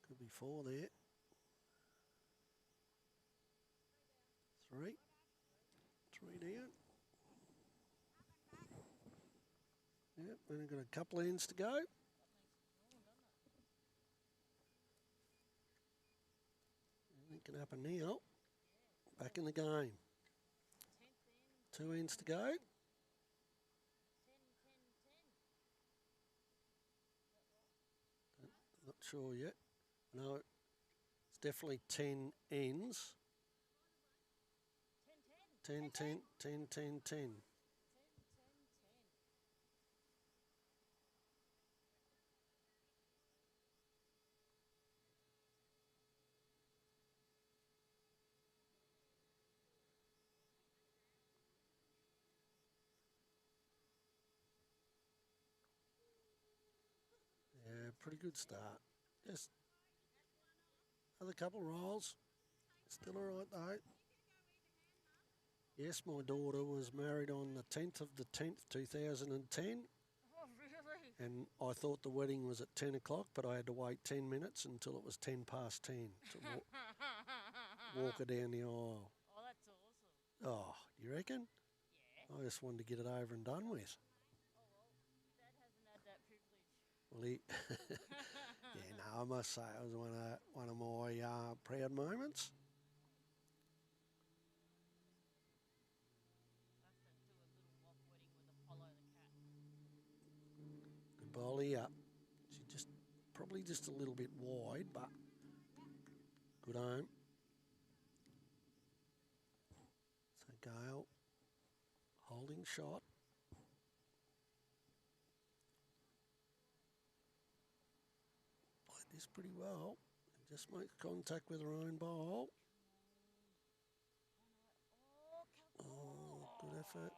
Could be 4 there. 3. 3 down. Yep, we've got a couple ends to go. Anything can happen now. Back in the game. 2 ends to go. Not sure yet. No, it's definitely 10 ends. 10, 10, 10, 10, 10. Yeah, pretty good start. Just another couple of rolls. Still all right though. Yes, my daughter was married on the 10th of the 10th, 2010. Oh, really? And I thought the wedding was at 10 o'clock, but I had to wait 10 minutes until it was 10 past 10 to walk her down the aisle. Oh, that's awesome. Oh, you reckon? Yeah. I just wanted to get it over and done with. Oh, well, Dad hasn't had that privilege. Well, yeah, no, I must say it was one of my proud moments. I have to do a little mock wedding with Apollo the cat. Good ball here. She probably just a little bit wide, but good home. So Gale, holding shot. Played this pretty well. And just makes contact with her own ball. Oh, good effort.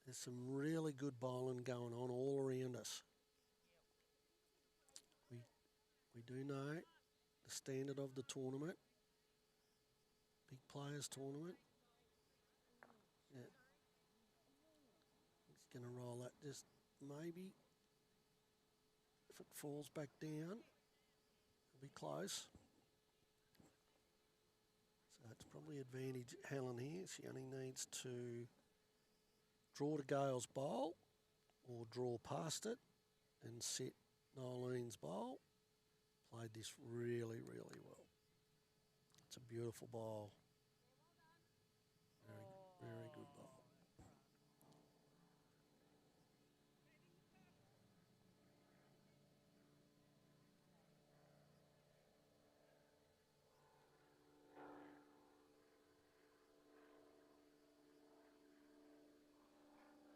There's some really good bowling going on all around us. We do know the standard of the tournament. Big players tournament. Yeah. He's going to roll that just maybe. If it falls back down, it'll be close. So it's probably advantage Helen here. She only needs to draw to Gale's bowl or draw past it and sit Nolene's bowl. Played this really, really well. It's a beautiful bowl. Very good bowl.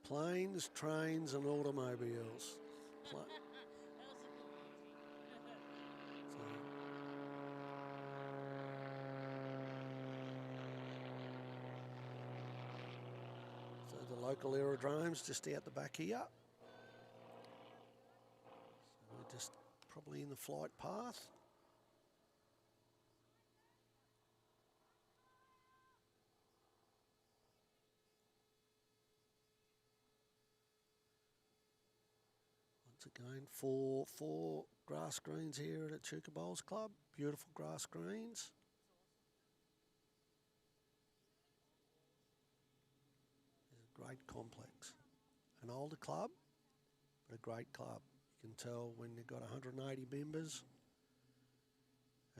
Planes, trains and automobiles. That was a good movie. So the local aerodrome's just out the back here. So we're just probably in the flight path. Once again, four grass greens here at Echuca Bowls Club. Beautiful grass greens. It's a great complex. An older club, but a great club. You can tell when you've got 180 members.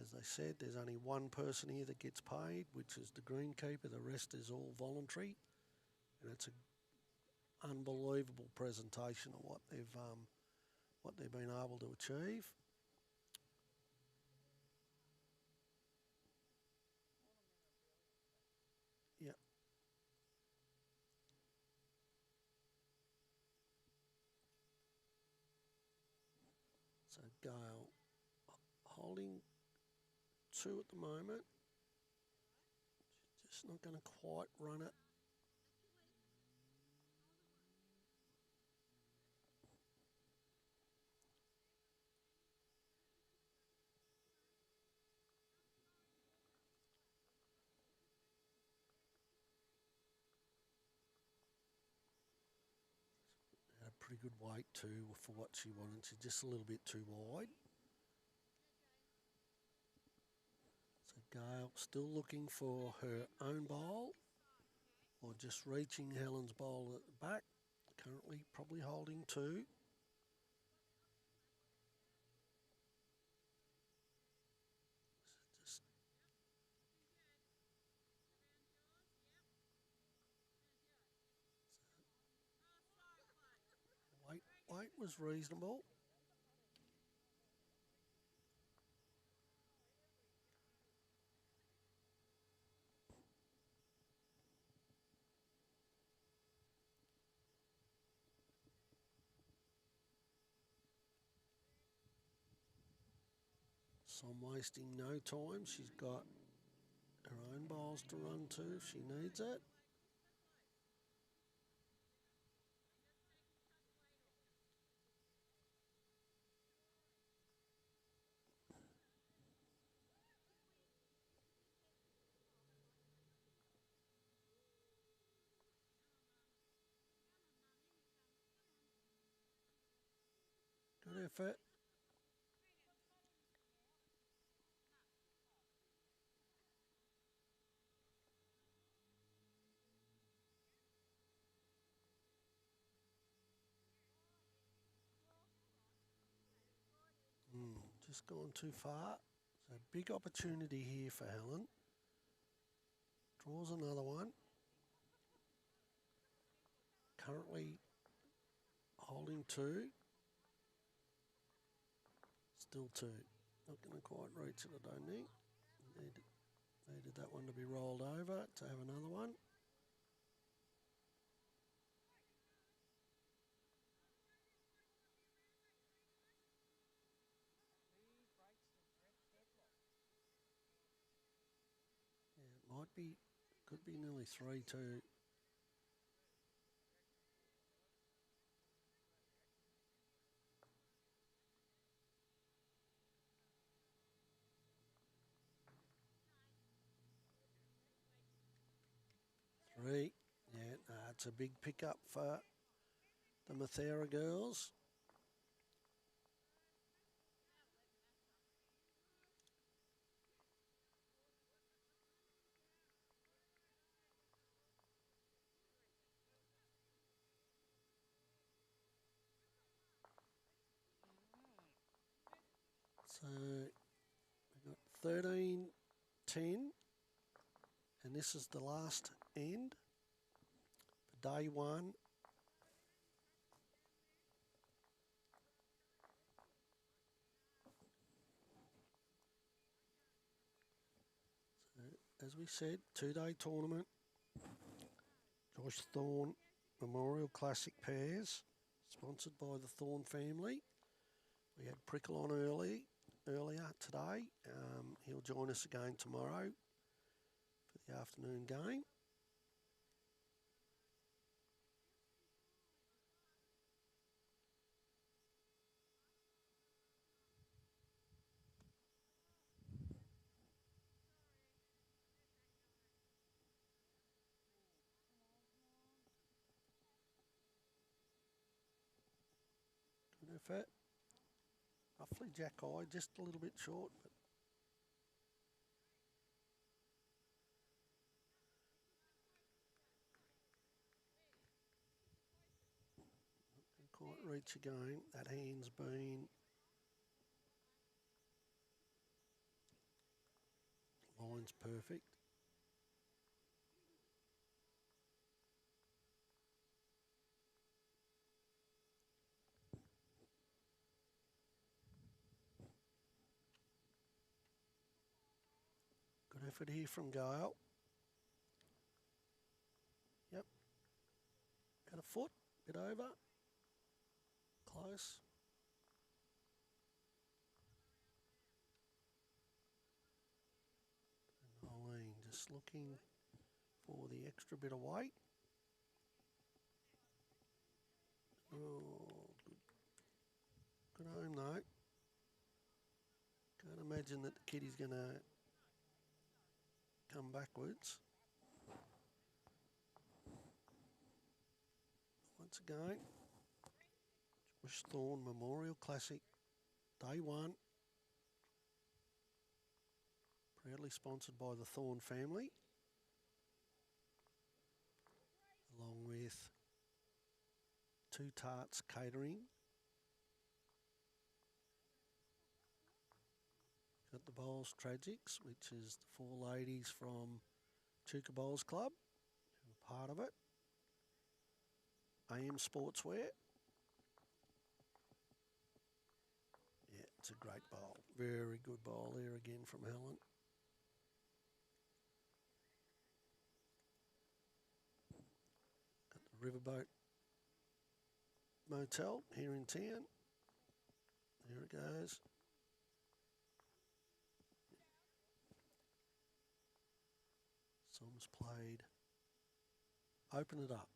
As they said, there's only one person here that gets paid, which is the greenkeeper. The rest is all voluntary. And it's an unbelievable presentation of what they've been able to achieve. Yeah. So Gale holding 2 at the moment. She's just not going to quite run it. Had a pretty good weight too for what she wanted. She's just a little bit too wide. So Gale still looking for her own bowl or just reaching Helen's bowl at the back. Currently probably holding 2. Just weight was reasonable. So I'm wasting no time. She's got her own bowls to run to if she needs it. Good effort. Just gone too far. So big opportunity here for Helen. Draws another one. Currently holding 2. Still 2. Not going to quite reach it, I don't think. Needed that one to be rolled over to have another one. Yeah, it might be, could be nearly 3-2. Three. Yeah, it's a big pickup for the Mathera girls. So we've got 13-10, and this is the last end for day 1. So, as we said, 2-day tournament. Joyce Thorn Memorial Classic Pairs, sponsored by the Thorn family. We had Prickle on earlier today. He'll join us again tomorrow for the afternoon game. Good effort. Roughly jack eye, just a little bit short, but didn't quite reach again. That hand's been line's perfect. Good effort here from Gail. Yep. Got a foot, bit over. Close. And Eileen just looking for the extra bit of weight. Oh, good home though. Can't imagine that the kitty's going to come backwards. Once again, Joyce Thorn Memorial Classic, Day 1. Proudly sponsored by the Thorn family, along with Two Tarts Catering. Got the Bowls Tragics, which is the 4 ladies from Echuca Bowls Club, who are part of it. AM Sportswear. Yeah, it's a great bowl. Very good bowl there again from Helen. Got the Riverboat Motel here in town. There it goes. Som's played. Open it up.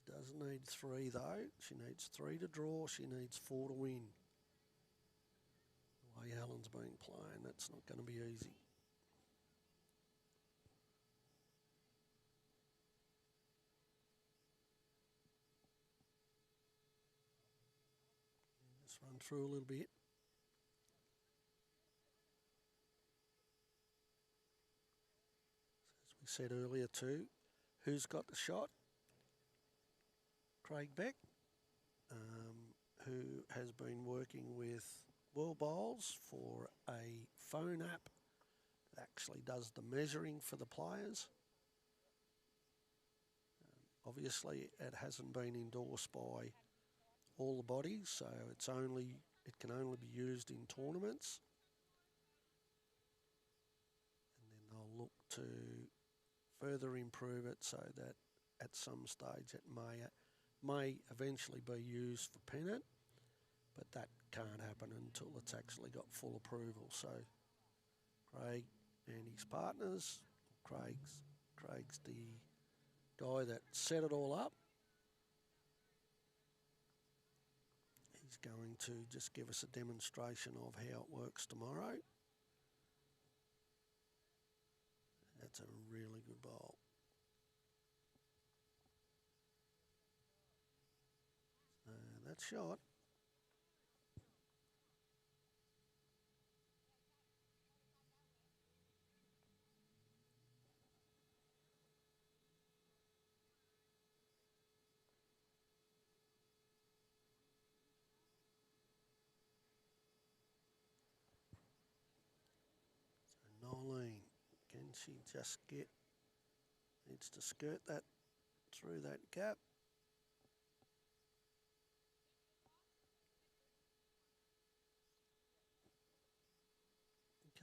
She doesn't need 3 though. She needs 3 to draw. She needs 4 to win. The way Helen's been playing, that's not going to be easy. Just run through a little bit. As we said earlier too, who's got the shot? Craig Beck, who has been working with World Bowls for a phone app that actually does the measuring for the players. Obviously, it hasn't been endorsed by all the bodies, so it can only be used in tournaments. And then they'll look to further improve it so that at some stage it may eventually be used for pennant, but that can't happen until it's actually got full approval. So Craig and his partners, Craig's the guy that set it all up. He's going to just give us a demonstration of how it works tomorrow. That's a really good bowl. So that shot. Nolene, can she just needs to skirt that through that gap.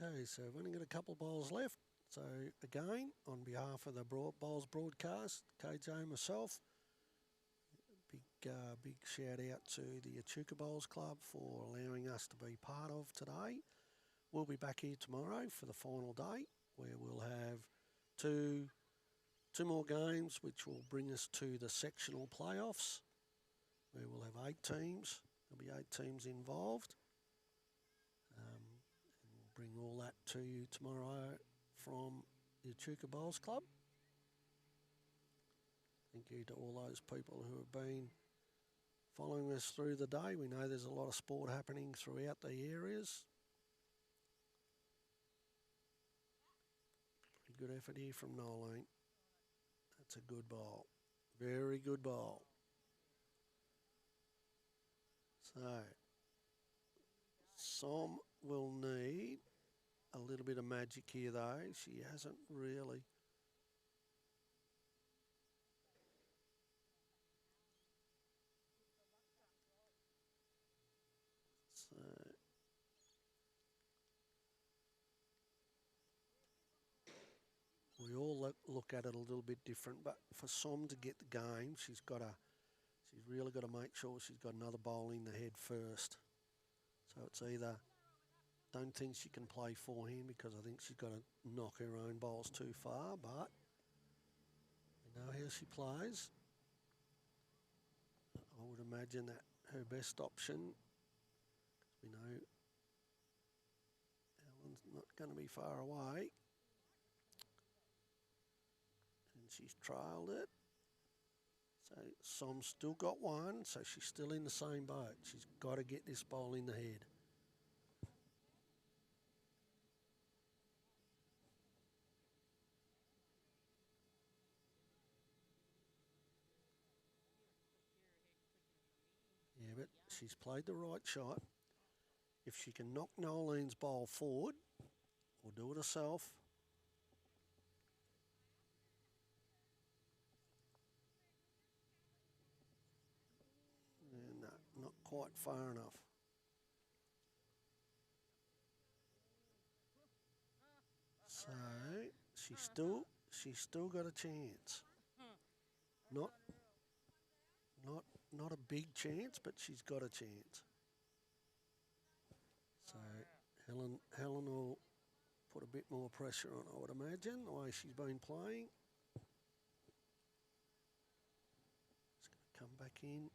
Okay, so we've only got a couple of bowls left. So again, on behalf of the Bowls broadcast, KJ, myself, big shout out to the Echuca Bowls Club for allowing us to be part of today. We'll be back here tomorrow for the final day, where we'll have two more games, which will bring us to the sectional playoffs, where we'll have 8 teams. There'll be 8 teams involved. And we'll bring all that to you tomorrow from the Echuca Bowls Club. Thank you to all those people who have been following us through the day. We know there's a lot of sport happening throughout the areas. Pretty good effort here from Nolene. That's a good ball. Very good ball. So, Som will need a little bit of magic here though. She hasn't really. So, we all look at it a little bit different, but for Som to get the game, she's really got to make sure she's got another bowl in the head first. So it's either, don't think she can play forehand because I think she's got to knock her own bowls too far, but we know how she plays. I would imagine that her best option, because we know Helen's not going to be far away. And she's trailed it. So Som's still got one, so she's still in the same boat. She's got to get this bowl in the head. Yeah, but she's played the right shot. If she can knock Nolene's bowl forward, or do it herself. No, not quite far enough. So she's still got a chance. Not a big chance, but she's got a chance. So Helen will put a bit more pressure on, I would imagine, the way she's been playing. It's going to come back in.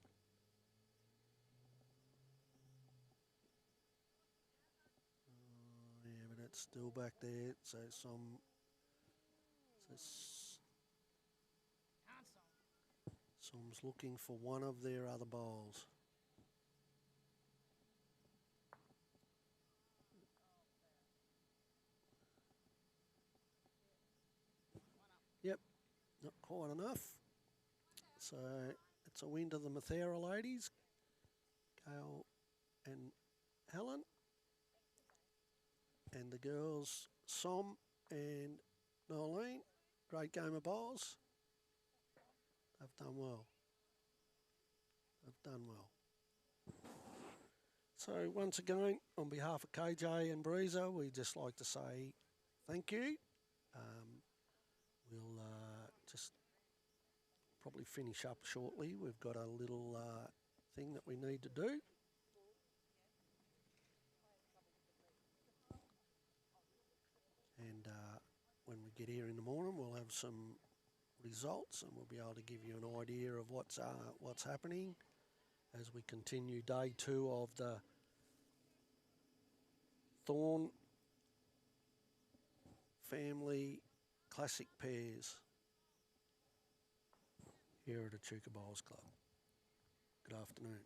Yeah, but it's still back there. So Som's looking for one of their other bowls. Yep, not quite enough. So it's a win to the Mathera ladies, Gail and Helen. And the girls, Som and Nolene, great game of bowls. They've done well. They've done well. So once again, on behalf of KJ and Breezer, we just like to say thank you. We'll just probably finish up shortly. We've got a little thing that we need to do. And when we get here in the morning, we'll have some results and we'll be able to give you an idea of what's happening as we continue day 2 of the Thorn family classic pairs here at Echuca Bowls Club. Good afternoon.